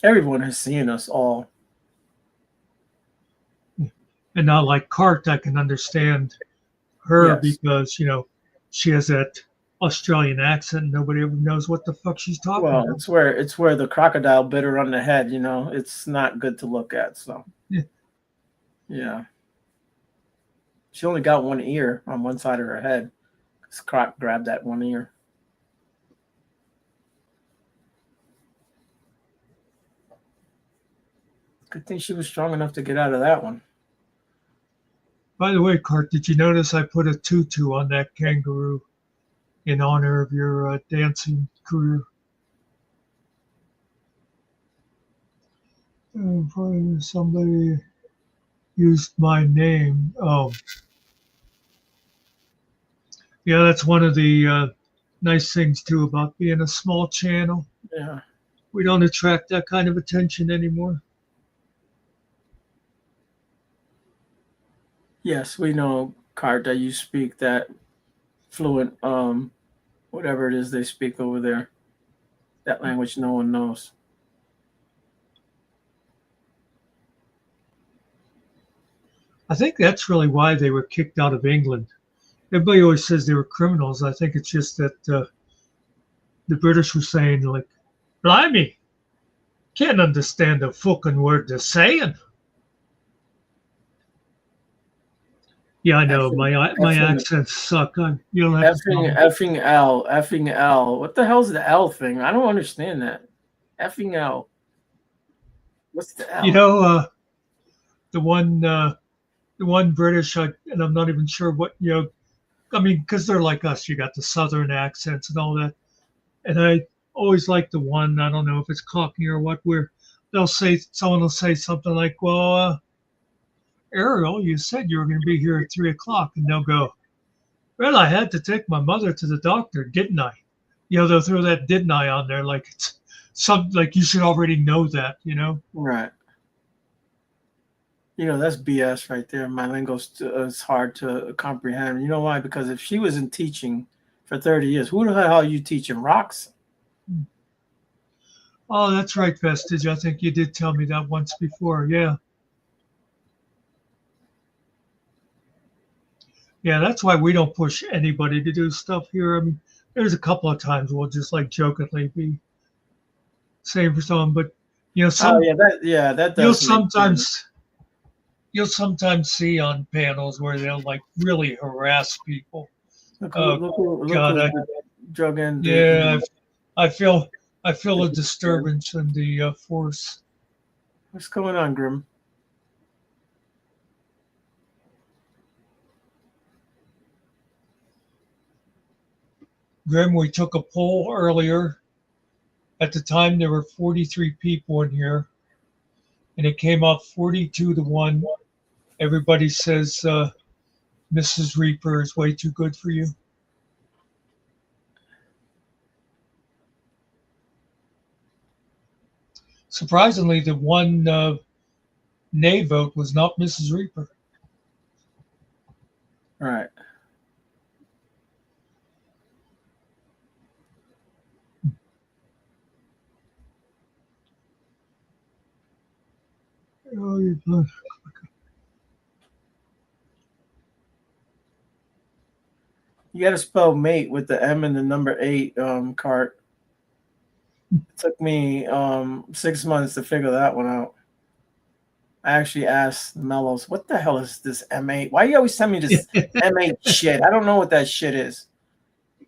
everyone has seen us all.
And not like Cart, I can understand her
Yes.
because she has that Australian accent. Nobody ever knows what the fuck she's talking
Well,
about.
it's where the crocodile bit her on the head. It's not good to look at. So
Yeah.
yeah, she only got one ear on one side of her head. This croc grabbed that one ear. Good thing she was strong enough to get out of that one.
By the way, Cart, did you notice I put a tutu on that kangaroo in honor of your dancing career? Probably somebody used my name. Oh, yeah, that's one of the nice things too about being a small channel.
Yeah.
We don't attract that kind of attention anymore.
Yes, we know, Cart, that you speak that fluent, whatever it is they speak over there. That language no one knows.
I think that's really why they were kicked out of England. Everybody always says they were criminals. I think it's just that the British were saying, like, blimey, can't understand a fucking word they're saying. Yeah, I know. My accents suck. You don't have to tell me.
Effing L. What the hell's the L thing? I don't understand that. Effing L. What's the L?
The one British, and I'm not even sure what I mean, because they're like us. You got the Southern accents and all that. And I always like the one, I don't know if it's Cockney or what, where someone will say something like, well, Ariel, you said you were going to be here at 3 o'clock. And they'll go, well, I had to take my mother to the doctor, didn't I? They'll throw that didn't I on there like it's like you should already know that,
Right. That's BS right there. My lingo is hard to comprehend. You know why? Because if she was in teaching for 30 years, who the hell are you teaching? Rocks?
Oh, that's right, Vestige. I think you did tell me that once before. Yeah. Yeah, that's why we don't push anybody to do stuff here. I mean, there's a couple of times we'll just like jokingly be saying for someone, but
that
you'll
does make sense.
sometimes see on panels where they'll like really harass people.
Look
God,
who's drug in.
Yeah, I feel a disturbance in the force.
What's going on, Grim?
Grim, we took a poll earlier. At the time, there were 43 people in here, and it came out 42-1. Everybody says Mrs. Reaper is way too good for you. Surprisingly, the one nay vote was not Mrs. Reaper.
Right.
Oh,
You got to spell mate with the M and the number 8, Cart. It took me 6 months to figure that one out. I actually asked Mellows, what the hell is this M8? Why do you always send me this M8 shit? I don't know what that shit is.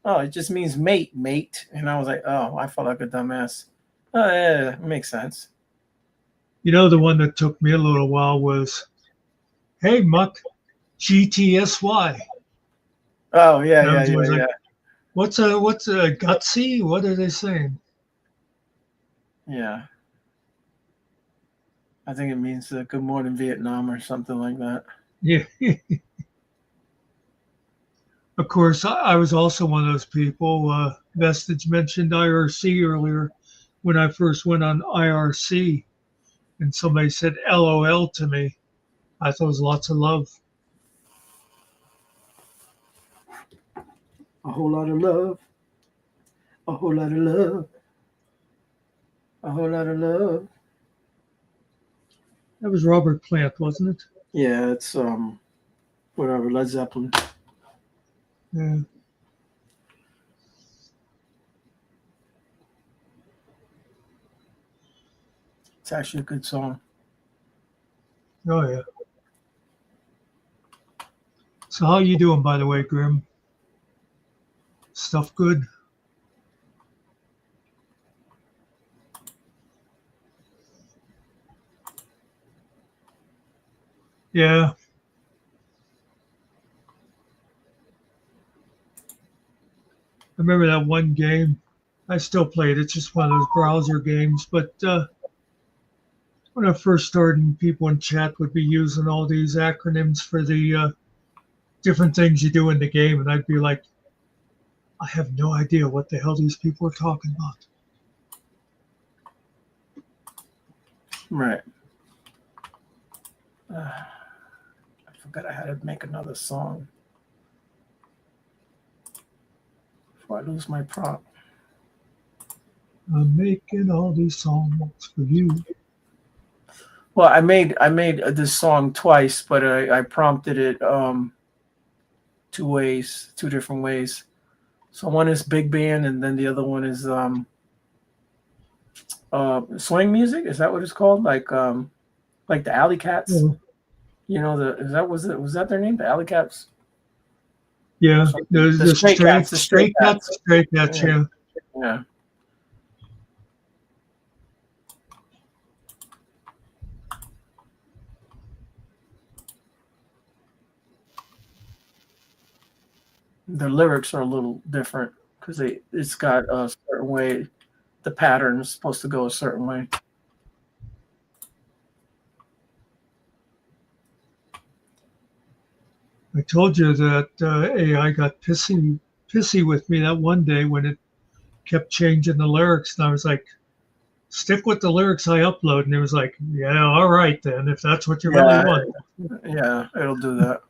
Oh, it just means mate. And I was like, oh, I felt like a dumbass. Oh, yeah, it makes sense.
The one that took me a little while was, hey, Muck, GTSY.
Oh, yeah.
What's a gutsy? What are they saying?
Yeah. I think it means good morning Vietnam or something like that.
Yeah. Of course, I was also one of those people. Vestige mentioned IRC earlier. When I first went on IRC and somebody said LOL to me, I thought it was lots of love.
A whole lot of love. A whole lot of love. A whole lot of love.
That was Robert Plant, wasn't it?
Yeah, it's whatever, Led Zeppelin.
Yeah.
It's actually a good song.
Oh yeah. So how you doing, by the way, Grim? Stuff good? Yeah. I remember that one game. I still play it. It's just one of those browser games. But when I first started, people in chat would be using all these acronyms for the different things you do in the game, and I'd be like, I have no idea what the hell these people are talking about.
Right. I forgot I had to make another song before I lose my prompt.
I'm making all these songs for you.
Well, I made this song twice, but I prompted it two different ways. So one is big band, and then the other one is swing music. Is that what it's called? Like the Alley Cats.
Yeah.
You know, was that their name? The Alley Cats.
Yeah, the
Stray Cats. The Stray Cats.
Stray Cats, yeah.
Yeah. The lyrics are a little different because it's got a certain way. The pattern is supposed to go a certain way.
I told you that AI got pissy with me that one day when it kept changing the lyrics, and I was like, stick with the lyrics I upload. And it was like, yeah, all right then, if that's what you really want.
Yeah, it'll do that.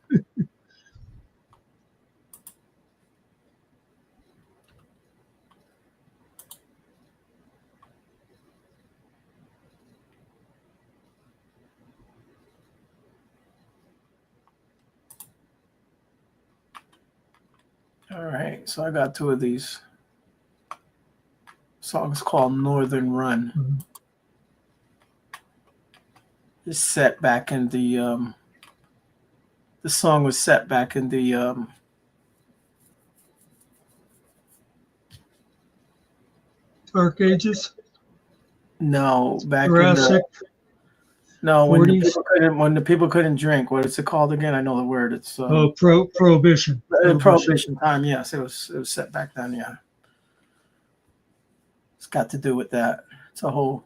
All right, so I got two of these songs called Northern Run.
Mm-hmm.
It's set back in the song was set back in the
Dark Ages?
No, back
Jurassic?
when the people couldn't drink. What is it called again? I know the word. It's
Prohibition.
Prohibition time. Yes, it was set back then. Yeah, it's got to do with that. It's a whole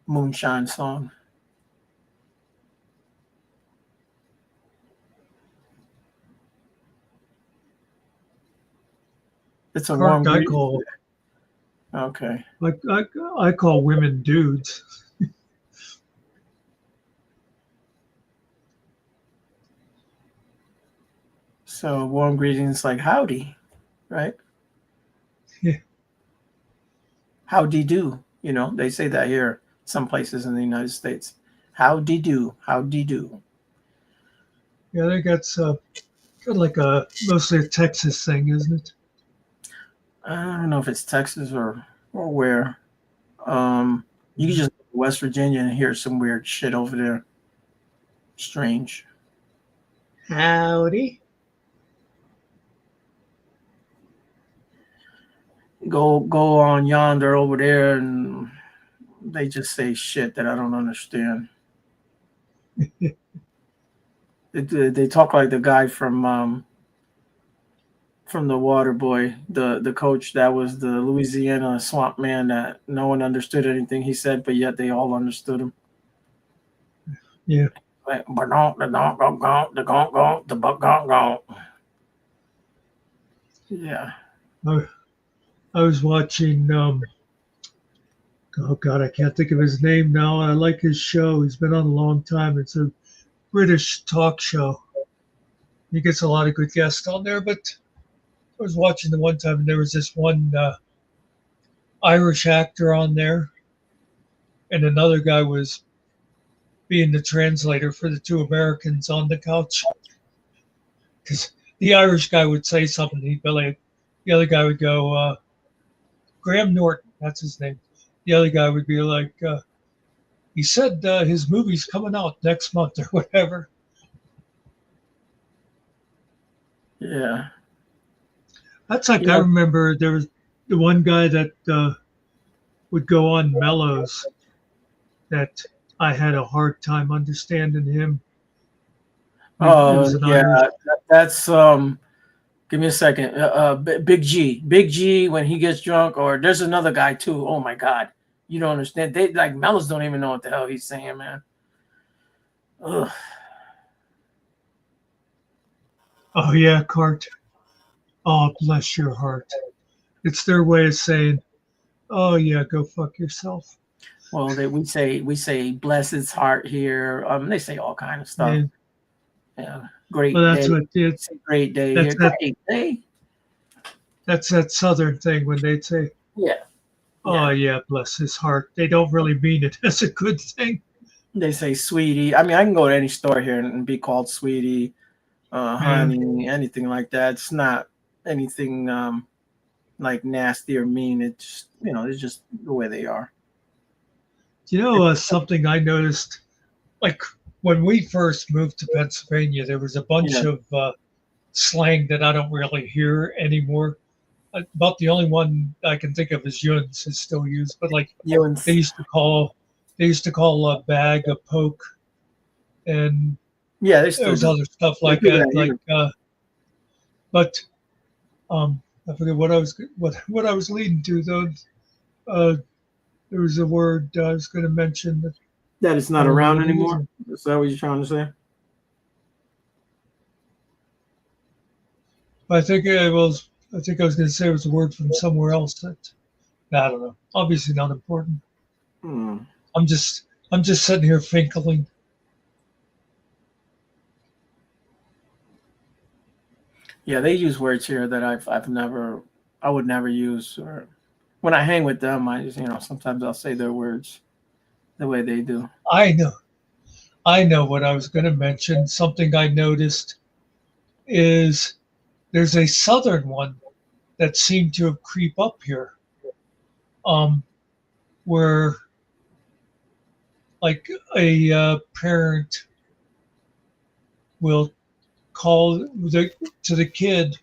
moonshine song. It's a warm.
I call.
Okay.
Like I call women dudes.
So warm greetings, like howdy, right?
Yeah.
Howdy do. You know, they say that here some places in the United States. Howdy do. Howdy do.
Yeah, I think that's kind of like mostly a Texas thing, isn't it?
I don't know if it's Texas or where. You can just go to West Virginia and hear some weird shit over there. Strange.
Howdy.
Go on yonder over there, and they just say shit that I don't understand. They talk like the guy from the Water Boy, the coach that was the Louisiana swamp man that no one understood anything he said, but yet they all understood him.
Yeah.
Like, the buck. Yeah.
I was watching. Oh God, I can't think of his name now. I like his show. He's been on a long time. It's a British talk show. He gets a lot of good guests on there. But I was watching the one time, and there was this one Irish actor on there, and another guy was being the translator for the two Americans on the couch. Because the Irish guy would say something, he'd be like, the other guy would go, Graham Norton, that's his name. The other guy would be like, he said his movie's coming out next month or whatever.
Yeah.
That's like,
Yeah.
I remember there was the one guy that would go on Mellows that I had a hard time understanding him. It was an Irish.
That's give me a second. Big G when he gets drunk, or there's another guy too. Oh my God, you don't understand. They like Mellows don't even know what the hell he's saying, man. Ugh.
Oh yeah, Cart. Oh, bless your heart. It's their way of saying, oh yeah, go fuck yourself.
Well, we say bless his heart here. They say all kind of stuff.
Yeah.
Yeah, great
Well, that's
day.
what
It's a great day
that's
here.
that,
Great day.
that's that Southern thing when they say,
Yeah.
oh yeah, bless his heart. They don't really mean it as a good thing.
They say sweetie. I mean, I can go to any store here and be called sweetie, honey, anything like that. It's not anything like nasty or mean. It's it's just the way they are.
You know, something I noticed, like when we first moved to Pennsylvania, there was a bunch
Yeah.
of slang that I don't really hear anymore. About the only one I can think of is Yuns is still used, but like
Yuns.
they used to call a bag a poke, and
Yeah, they still
there's
do.
other stuff like
do
that.
that
Like,
here.
but I forget what I was leading to though. There was a word I was going to mention that
That it's
I
not
don't know
around
what it is.
anymore. Is that what you're trying to say?
I think I was going to say it was a word from somewhere else that I don't know. Obviously not important.
Hmm.
I'm just sitting here finkling.
Yeah, they use words here that I would never use. Or when I hang with them, I just sometimes I'll say their words the way they do.
I know what I was going to mention. Something I noticed is there's a southern one that seemed to have creep up here, where like a parent will call to the kid.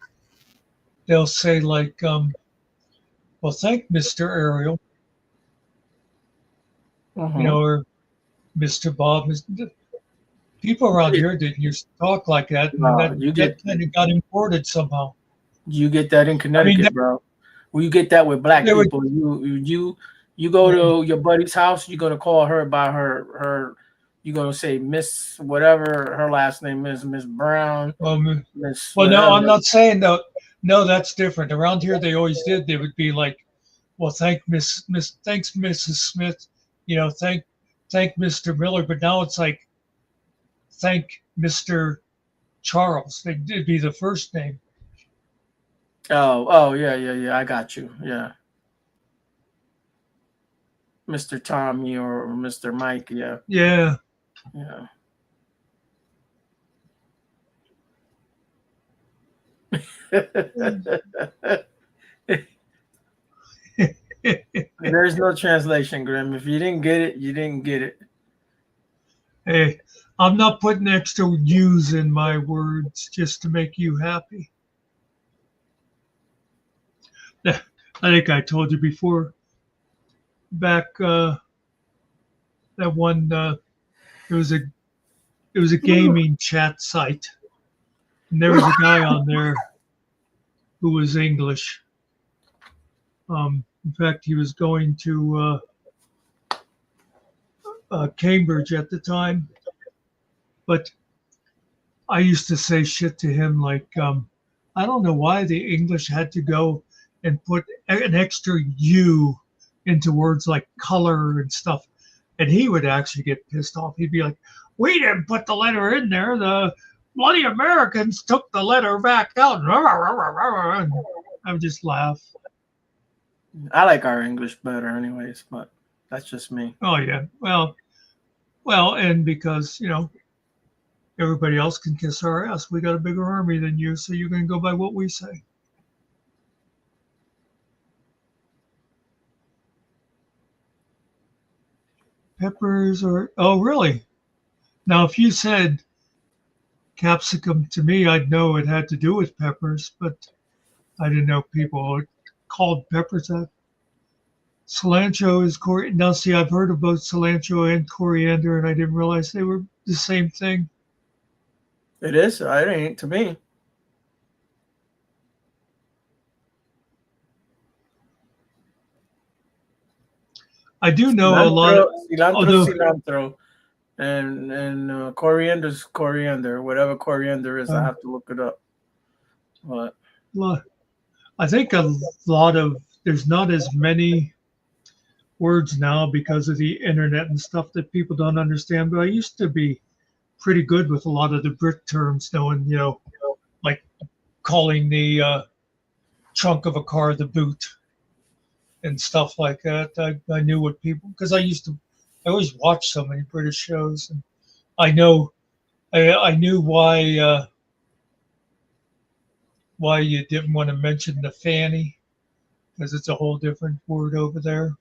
They'll say like, "Well, thank Mr. Ariel," or Mr. Bob. People around here didn't used to talk like that, and that kind of got imported somehow.
You get that in Connecticut, bro. Well, you get that with black people. You go to your buddy's house, you're gonna call her by her. You're gonna say Miss whatever her last name is, Miss Brown. Miss.
Well, no, I'm not saying that. No, that's different. Around here, they always did. They would be like, "Well, thanks, Mrs. Smith. Thank Mr. Miller." But now it's like, "Thank Mr. Charles." It'd be the first name.
Oh, yeah. I got you. Yeah. Mr. Tommy or Mr. Mike. Yeah.
Yeah.
Yeah. There's no translation, Grim. If you didn't get it, you didn't get it.
Hey, I'm not putting extra U's in my words just to make you happy. I think I told you before. Back that one, it was a gaming chat site, and there was a guy on there who was English. In fact, he was going to Cambridge at the time, but I used to say shit to him like, I don't know why the English had to go and put an extra U into words like color and stuff. And he would actually get pissed off. He'd be like, "We didn't put the letter in there. The bloody Americans took the letter back out." And I would just laugh.
I like our English better, anyways, but that's just me.
Oh yeah. Well, and because everybody else can kiss our ass, we got a bigger army than you, so you're going to go by what we say. Peppers are. Oh, really? Now, if you said capsicum to me, I'd know it had to do with peppers, but I didn't know people called peppers that. Cilantro is coriander. Now, see, I've heard of both cilantro and coriander, and I didn't realize they were the same thing.
It is. It ain't to me.
I do know
Cilantro,
a lot of.
cilantro, and coriander's coriander. Whatever coriander is, I have to look it up. But
I think a lot of there's not as many words now because of the internet and stuff that people don't understand. But I used to be pretty good with a lot of the Brit terms, knowing like calling the trunk of a car the boot and stuff like that. I knew what people because I always watched so many British shows, and I knew why you didn't want to mention the fanny because it's a whole different word over there.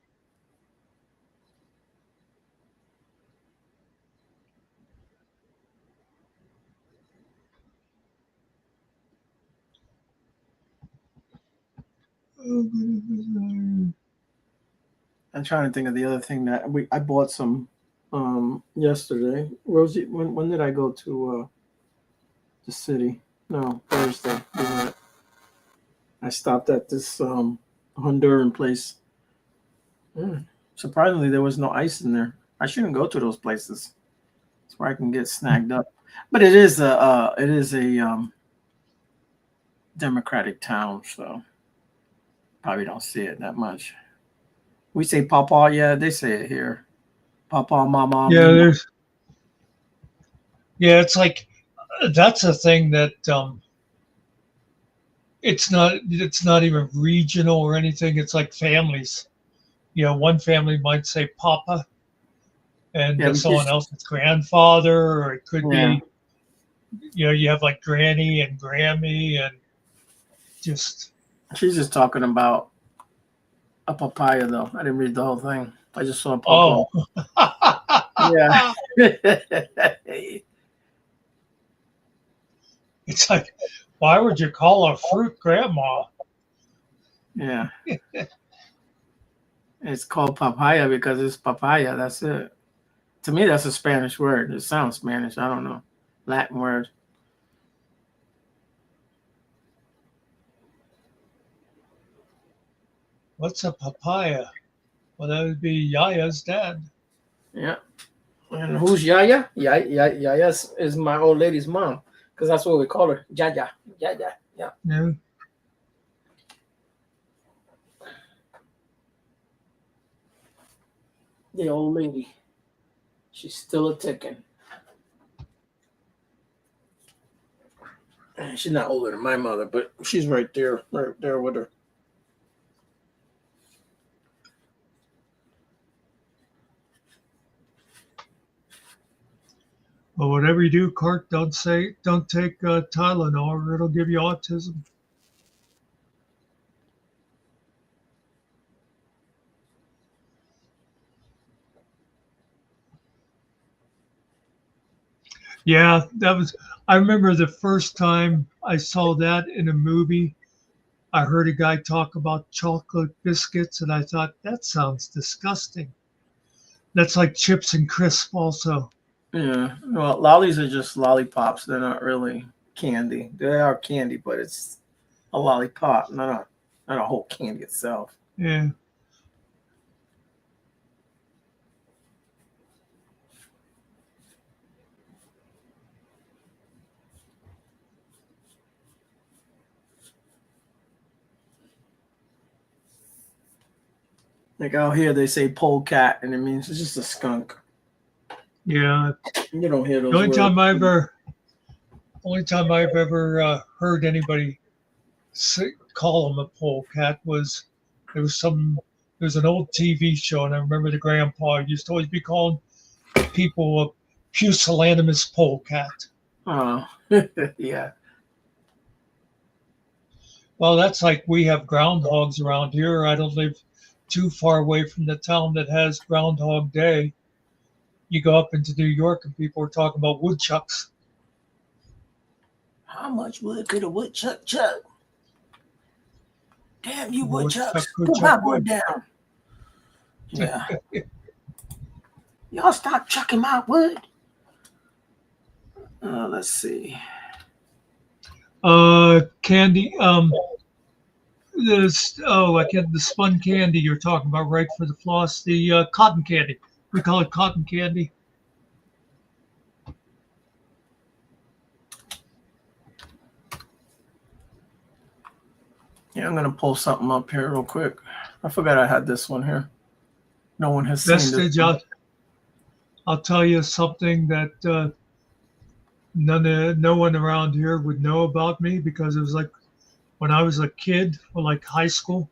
I'm trying to think of the other thing that I bought some yesterday. Rosie, when did I go to the city? No, Thursday. I stopped at this Honduran place. Surprisingly, there was no ice in there. I shouldn't go to those places. That's where I can get snagged up. But it is a democratic town, so probably don't see it that much. We say papa, yeah, they say it here. Papa, mama.
Yeah, it's like that's a thing that it's not even regional or anything. It's like families. One family might say papa, and someone else is grandfather, or it could be you have like granny and grammy, and just.
She's just talking about a papaya, though. I didn't read the whole thing. I just saw a
papa.
Oh. Yeah.
It's like, why would you call a fruit grandma?
Yeah. It's called papaya because it's papaya. That's it. To me, that's a Spanish word. It sounds Spanish. I don't know. Latin word.
What's a papaya? Well, that would be Yaya's dad.
Yeah. And who's Yaya? Yaya is my old lady's mom, because that's what we call her. Yaya. Yaya. Yeah.
Yeah.
The old lady. She's still a ticking. She's not older than my mother, but she's right there with her.
Well, whatever you do, Cart, don't take Tylenol or it'll give you autism. Yeah, I remember the first time I saw that in a movie. I heard a guy talk about chocolate biscuits, and I thought, that sounds disgusting. That's like chips and crisp also.
Yeah, well, lollies are just lollipops. They're not really candy. They are candy, but it's a lollipop, not a whole candy itself.
Yeah.
Like out here, they say polecat, and it means it's just a skunk.
Yeah.
You don't hear those
The only
words.
time I've ever heard anybody call them a polecat was there was an old TV show, and I remember the grandpa used to always be calling people a pusillanimous polecat.
Oh, yeah.
Well, that's like we have groundhogs around here. I don't live too far away from the town that has Groundhog Day. You go up into New York and people are talking about woodchucks.
How much wood could a woodchuck chuck? Damn you woodchucks!
Woodchuck,
Put my
chuck
wood
wood.
down. Yeah. Y'all stop chucking my wood. Let's see.
Candy. The spun candy you're talking about, right? For the floss, the cotton candy. We call it cotton candy.
Yeah, I'm gonna pull something up here real quick. I forgot I had this one here. No one has seen
Vestige,
this.
I'll tell you something that no one around here would know about me, because it was like when I was a kid, or like high school,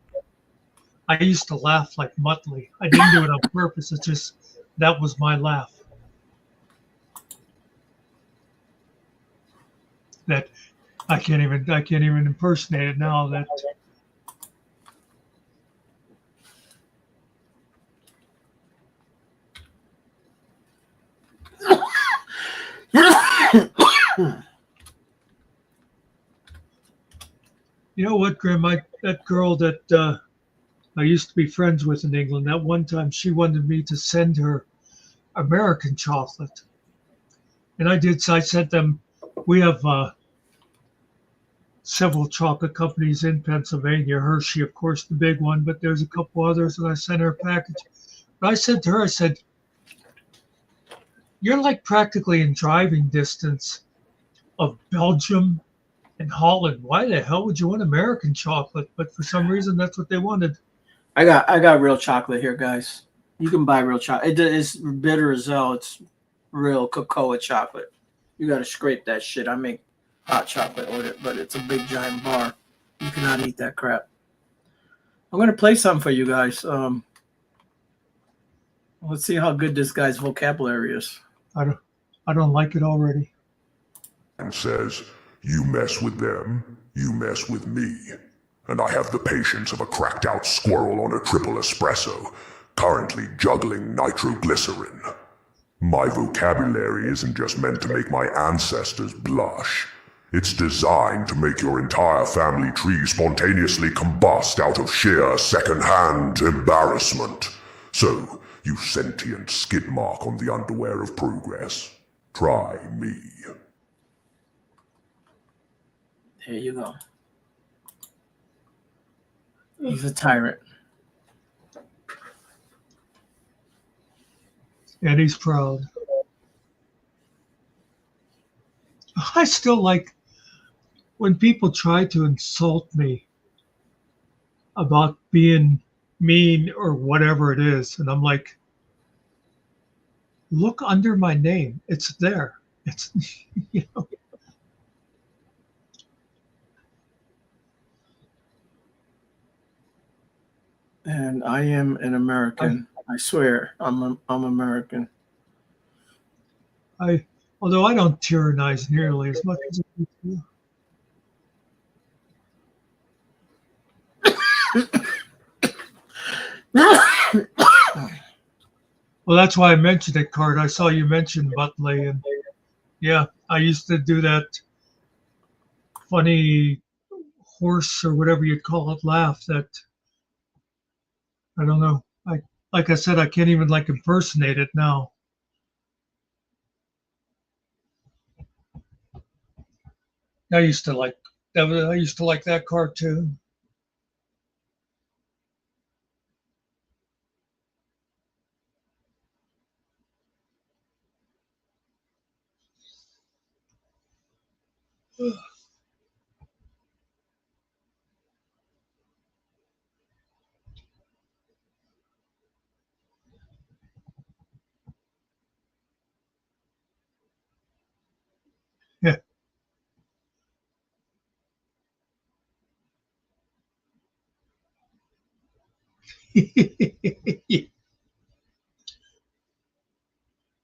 I used to laugh like Muttley. I didn't do it on purpose. It's just that was my laugh. That I can't even impersonate it now. That you know what, Grim? That girl that I used to be friends with in England, that one time she wanted me to send her American chocolate. And I did. So I sent them. We have several chocolate companies in Pennsylvania. Hershey, of course, the big one, but there's a couple others, and I sent her a package. But I said to her, I said, "You're like practically in driving distance of Belgium and Holland. Why the hell would you want American chocolate?" But for some reason, that's what they wanted.
I got real chocolate here, guys. You can buy real chocolate. It's bitter as hell. It's real cocoa chocolate. You got to scrape that shit. I make hot chocolate with it, but it's a big giant bar. You cannot eat that crap. I'm gonna play something for you guys. Let's see how good this guy's vocabulary is.
I don't like it already.
And says, "You mess with them, you mess with me." And I have the patience of a cracked out squirrel on a triple espresso, currently juggling nitroglycerin. My vocabulary isn't just meant to make my ancestors blush. It's designed to make your entire family tree spontaneously combust out of sheer second-hand embarrassment. So, you sentient skid mark on the underwear of progress, try me.
There you go. He's a tyrant.
And he's proud. I still like when people try to insult me about being mean or whatever it is, and I'm like, look under my name. It's there. It's, you know.
And I am an American. I swear, I'm American.
Although I don't tyrannize nearly as much as I used to. Well, that's why I mentioned it, Cart. I saw you mention Butley, and yeah, I used to do that funny horse or whatever you'd call it laugh that I don't know. Like I said, I can't even like impersonate it now. I used to like I used to like that cartoon.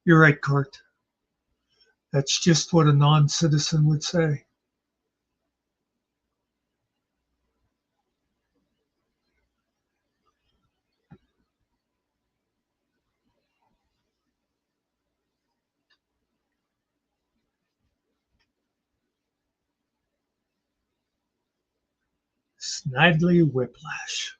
You're right, Kurt. That's just what a non-citizen would say. Snidely whiplash.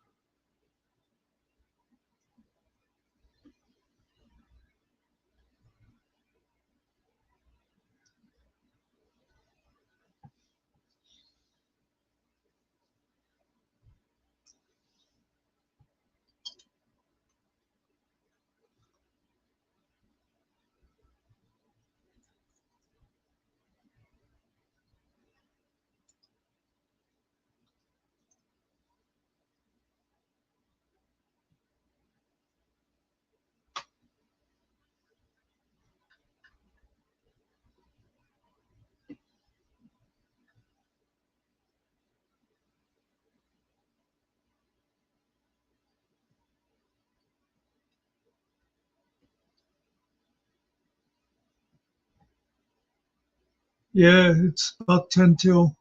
Yeah, it's about 10 till.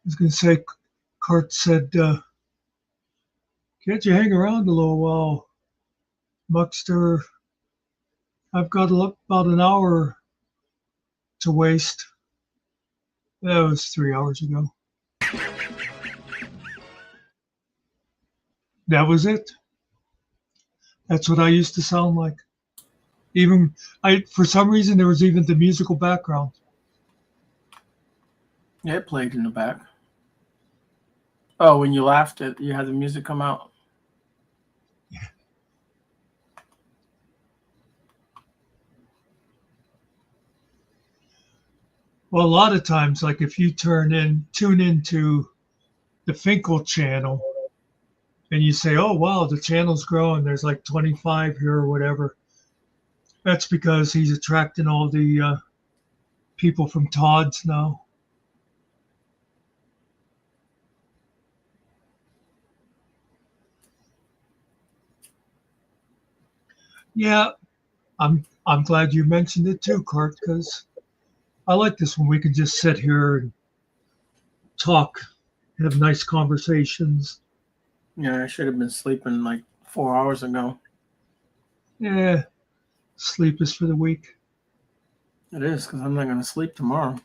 I was going to say, Kurt said, can't you hang around a little while, Muckster? I've got about an hour to waste. That was 3 hours ago. That was it. That's what I used to sound like. Even for some reason, there was even the musical background.
Yeah, it played in the back. Oh, when you laughed, you had the music come out.
Yeah. Well, a lot of times, like if you tune into the Finkel channel, and you say, "Oh, wow, the channel's growing. There's like 25 here or whatever." That's because he's attracting all the people from Todd's now. Yeah, I'm glad you mentioned it too, Kurt, because I like this when we can just sit here and talk, have nice conversations.
Yeah, I should have been sleeping like 4 hours ago.
Yeah, sleep is for the weak.
It is, because I'm not going to sleep tomorrow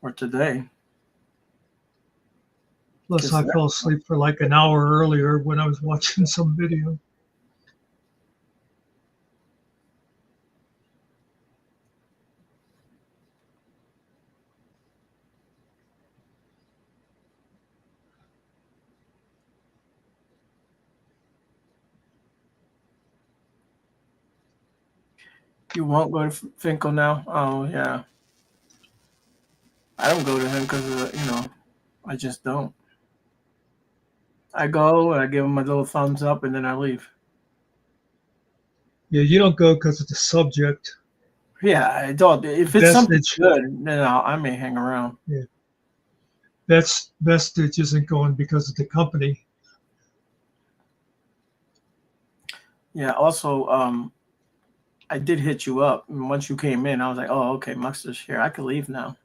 or today.
Plus, I fell asleep for like an hour earlier when I was watching some video.
You won't go to Finkel now? Oh, yeah. I don't go to him because, I just don't. I go, I give him a little thumbs up, and then I leave.
Yeah, you don't go because of the subject.
Yeah, I don't. If it's something good, then I may hang around.
Yeah. That's Vestige isn't going because of the company.
Yeah, also, I did hit you up. And once you came in, I was like, oh, okay, Muckster's here. I could leave now.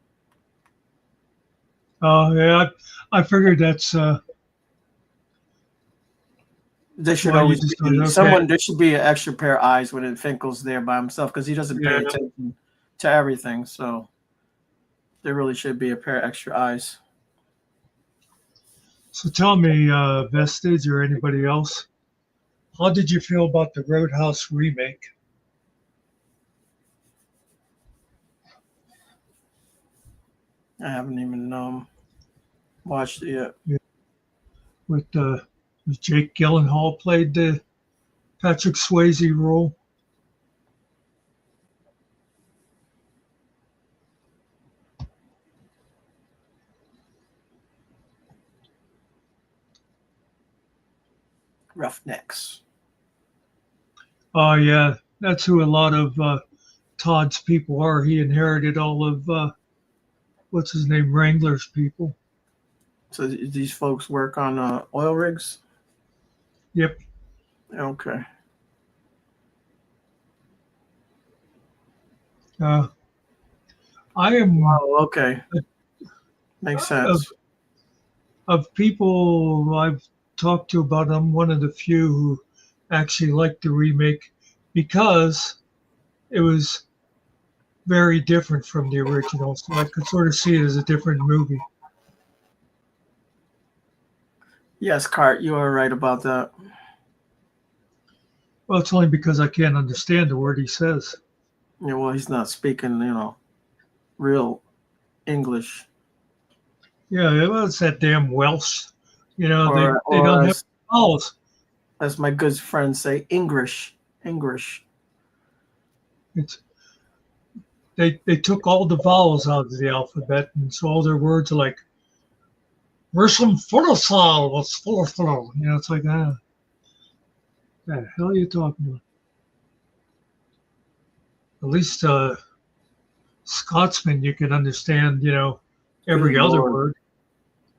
Oh, yeah, I figured that's...
There should always be someone. There should be an extra pair of eyes when Finkel's there by himself because he doesn't pay attention to everything. So there really should be a pair of extra eyes.
So tell me, Vestige or anybody else, how did you feel about the Roadhouse remake?
I haven't even watched it yet.
Yeah. With Jake Gyllenhaal played the Patrick Swayze role.
Roughnecks.
Oh, yeah, that's who a lot of Todd's people are. He inherited all of, what's his name, Wrangler's people.
So these folks work on oil rigs?
Yep.
Okay.
I am
Oh, okay. Makes sense.
of people I've talked to about. I'm one of the few who actually liked the remake because it was very different from the original, so I could sort of see it as a different movie.
Yes, Cart, you are right about that.
Well, it's only because I can't understand the word he says.
Yeah, well, he's not speaking, real English.
Yeah, well, it's that damn Welsh. You know,
Or,
they don't have vowels.
as my good friends say, English.
It's they took all the vowels out of the alphabet, and so all their words are like "Risum Fulosal was full. You know, it's like the hell are you talking about? At least Scotsman, you can understand. You know, every
Good
other
Lord.
word.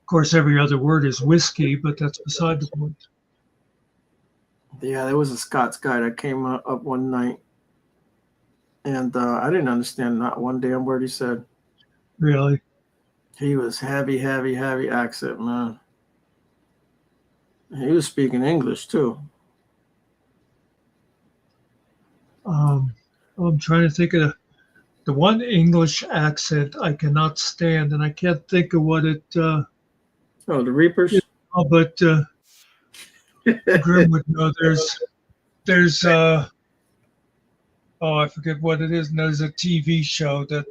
Of course, every other word is whiskey, but that's beside the point.
Yeah, there was a Scots guy that came up one night, and I didn't understand not one damn word he said.
Really?
He was heavy accent, man. He was speaking English too.
I'm trying to think of the one English accent I cannot stand, and I can't think of what it.
Oh, the Reapers.
But Grim would know. There's oh, I forget what it is. And there's a TV show that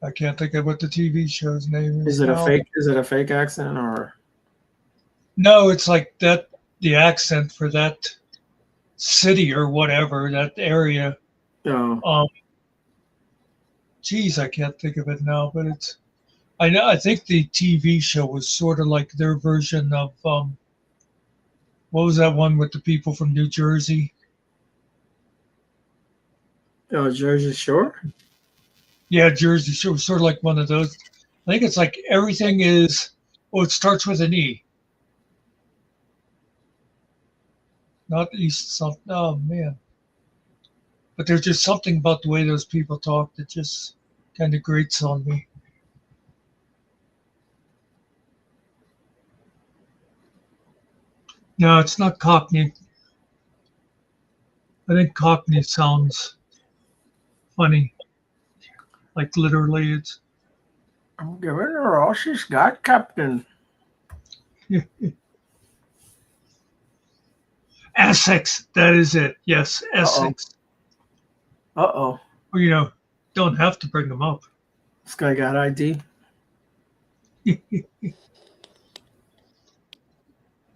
I can't think of what the TV show's name is.
Is it
now.
a fake accent or?
No, it's like that. The accent for that city or whatever, that area.
Oh,
Geez, I can't think of it now, but it's. I know. I think the TV show was sort of like their version of what was that one with the people from New Jersey?
Jersey Shore.
Yeah, Jersey Shore was sort of like one of those. I think it's like everything is. Oh, it starts with an E. Not East something. Oh man. But there's just something about the way those people talk that just kind of grates on me. No, it's not Cockney. I think Cockney sounds funny. Like literally, it's.
I'm giving her all she's got, Captain.
Essex, that is it. Yes, Essex.
Uh-oh.
Well, you know, don't have to bring them up.
This guy got ID.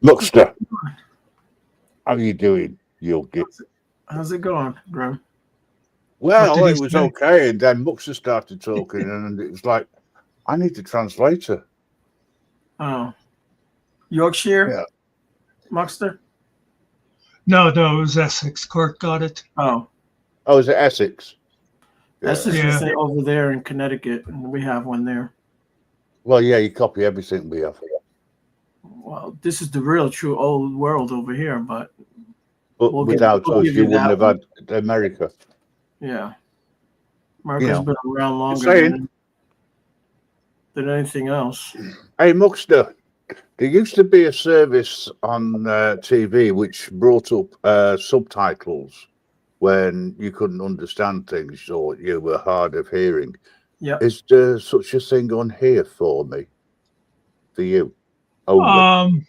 Muckster, how are you doing, you git?
How's it going, Grim?
Well,
What did
it
he
was
say?
okay, and then Muckster started talking, and it was like, I need a translator.
Oh. Yorkshire?
Yeah.
Muckster?
No, it was Essex. Court got it.
Oh.
Oh, is it Essex?
That's
Yeah.
just over there in Connecticut, and we have one there.
Well, yeah, you copy everything we have.
Well, this is the real, true old world over here, but
But without us,
give
you
you
wouldn't
that
have had America.
yeah. America's been around longer
saying.
than anything else.
Hey, Muckster, there used to be a service on TV which brought up subtitles when you couldn't understand things or you were hard of hearing.
Yeah.
Is there such a thing on here for me? For you?
That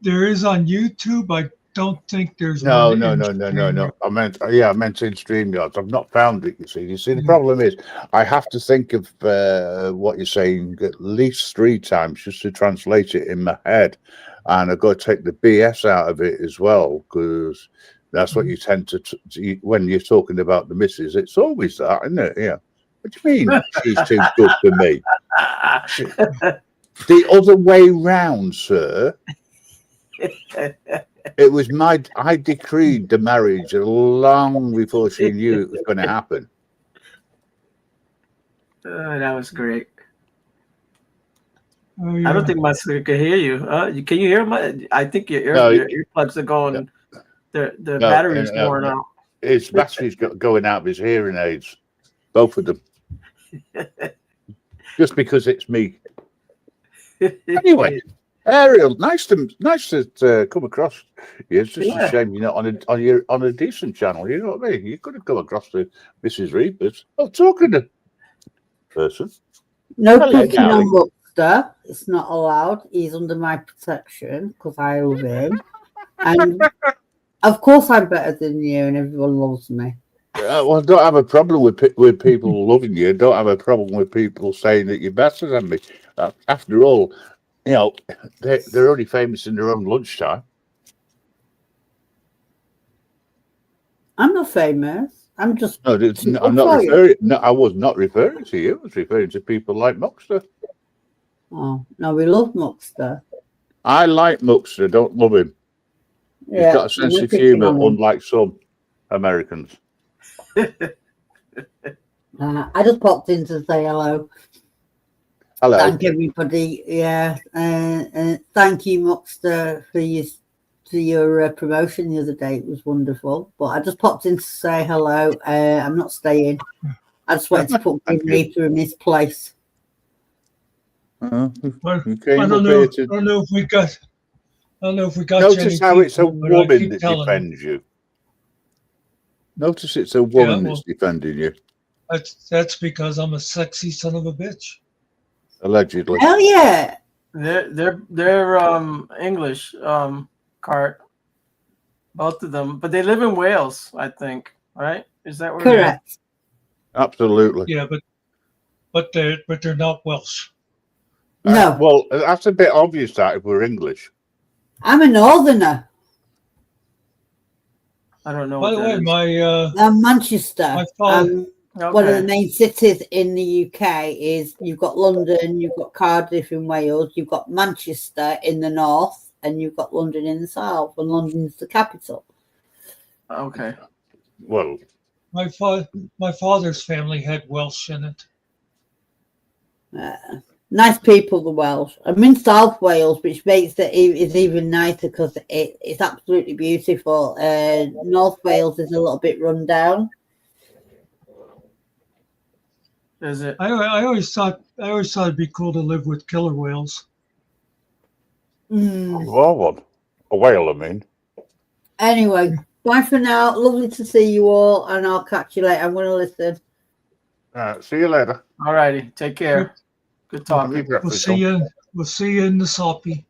there is on YouTube. I don't think there's
No.
one.
I meant in StreamYards. I've not found it. You see, the problem is I have to think of what you're saying at least 3 times just to translate it in my head, and I've got to take the BS out of it as well because that's what you tend to when you're talking about the missus. It's always that, isn't it? Yeah. What do you mean she's too good for me? The other way round, sir. It was I decreed the marriage long before she knew it was going to happen.
That was great.
Oh, yeah.
I don't think my speaker can hear you. Can you hear my? I think your
No,
earplugs are going. The
no,
battery's worn out.
his battery's going out of his hearing aids, both of them. Just because it's me. Anyway, Ariel, nice to come across you. It's just a shame you're not on a decent channel. You know what I mean? You could have come across to Mrs. Reapers. Oh, talking to person.
No
Hello,
picking on
darling.
Muckster. It's not allowed. He's under my protection because I love him. And of course, I'm better than you, and everyone loves me.
Well, I don't have a problem with people loving you. I don't have a problem with people saying that you're better than me. After all, you know, they're only famous in their own lunchtime.
I'm not famous. I'm just.
No, I'm not referring. No, I was not referring to you. I was referring to people like Muckster.
Oh no, we love Muckster.
I like Muckster. Don't love him.
Yeah,
he's got a sense of humour, unlike some Americans.
I just popped in to say hello.
Hello.
Thank everybody. Yeah, thank you, Muckster, for your promotion the other day. It was wonderful. But I just popped in to say hello. I'm not staying. I just wanted to put Grim Reaper in his place.
I don't know if we got. I don't know if we got.
Notice how it's a woman that defends you. Notice it's a woman that's defending you.
That's because I'm a sexy son of a bitch.
Allegedly.
Hell yeah.
They're English, Cart. Both of them, but they live in Wales, I think. Right? Is that where?
Correct.
Absolutely.
Yeah, but they're not Welsh.
No.
Well, that's a bit obvious that if we're English.
I'm a northerner.
I don't know.
By the way,
I'm Manchester.
My father,
one of the main cities in the UK is you've got London, you've got Cardiff in Wales, you've got Manchester in the north, and you've got London in the south, and London's the capital.
Okay.
Well,
my father's family had Welsh in it.
Nice people, the Welsh. I'm in South Wales, which makes it even nicer because it's absolutely beautiful. North Wales is a little bit run down.
Is it?
I always thought it'd be cool to live with killer whales.
Well, what? A whale, I mean.
Anyway, bye for now. Lovely to see you all, and I'll catch you later. I'm going to listen.
See you later.
All righty. Take care. Good talking.
We'll see you. We'll see you in the soppy.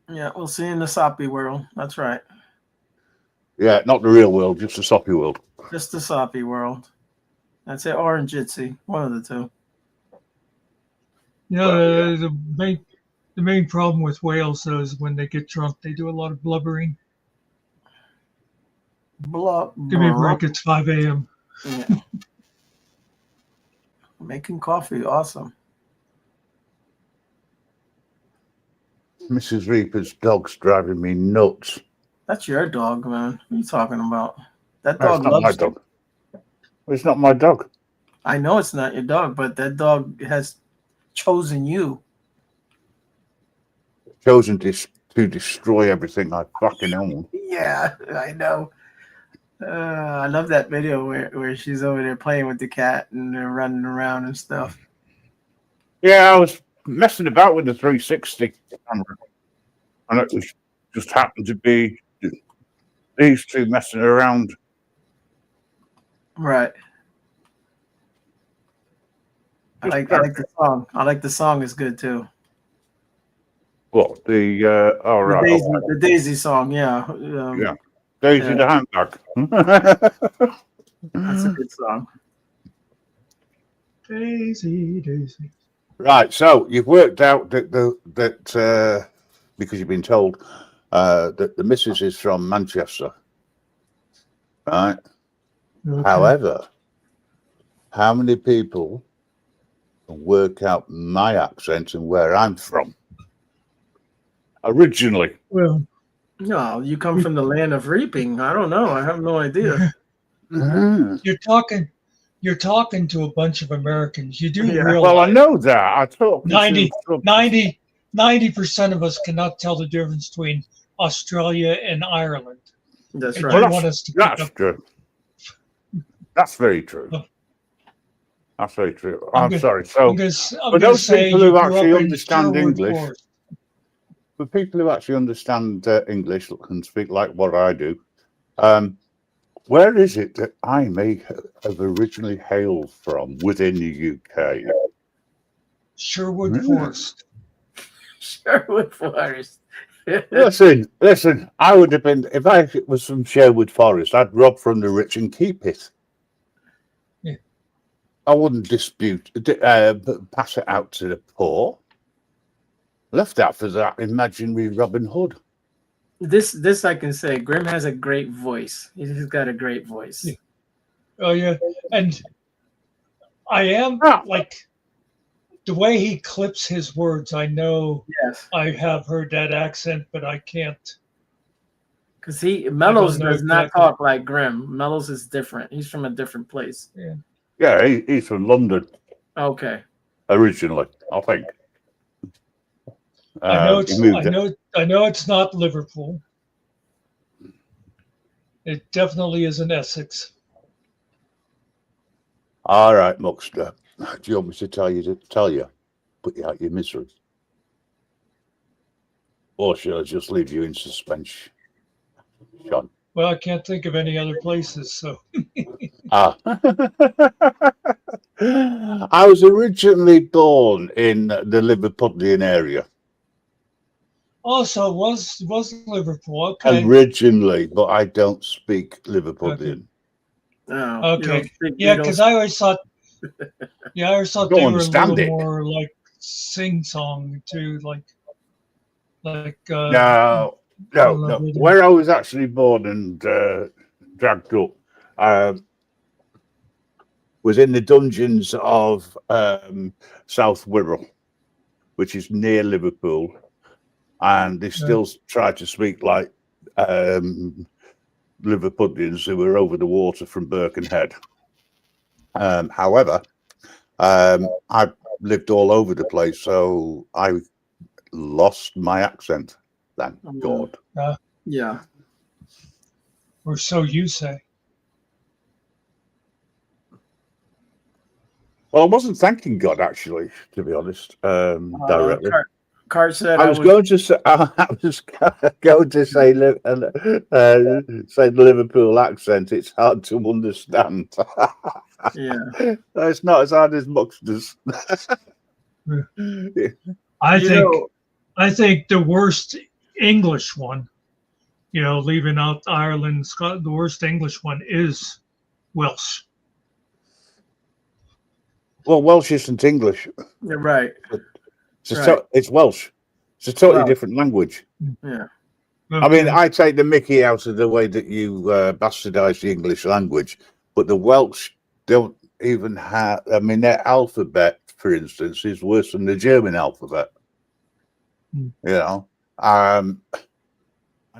Yeah, we'll see you in the soppy world. That's right.
Yeah, not the real world, just the soppy world.
Just the soppy world. That's it. Or in Jitsi. One of the two.
You know, the main problem with whales though is when they get drunk, they do a lot of blubbering. Give me a break. It's 5 a.m.
Yeah. Making coffee. Awesome.
Mrs. Reaper's dog's driving me nuts.
That's your dog, man. What are you talking about? That
No,
dog
it's not
loves
my dog. It's not my dog.
I know it's not your dog, but that dog has chosen you.
Chosen to destroy everything I fucking own.
Yeah, I know. I love that video where she's over there playing with the cat and they're running around and stuff.
Yeah, I was messing about with the 360 camera, and it was just happened to be these two messing around.
Right. I like the song. I like the song is good too.
What the right,
the Daisy song, yeah.
Yeah, Daisy the handbag.
That's a good song.
Daisy.
Right, so you've worked out that because you've been told that the missus is from Manchester, right?
Okay.
However, how many people can work out my accent and where I'm from originally?
Well,
no, you come from the land of reaping. I don't know. I have no idea.
You're talking you're talking to a bunch of Americans. You do
Yeah.
realize
Well, I know that. I talk
90% of us cannot tell the difference between Australia and Ireland.
That's
And
right.
you want us to pick
That's
up.
true. That's very true.
Oh.
That's very true. I'm sorry.
I'm
So,
gonna
for
say
those people
you
who
grew
actually
up in
understand
Sherwood
English,
Forest.
for people who actually understand English and speak like what I do, where is it that I may have originally hailed from within the UK?
Sherwood Forest.
Sherwood Forest.
Listen. I would have been, if I was from Sherwood Forest, I'd rob from the rich and keep it.
Yeah.
I wouldn't dispute, pass it out to the poor. Left out for that imaginary Robin Hood.
This I can say. Grim has a great voice. He's got a great voice.
Yeah. Oh yeah, and I am like the way he clips his words. I know.
Yes.
I have heard that accent, but I can't.
Because Mellows
know
does not
exactly.
talk like Grim. Mellows is different. He's from a different place.
Yeah.
Yeah, he's from London
Okay.
originally, I think.
I know
he moved
I know it's not Liverpool. It definitely isn't Essex.
All right, Muckster. Do you want me to tell you? Put you out your misery? Or should I just leave you in suspense, Sean?
Well, I can't think of any other places, so.
I was originally born in the Liverpudlian area.
Also, was Liverpool okay?
Originally, but I don't speak Liverpudlian.
Oh,
Okay. Yeah, because I always thought. Yeah, I always thought
Don't
they were a little
understand it.
more like sing-song too, like.
No. Where I was actually born and dragged up was in the dungeons of South Wirral, which is near Liverpool, and they still try to speak like Liverpudlians who were over the water from Birkenhead. However, I've lived all over the place, so I lost my accent. Thank God.
Yeah.
Or so you say.
Well, I wasn't thanking God, actually, to be honest, directly.
Cart said
I was going to say say the Liverpool accent. It's hard to understand.
Yeah,
it's not as hard as Muckster's.
I think the worst English one, leaving out Ireland, Scotland, the worst English one is Welsh.
Well, Welsh isn't English.
You're right.
It's Welsh. It's a totally different language.
Yeah.
Okay.
I mean, I take the mickey out of the way that you bastardize the English language, but the Welsh don't even have. I mean, their alphabet, for instance, is worse than the German alphabet. And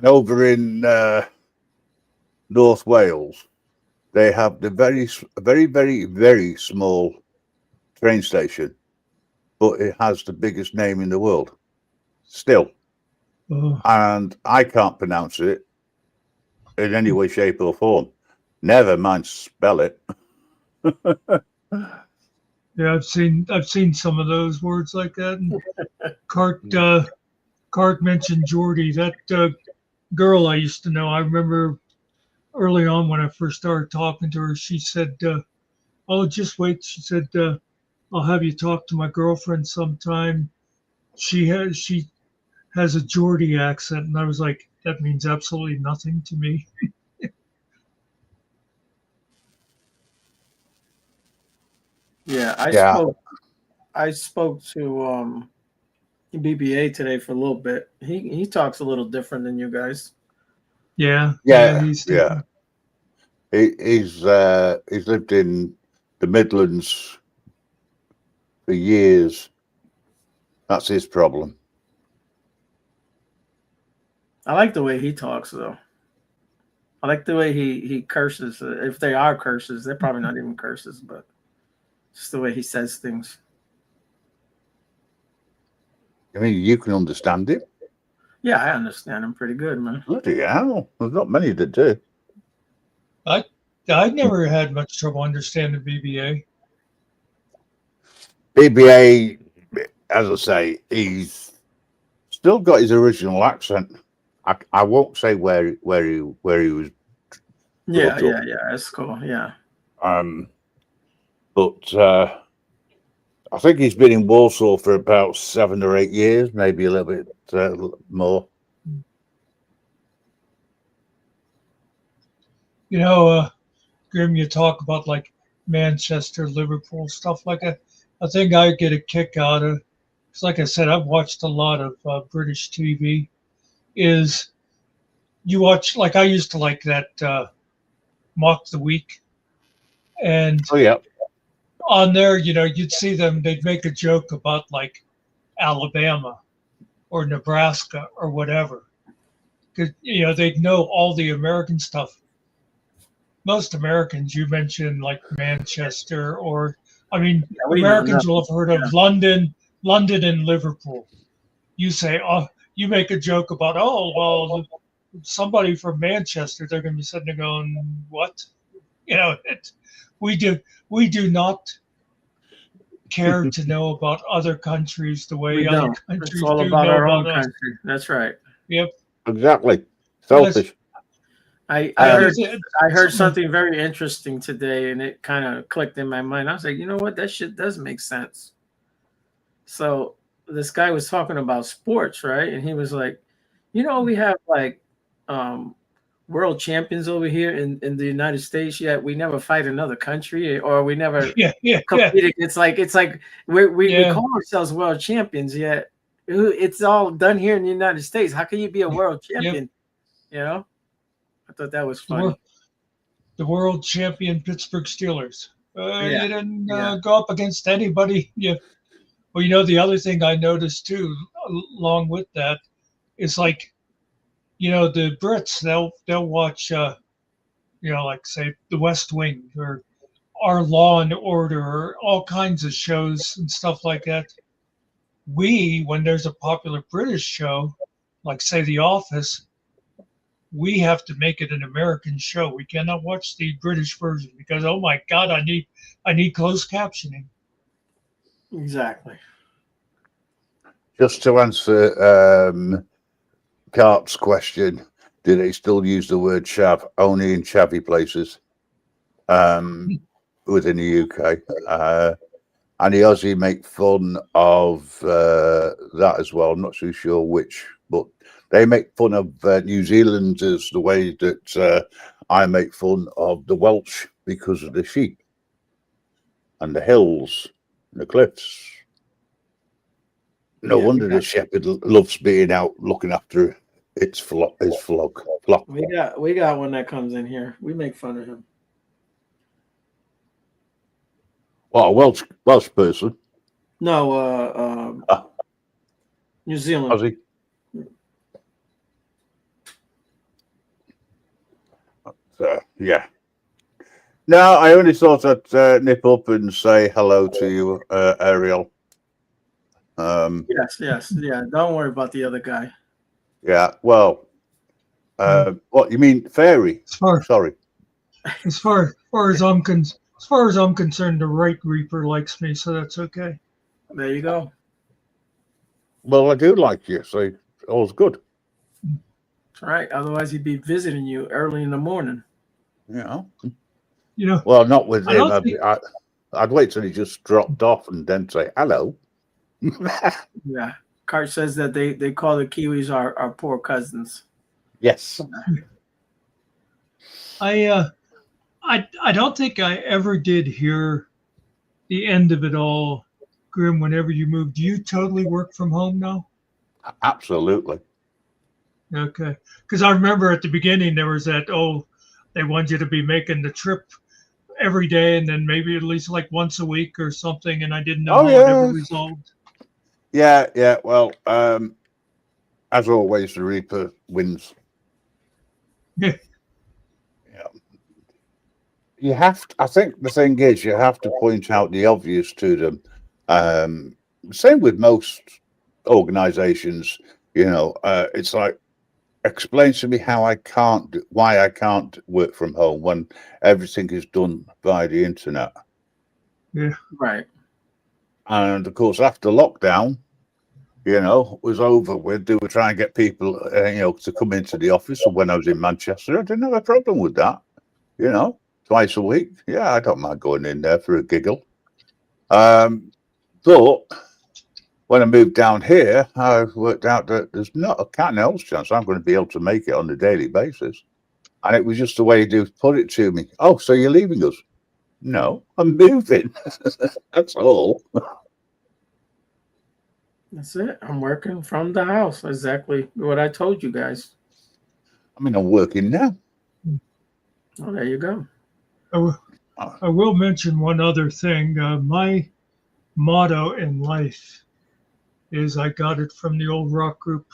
over in North Wales, they have the very, very, very small train station, but it has the biggest name in the world still. And I can't pronounce it in any way, shape, or form. Never mind spell it.
Yeah, I've seen some of those words like that. And Cart mentioned Geordie. That girl I used to know. I remember early on when I first started talking to her. She said, "Oh, just wait." She said, "I'll have you talk to my girlfriend sometime. She has a Geordie accent," and I was like, "That means absolutely nothing to me."
Yeah, I spoke to BBA today for a little bit. He talks a little different than you guys.
Yeah.
He's lived in the Midlands for years. That's his problem.
I like the way he talks, though. I like the way he curses. If they are curses, they're probably not even curses, but just the way he says things.
I mean, you can understand it.
Yeah, I understand him pretty good, man.
Bloody hell. There's not many that do.
I never had much trouble understanding BBA.
BBA, as I say, he's still got his original accent. I won't say where he was.
Yeah, that's cool. Yeah.
But I think he's been in Warsaw for about 7 or 8 years, maybe a little bit more.
You know, Grim, you talk about like Manchester, Liverpool, stuff like that. I think I get a kick out of, because like I said, I've watched a lot of British TV, is you watch, like I used to like that Mock the Week. And
oh, yeah.
On there, you know, you'd see them, they'd make a joke about like Alabama or Nebraska or whatever. Because, you know, they'd know all the American stuff. Most Americans, you mentioned like Manchester, or I mean, Americans will have heard of London and Liverpool. You say, oh, you make a joke about, oh, well, somebody from Manchester, they're going to be sitting there going, what? You know, we do not care to know about other countries the way other countries
it's all
do
about
know
our
about
own
us.
country. That's right.
Yep.
Exactly. Selfish.
I heard something very interesting today, and it kind of clicked in my mind. I was like, you know what? That shit does make sense. So this guy was talking about sports, right? And he was like, you know, we have like world champions over here in the United States, yet we never fight another country, or we never compete. It's like we call ourselves world champions, yet it's all done here in the United States. How can you be a world champion? You know? I thought that was funny.
The world champion Pittsburgh Steelers. You didn't go up against anybody. Yeah. Well, you know, the other thing I noticed too, along with that, is like, you know, the Brits, they'll watch, you know, like say The West Wing or Our Law and Order, or all kinds of shows and stuff like that. When there's a popular British show, like say The Office, we have to make it an American show. We cannot watch the British version because, oh my God, I need closed captioning.
Exactly.
Just to answer Carp's question, do they still use the word chav only in chavvy places within the UK? And the Aussie make fun of that as well. I'm not so sure which, but they make fun of New Zealanders the way that I make fun of the Welsh because of the sheep and the hills and the cliffs. No wonder the shepherd loves being out looking after his flock.
We got one that comes in here. We make fun of him.
Well, a Welsh person.
No, New Zealand.
Aussie. Yeah. No, I only thought I'd nip up and say hello to you, Ariel.
Yes. Don't worry about the other guy.
Yeah. Well, what you mean, fairy? Sorry.
As far as I'm concerned, the Right Reaper likes me, so that's okay.
There you go.
Well, I do like you, so all's good.
That's right. Otherwise, he'd be visiting you early in the morning.
Yeah.
You know.
Well, not with him. I'd wait till he just dropped off and then say hello.
Yeah. Cart says that they call the Kiwis our poor cousins.
Yes.
I don't think I ever did hear the end of it all, Grim. Whenever you moved, do you totally work from home now?
Absolutely.
Okay, because I remember at the beginning there was that, they want you to be making the trip every day and then maybe at least like once a week or something, and I didn't know how it ever resolved.
Yeah. Well, as always, the Reaper wins.
Yeah.
you have to, I think the thing is, you have to point out the obvious to them. Same with most organizations, it's like, explain to me why I can't work from home when everything is done by the internet.
Yeah.
Right.
And of course, after lockdown, was over with, they were trying to get people, to come into the office. And when I was in Manchester, I didn't have a problem with that, twice a week. Yeah, I don't mind going in there for a giggle. But when I moved down here, I worked out that there's not a cat and mouse chance I'm going to be able to make it on a daily basis. And it was just the way they put it to me. Oh, so you're leaving us? No, I'm moving. That's all.
That's it. I'm working from the house. Exactly what I told you guys.
I mean, I'm working now.
Oh, there you go.
I will mention one other thing. My motto in life is, I got it from the old rock group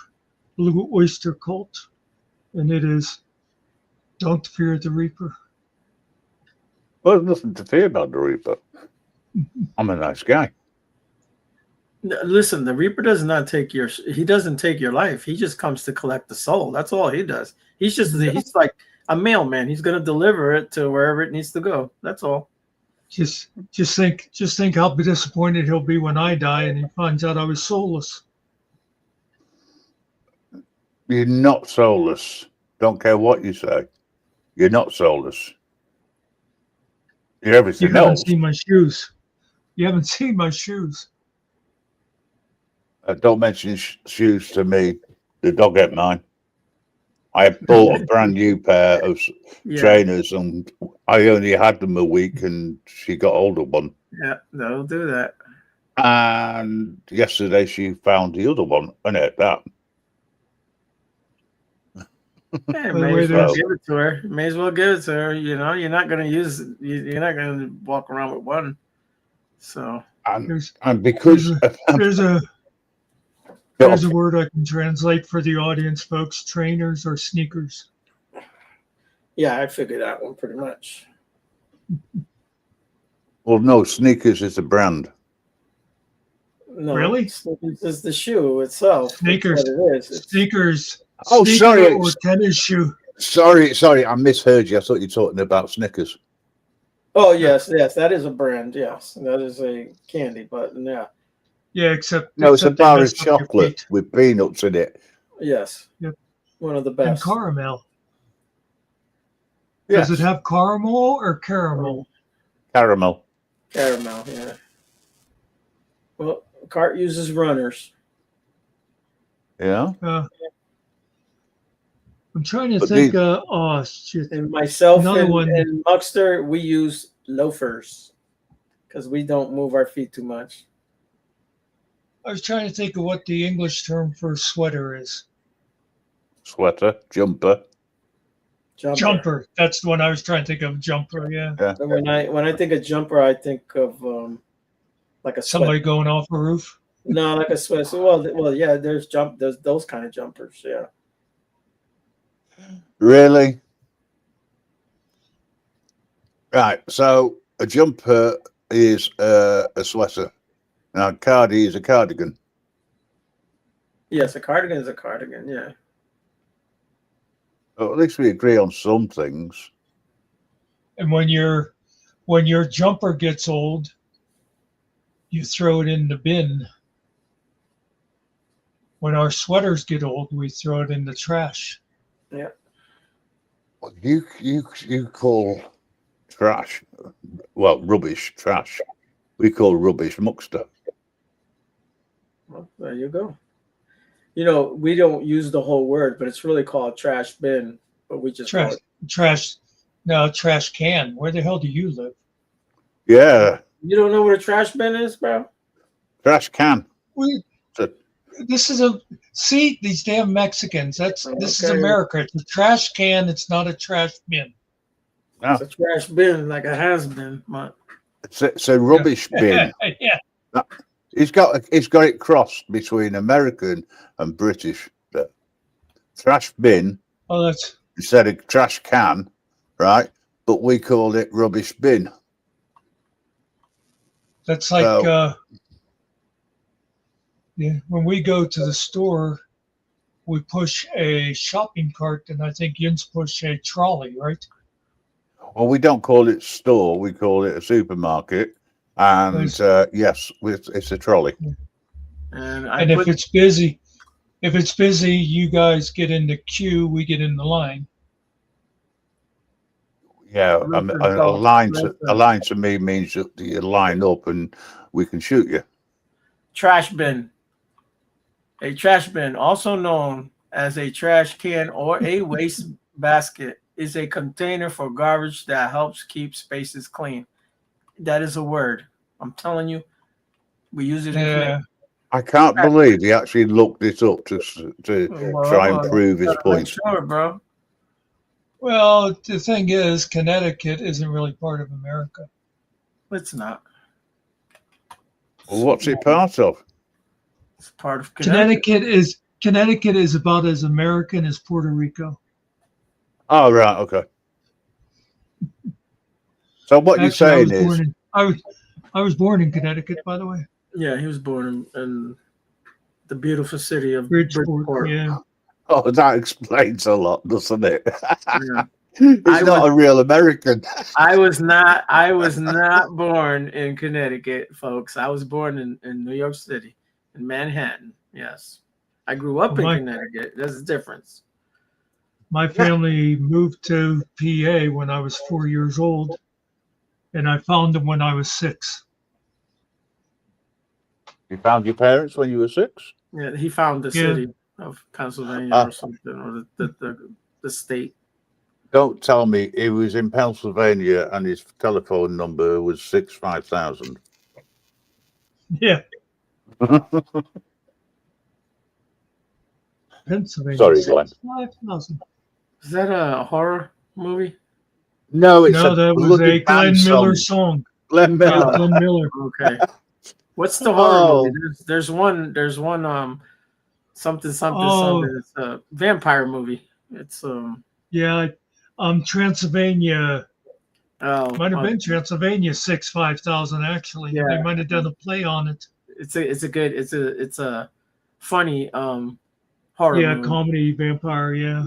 Blue Oyster Cult, and it is, don't fear the Reaper.
Well, there's nothing to fear about the Reaper. I'm a nice guy.
Listen, the Reaper does not take he doesn't take your life. He just comes to collect the soul. That's all he does. He's like a mailman. He's going to deliver it to wherever it needs to go. That's all.
Just think how disappointed he'll be when I die and he finds out I was soulless.
You're not soulless. Don't care what you say. You're not soulless. You're everything else.
You haven't seen my shoes. You haven't seen my shoes.
Don't mention shoes to me. The dog ate mine. I bought a brand new pair of trainers, and I only had them a week, and she got hold of one.
Yeah, they'll do that.
And yesterday she found the other one and ate that.
Yeah, may as well give it to her. May as well give it to her. You're not going to use. You're not going to walk around with one. So
and because
there's a word I can translate for the audience, folks. Trainers or sneakers.
Yeah, I figured that one pretty much.
Well, no, sneakers is a brand.
No,
really?
It's the shoe itself.
Sneakers. Sneakers.
Oh, sorry.
Or tennis shoe.
Sorry. I misheard you. I thought you were talking about Snickers.
Oh, yes. That is a brand. Yes, that is a candy, but yeah.
Yeah, except
it's a bar of chocolate with peanuts in it.
Yes.
Yep.
One of the best.
And caramel.
Yes.
Does it have caramel or caramel?
Caramel.
Caramel, yeah. Well, Cart uses runners.
Yeah.
I'm trying to think. Oh shit!
And myself
and
Muckster, we use loafers because we don't move our feet too much.
I was trying to think of what the English term for sweater is.
Sweater, jumper.
Jumper. That's the one I was trying to think of. Jumper. Yeah.
So when I think of jumper, I think of like a
somebody
sweat.
going off a roof.
No, like a sweat. So, well, yeah. There's those kind of jumpers. Yeah.
Really? Right. So a jumper is a sweater. Now, cardi is a cardigan.
Yes, a cardigan is a cardigan. Yeah.
Well, at least we agree on some things.
And when your jumper gets old, you throw it in the bin. When our sweaters get old, we throw it in the trash.
Yeah.
Well, you call trash, well, rubbish trash. We call rubbish muckster.
Well, there you go. We don't use the whole word, but it's really called trash bin. But we just call it
trash. No, trash can. Where the hell do you live?
Yeah.
You don't know what a trash bin is, bro?
Trash can.
This is these damn Mexicans. This is America. It's a trash can. It's not a trash bin.
No.
It's a trash bin, like a has been.
It's a rubbish bin.
Yeah.
He's got it crossed between American and British. Trash bin.
Oh, that's
instead of trash can, right? but we call it rubbish bin.
That's like
So-
yeah, when we go to the store, we push a shopping cart, and I think Jens push a trolley, right?
Well, we don't call it store; we call it a supermarket. And yes, it's a trolley.
And
if it's busy, you guys get in the queue, we get in the line.
Yeah, a line to me means that you line up and we can shoot you.
Trash bin. A trash bin, also known as a trash can or a waste basket, is a container for garbage that helps keep spaces clean. That is a word. I'm telling you, we use it in Connecticut.
I can't believe he actually looked it up to try and prove his point.
Sure, bro.
Well, the thing is, Connecticut isn't really part of America.
It's not.
Well, what's it part of?
It's part of Connecticut.
Connecticut is about as American as Puerto Rico.
Oh, right, okay. So what you're saying is,
I was born in Connecticut, by the way.
Yeah, he was born in the beautiful city of
Bridgeport. Yeah.
Oh, that explains a lot, doesn't it?
Yeah.
He's not a real American.
I was not born in Connecticut, folks. I was born in New York City, in Manhattan. Yes. I grew up in Connecticut. There's a difference.
My family moved to PA when I was 4 years old, and I found them when I was 6.
You found your parents when you were 6?
Yeah, he found the city of Pennsylvania or something, or the state.
Don't tell me he was in Pennsylvania and his telephone number was 65000.
Yeah. Pennsylvania.
Sorry, Glenn.
5,000.
Is that a horror movie?
No,
that was a Glenn Miller song.
Glenn Miller.
Yeah, Glenn Miller.
Okay. What's the horror movie? There's one something. It's a vampire movie. It's
Transylvania.
Oh,
might have been Transylvania 5,000 actually.
Yeah.
They might have done a play on it.
It's a funny horror movie.
Comedy vampire, yeah.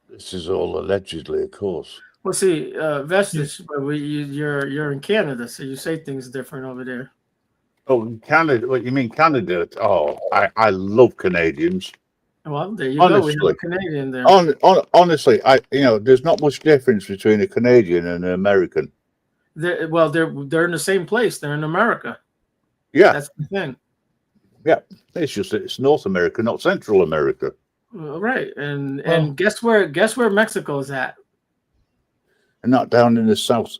This is all allegedly, of course.
Well, see, Vestige, but you're in Canada, so you say things different over there.
Oh, Canada? What you mean, Canada? Oh, I love Canadians.
Well, there you go. We have a Canadian there.
Honestly, there's not much difference between a Canadian and an American.
They're in the same place. They're in America.
Yeah,
that's the thing.
Yeah, it's just that it's North America, not Central America.
Right, and guess where Mexico is at?
And not down in the south.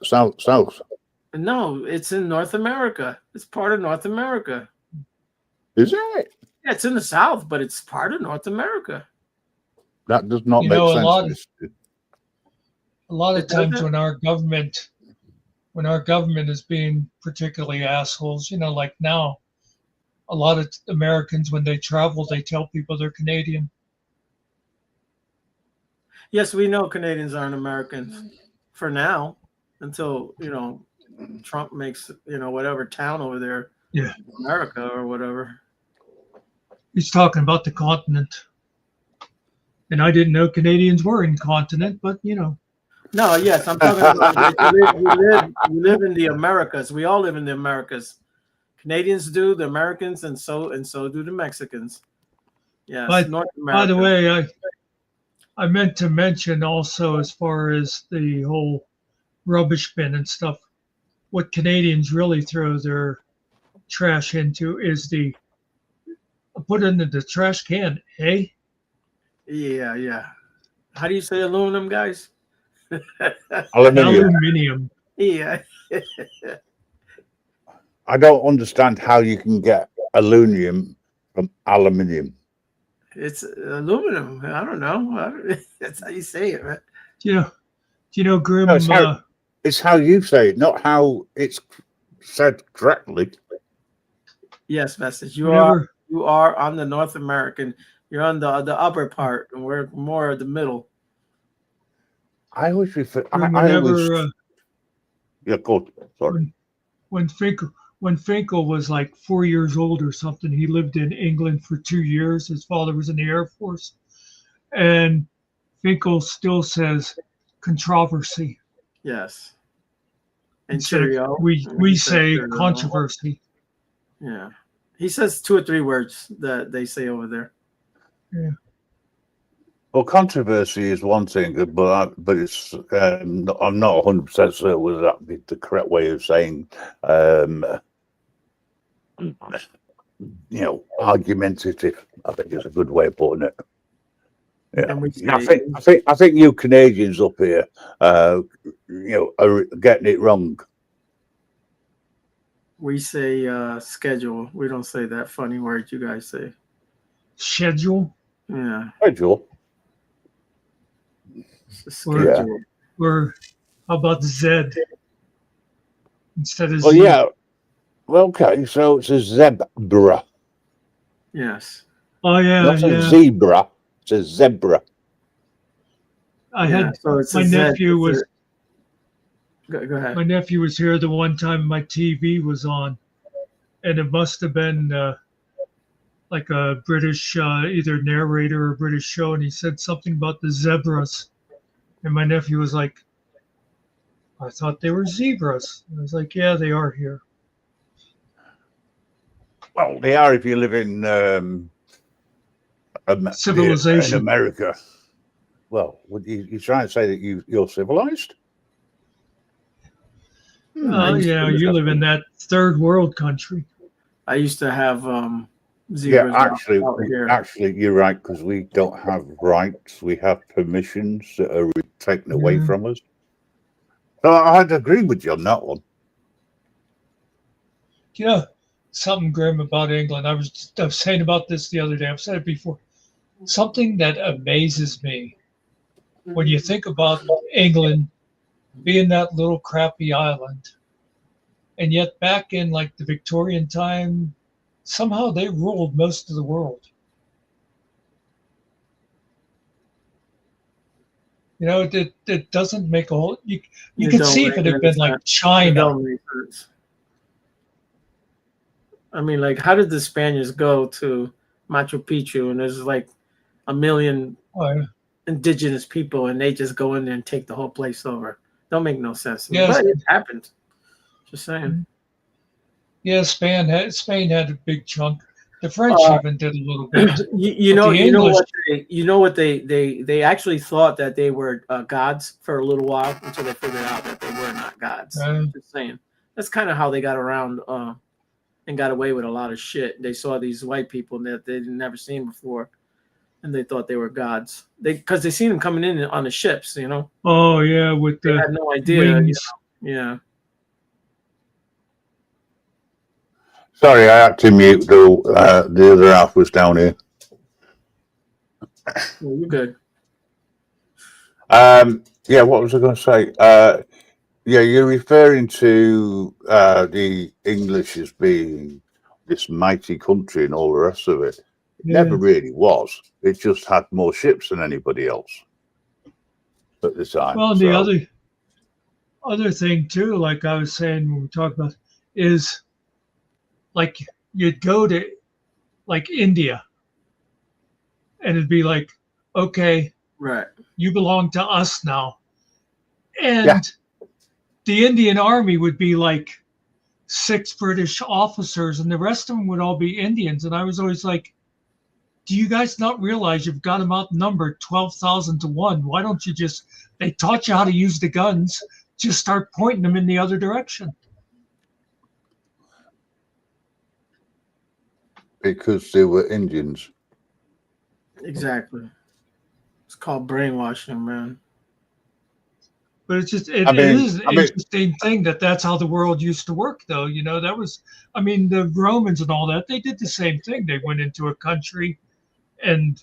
No, it's in North America. It's part of North America.
Is it?
Yeah, it's in the south, but it's part of North America.
That does not make sense.
A lot of times when our government is being particularly assholes, like now, a lot of Americans, when they travel, they tell people they're Canadian.
Yes, we know Canadians aren't Americans for now, until Trump makes whatever town over there, America or whatever.
He's talking about the continent, and I didn't know Canadians were in continent, but No,
yes, I'm talking about we live in the Americas. We all live in the Americas. Canadians do, the Americans, and so do the Mexicans. Yes, North America.
By the way, I meant to mention also, as far as the whole rubbish bin and stuff, what Canadians really throw their trash into is put into the trash can, hey?
Yeah. How do you say aluminum, guys?
Aluminium.
Yeah.
I don't understand how you can get aluminum from aluminium.
It's aluminum. I don't know. That's how you say it, right?
Grim?
No, it's how you say it, not how it's said correctly.
Yes, Vestige. You are on the North American You're on the upper part, and we're more the middle.
I always refer.
And
I always.
whenever
Yeah, go. Sorry.
when Finkel was like 4 years old or something, he lived in England for 2 years. His father was in the Air Force, and Finkel still says controversy.
Yes. And
Instead of
cheerio.
we say controversy.
Yeah. He says 2 or 3 words that they say over there.
Yeah.
Well, controversy is one thing, but it's I'm not 100% certain whether that be the correct way of saying, argumentative. I think is a good way of putting it. Yeah,
And we
I think you Canadians up here, are getting it wrong.
We say schedule. We don't say that funny word you guys say.
Schedule.
Yeah.
Schedule.
Schedule.
Or how about Z instead of
Well,
Z?
yeah. Well, okay, so it's a zebra.
Yes.
Oh yeah,
Not a
yeah.
zebra. It's a zebra.
I had
So it's
my nephew was.
Go ahead.
My nephew was here the one time my TV was on, and it must have been like a British either narrator or British show, and he said something about the zebras, and my nephew was like, "I thought they were zebras." I was like, "Yeah, they are here."
Well, they are if you live in
Civilization.
in America. Well, you trying to say that you're civilized?
Yeah, you live in that third world country.
I used to have zebras.
Yeah,
out here.
actually, you're right, because we don't have rights. We have permissions that are taken away from us. So I'd agree with you on that one.
You know, something grim about England. I was saying about this the other day. I've said it before. Something that amazes me when you think about England being that little crappy island, and yet back in like the Victorian time, somehow they ruled most of the world. You know, it doesn't make a whole. You could see if it had been like China.
I mean, like, how did the Spaniards go to Machu Picchu and there's like 1 million indigenous people and they just go in there and take the whole place over? Don't make no sense.
Yes.
But it happened. Just saying.
Yeah, Spain had a big chunk. The French even did a little bit.
You know what they actually thought that they were gods for a little while until they figured out that they were not gods. Just saying. That's kind of how they got around and got away with a lot of shit. They saw these white people that they'd never seen before, and they thought they were gods. Because they seen them coming in on the ships, you know.
Oh yeah, with
they
the
had no idea.
wings.
Yeah.
Sorry, I had to mute. The other half was down here.
Well, you're good.
Yeah, what was I going to say? Yeah, you're referring to the English as being this mighty country and all the rest of it. It never really was. It just had more ships than anybody else at the time.
Well, the other thing too, like I was saying when we talked about, is like you'd go to like India, and it'd be like, okay,
right,
you belong to us now, and the Indian army would be like 6 British officers, and the rest of them would all be Indians. And I was always like, do you guys not realize you've got them outnumbered 12,000 to 1? Why don't you just? They taught you how to use the guns. Just start pointing them in the other direction.
Because they were Indians.
Exactly. It's called brainwashing, man.
But it's just it is an interesting thing that's how the world used to work, though. You know, that was, I mean, the Romans and all that, they did the same thing. They went into a country and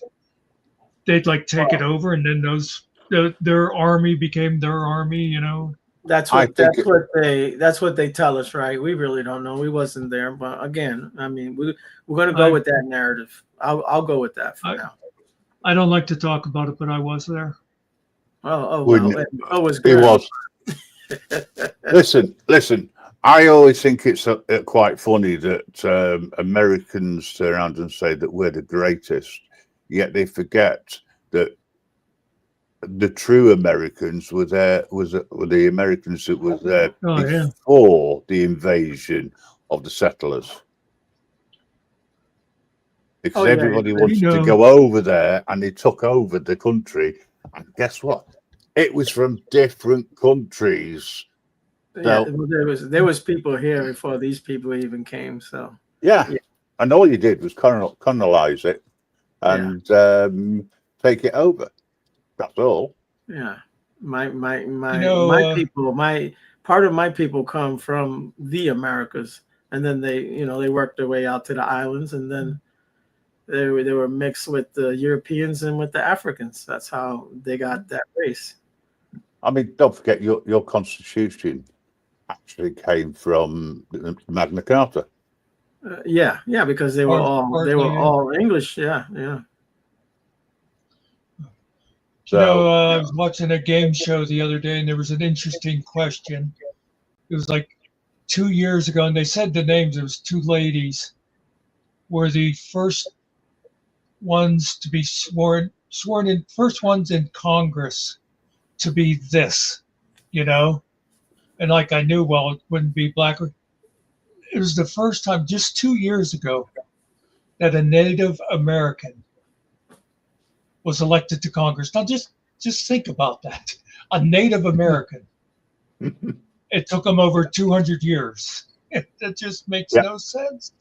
they'd like take it over, and then their army became their army, you know.
That's
I
what
think
that's what they tell us, right? We really don't know. We wasn't there, but again, I mean, we're going to go
I-
with that narrative. I'll go with that for now.
I don't like to talk about it, but I was there.
Oh
Wouldn't
well,
it?
it was
It
good.
was. Listen. I always think it's quite funny that Americans turn around and say that we're the greatest, yet they forget that the true Americans were the Americans that were there
Oh, yeah.
before the invasion of the settlers. Because
yeah,
everybody
you
wanted to
know.
go over there, and they took over the country. And guess what? It was from different countries.
Yeah,
So,
there was people here before these people even came. So
yeah.
Yeah.
And all you did was colonize it and take it over. That's all.
yeah, my
know,
people, my part of my people come from the Americas, and then they worked their way out to the islands, and then they were mixed with the Europeans and with the Africans. That's how they got that race.
I mean, don't forget your constitution actually came from Magna Carta.
Yeah, because they were
Partly, yeah.
all English. Yeah.
So,
I was watching a game show the other day, and there was an interesting question. It was like 2 years ago, and they said the names. It was two ladies were the first ones to be sworn in, first ones in Congress to be this, and like I knew, well, it wouldn't be black. It was the first time, just 2 years ago, that a Native American was elected to Congress. Now, just think about that. A Native American. It took them over 200 years. That just makes no sense.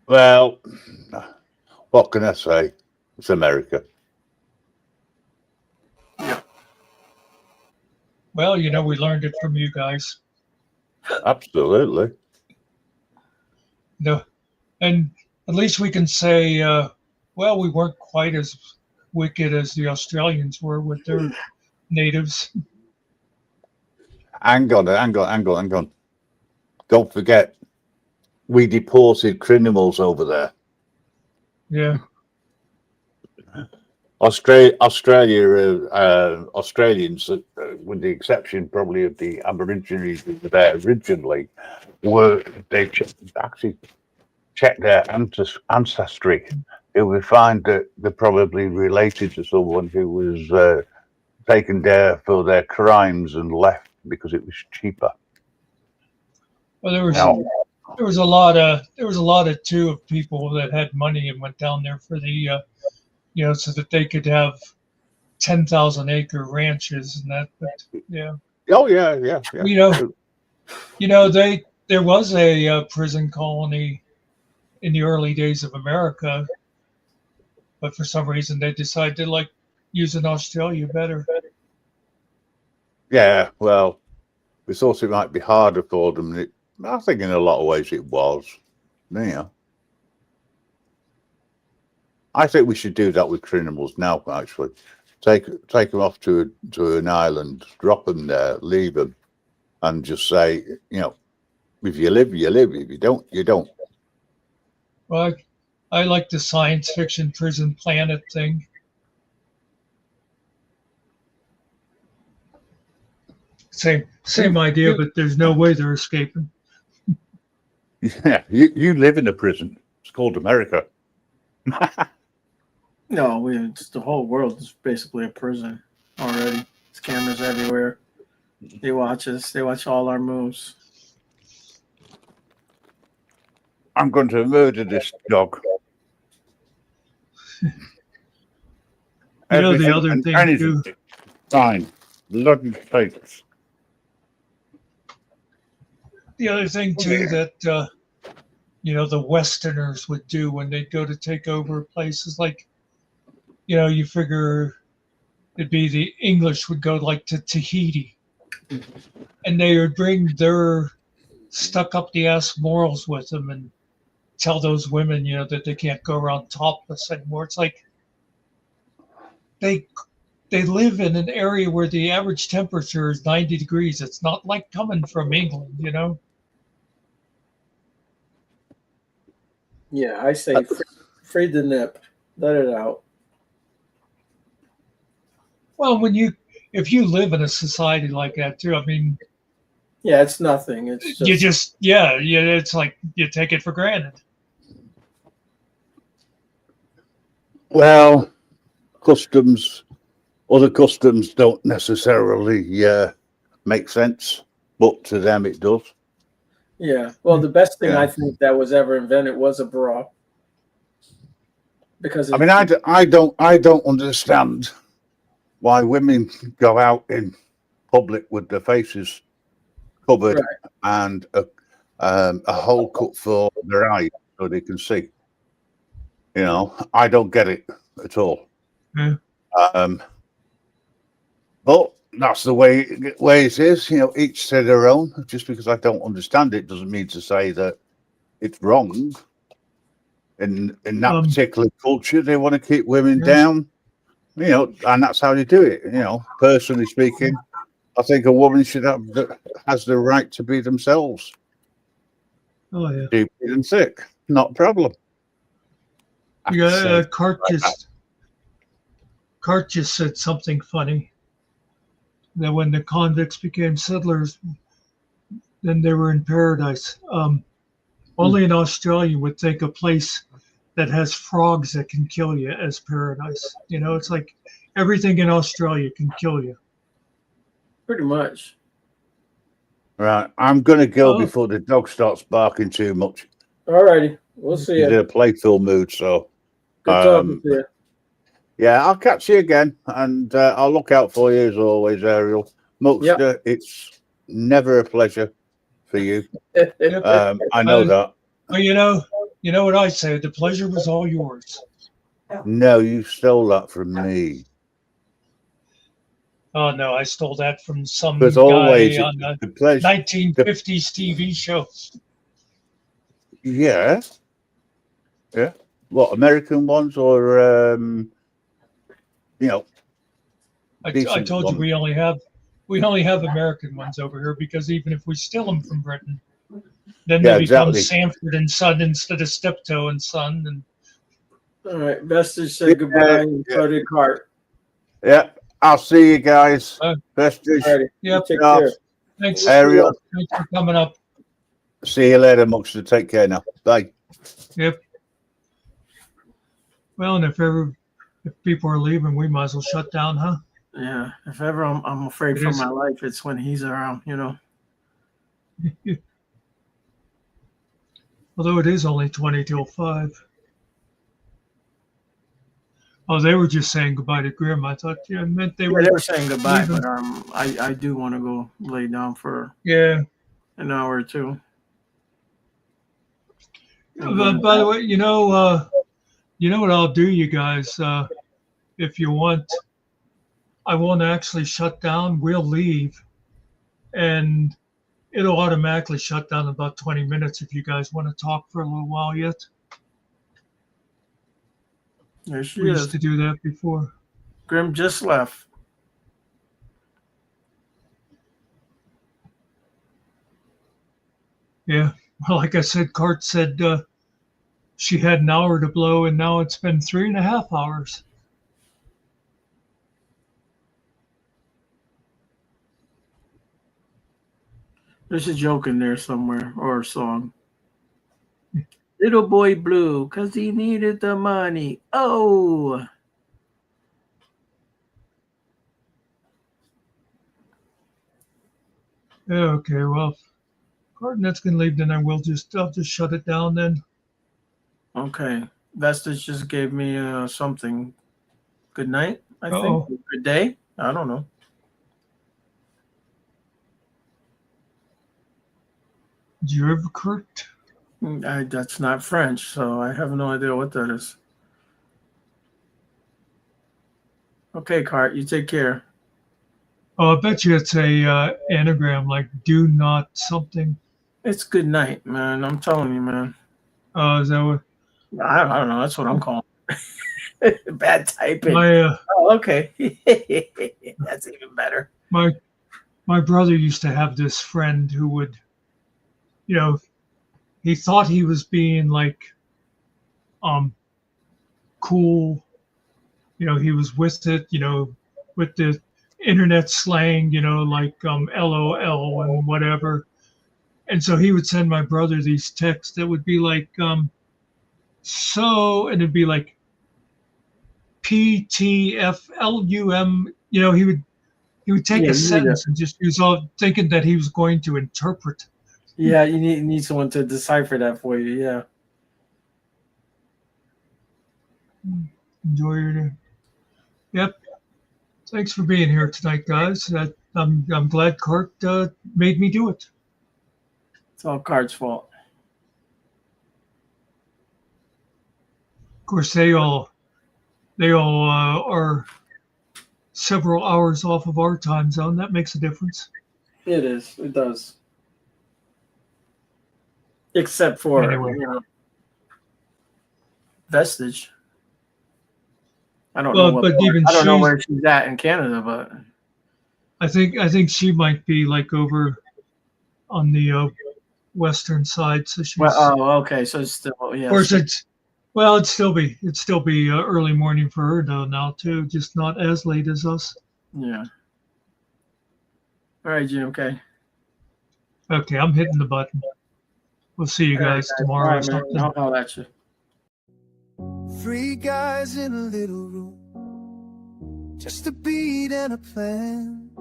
well, what can I say? It's America.
Well, we learned it from you guys.
Absolutely.
No, and at least we can say, well, we weren't quite as wicked as the Australians were with their natives.
Hang on. Don't forget, we deported criminals over there.
Yeah.
Australians, with the exception probably of the Aborigines who were there originally, they actually checked their ancestry. It would find that they're probably related to someone who was taken there for their crimes and left because it was cheaper.
Well, there was a lot of too of people that had money and went down there for the so that they could have 10,000-acre ranches and that. But yeah.
Oh yeah.
There was a prison colony in the early days of America, but for some reason they decided to like using Australia better.
Yeah, well, we thought it might be harder for them. I think in a lot of ways it was. Yeah. I think we should do that with criminals now, actually. Take them off to an island, drop them there, leave them, and just say, if you live, you live. If you don't, you don't.
Well, I like the science fiction prison planet thing. Same idea, but there's no way they're escaping.
Yeah, you live in a prison. It's called America.
No, the whole world is basically a prison already. There's cameras everywhere. They watch us. They watch all our moves.
I'm going to murder this dog.
The other thing too.
Fine. Bloody fakes.
The other thing too that the Westerners would do when they'd go to take over places like, you figure it'd be the English would go like to Tahiti, and they would bring their stuck up the ass morals with them and tell those women, that they can't go around topless anymore. It's like they they live in an area where the average temperature is 90 degrees. It's not like coming from England, you know?
Yeah, I say free the nip. Let it out.
Well, if you live in a society like that too, I mean,
Yeah, it's nothing. It's just
yeah, it's like you take it for granted.
Well, other customs don't necessarily make sense, but to them it does.
yeah. Well, the best thing
Yeah.
I think that was ever invented was a bra. Because
I mean, I don't understand why women go out in public with their faces covered
Right.
and a hole cut for their eye so they can see. You know, I don't get it at all.
Yeah.
But that's the way it is. You know, each to their own. Just because I don't understand it doesn't mean to say that it's wrong. In that particular culture, they want to keep women down. You know, and that's how they do it. You know, personally speaking, I think a woman has the right to be themselves.
Oh yeah.
Stupid and sick, not a problem.
Yeah, Cart just said something funny. That when the convicts became settlers, then they were in paradise. Only in Australia would think a place that has frogs that can kill you as paradise. You know, it's like everything in Australia can kill you.
Pretty much.
Right, I'm gonna go before the dog starts barking too much.
All righty, we'll see you.
He's in a playful mood, so.
Good talking to you.
Yeah, I'll catch you again, and I'll look out for you as always, Ariel. Muckster, It's never a pleasure for you. I know that.
Well, you know what I say. The pleasure was all yours.
No, you stole that from me.
Oh no, I stole that from some
But
guy
always
on a
the pleasure,
1950s TV show.
Yeah. Yeah. What, American ones or you know?
I told you we only have American ones over here because even if we steal them from Britain, then they become Sanford and Son instead of Steptoe and Son. And
all right, best to say goodbye and go to the cart.
Yeah, I'll see you guys. Vestige.
Yep.
Take care.
Thanks,
Ariel.
Thanks for coming up.
See you later, Muckster. Take care now. Bye.
Yep. Well, and if people are leaving, we might as well shut down, huh?
Yeah. If ever I'm afraid for my life, it's when he's around, you know.
Although it is only 20 till 5. Oh, they were just saying goodbye to Grim. I thought it meant they were
saying goodbye, but I do want to go lay down for an hour or two.
By the way, you know what I'll do, you guys. If you want, I won't actually shut down. We'll leave, and it'll automatically shut down in about 20 minutes if you guys want to talk for a little while yet.
There she
we
is.
used to do that before.
Grim just left.
Yeah. Well, like I said, Cart said she had an hour to blow, and now it's been 3.5 hours.
There's a joke in there somewhere or a song. Little boy blue, 'cause he needed the money. Oh.
Yeah, okay, well, if Cartnet's gonna leave, then I'll just shut it down then.
Okay. Vestige just gave me something. Good night, I
Uh-oh.
think. Good day. I don't know.
Did you ever, Kurt?
That's not French, so I have no idea what that is. Okay, Cart, you take care.
Oh, I bet you it's a anagram like "do not something."
It's good night, man. I'm telling you, man.
Is that what?
I don't know. That's what I'm calling. Bad typing.
My
Oh, okay. That's even better.
my brother used to have this friend who would, you know, he thought he was being like cool, you know, he was with it, you know, with the internet slang, you know, like LOL and whatever. And so he would send my brother these texts that would be like so, and it'd be like PTFLUM, you know, he would take
Yeah,
a
you need a
sentence and just use all thinking that he was going to interpret.
yeah, you need someone to decipher that for you. Yeah.
Enjoy your day. Yep. Thanks for being here tonight, guys. I'm glad Cart made me do it.
It's all Cart's fault.
Of course, they all are several hours off of our time zone. That makes a difference.
It is. It does. Except for
Anyway.
Vestige. I don't
Well,
know
but even
I don't know
she's-
where she's at in Canada, but
I think she might be like over on the western side. So she's.
well, oh, okay. So it's still
Of
yeah.
course, it'd still be early morning for her though now too, just not as late as us.
Yeah. All right, Jim. Okay.
Okay, I'm hitting the button. We'll see you
All right,
guys tomorrow
All
or
right, man.
something.
I'll holler at you.
3 guys in a little room, just a beat and a plan.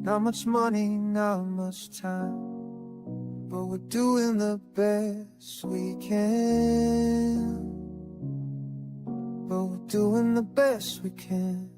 Not much money, not much time, but we're doing the best we can. But we're doing the best we can.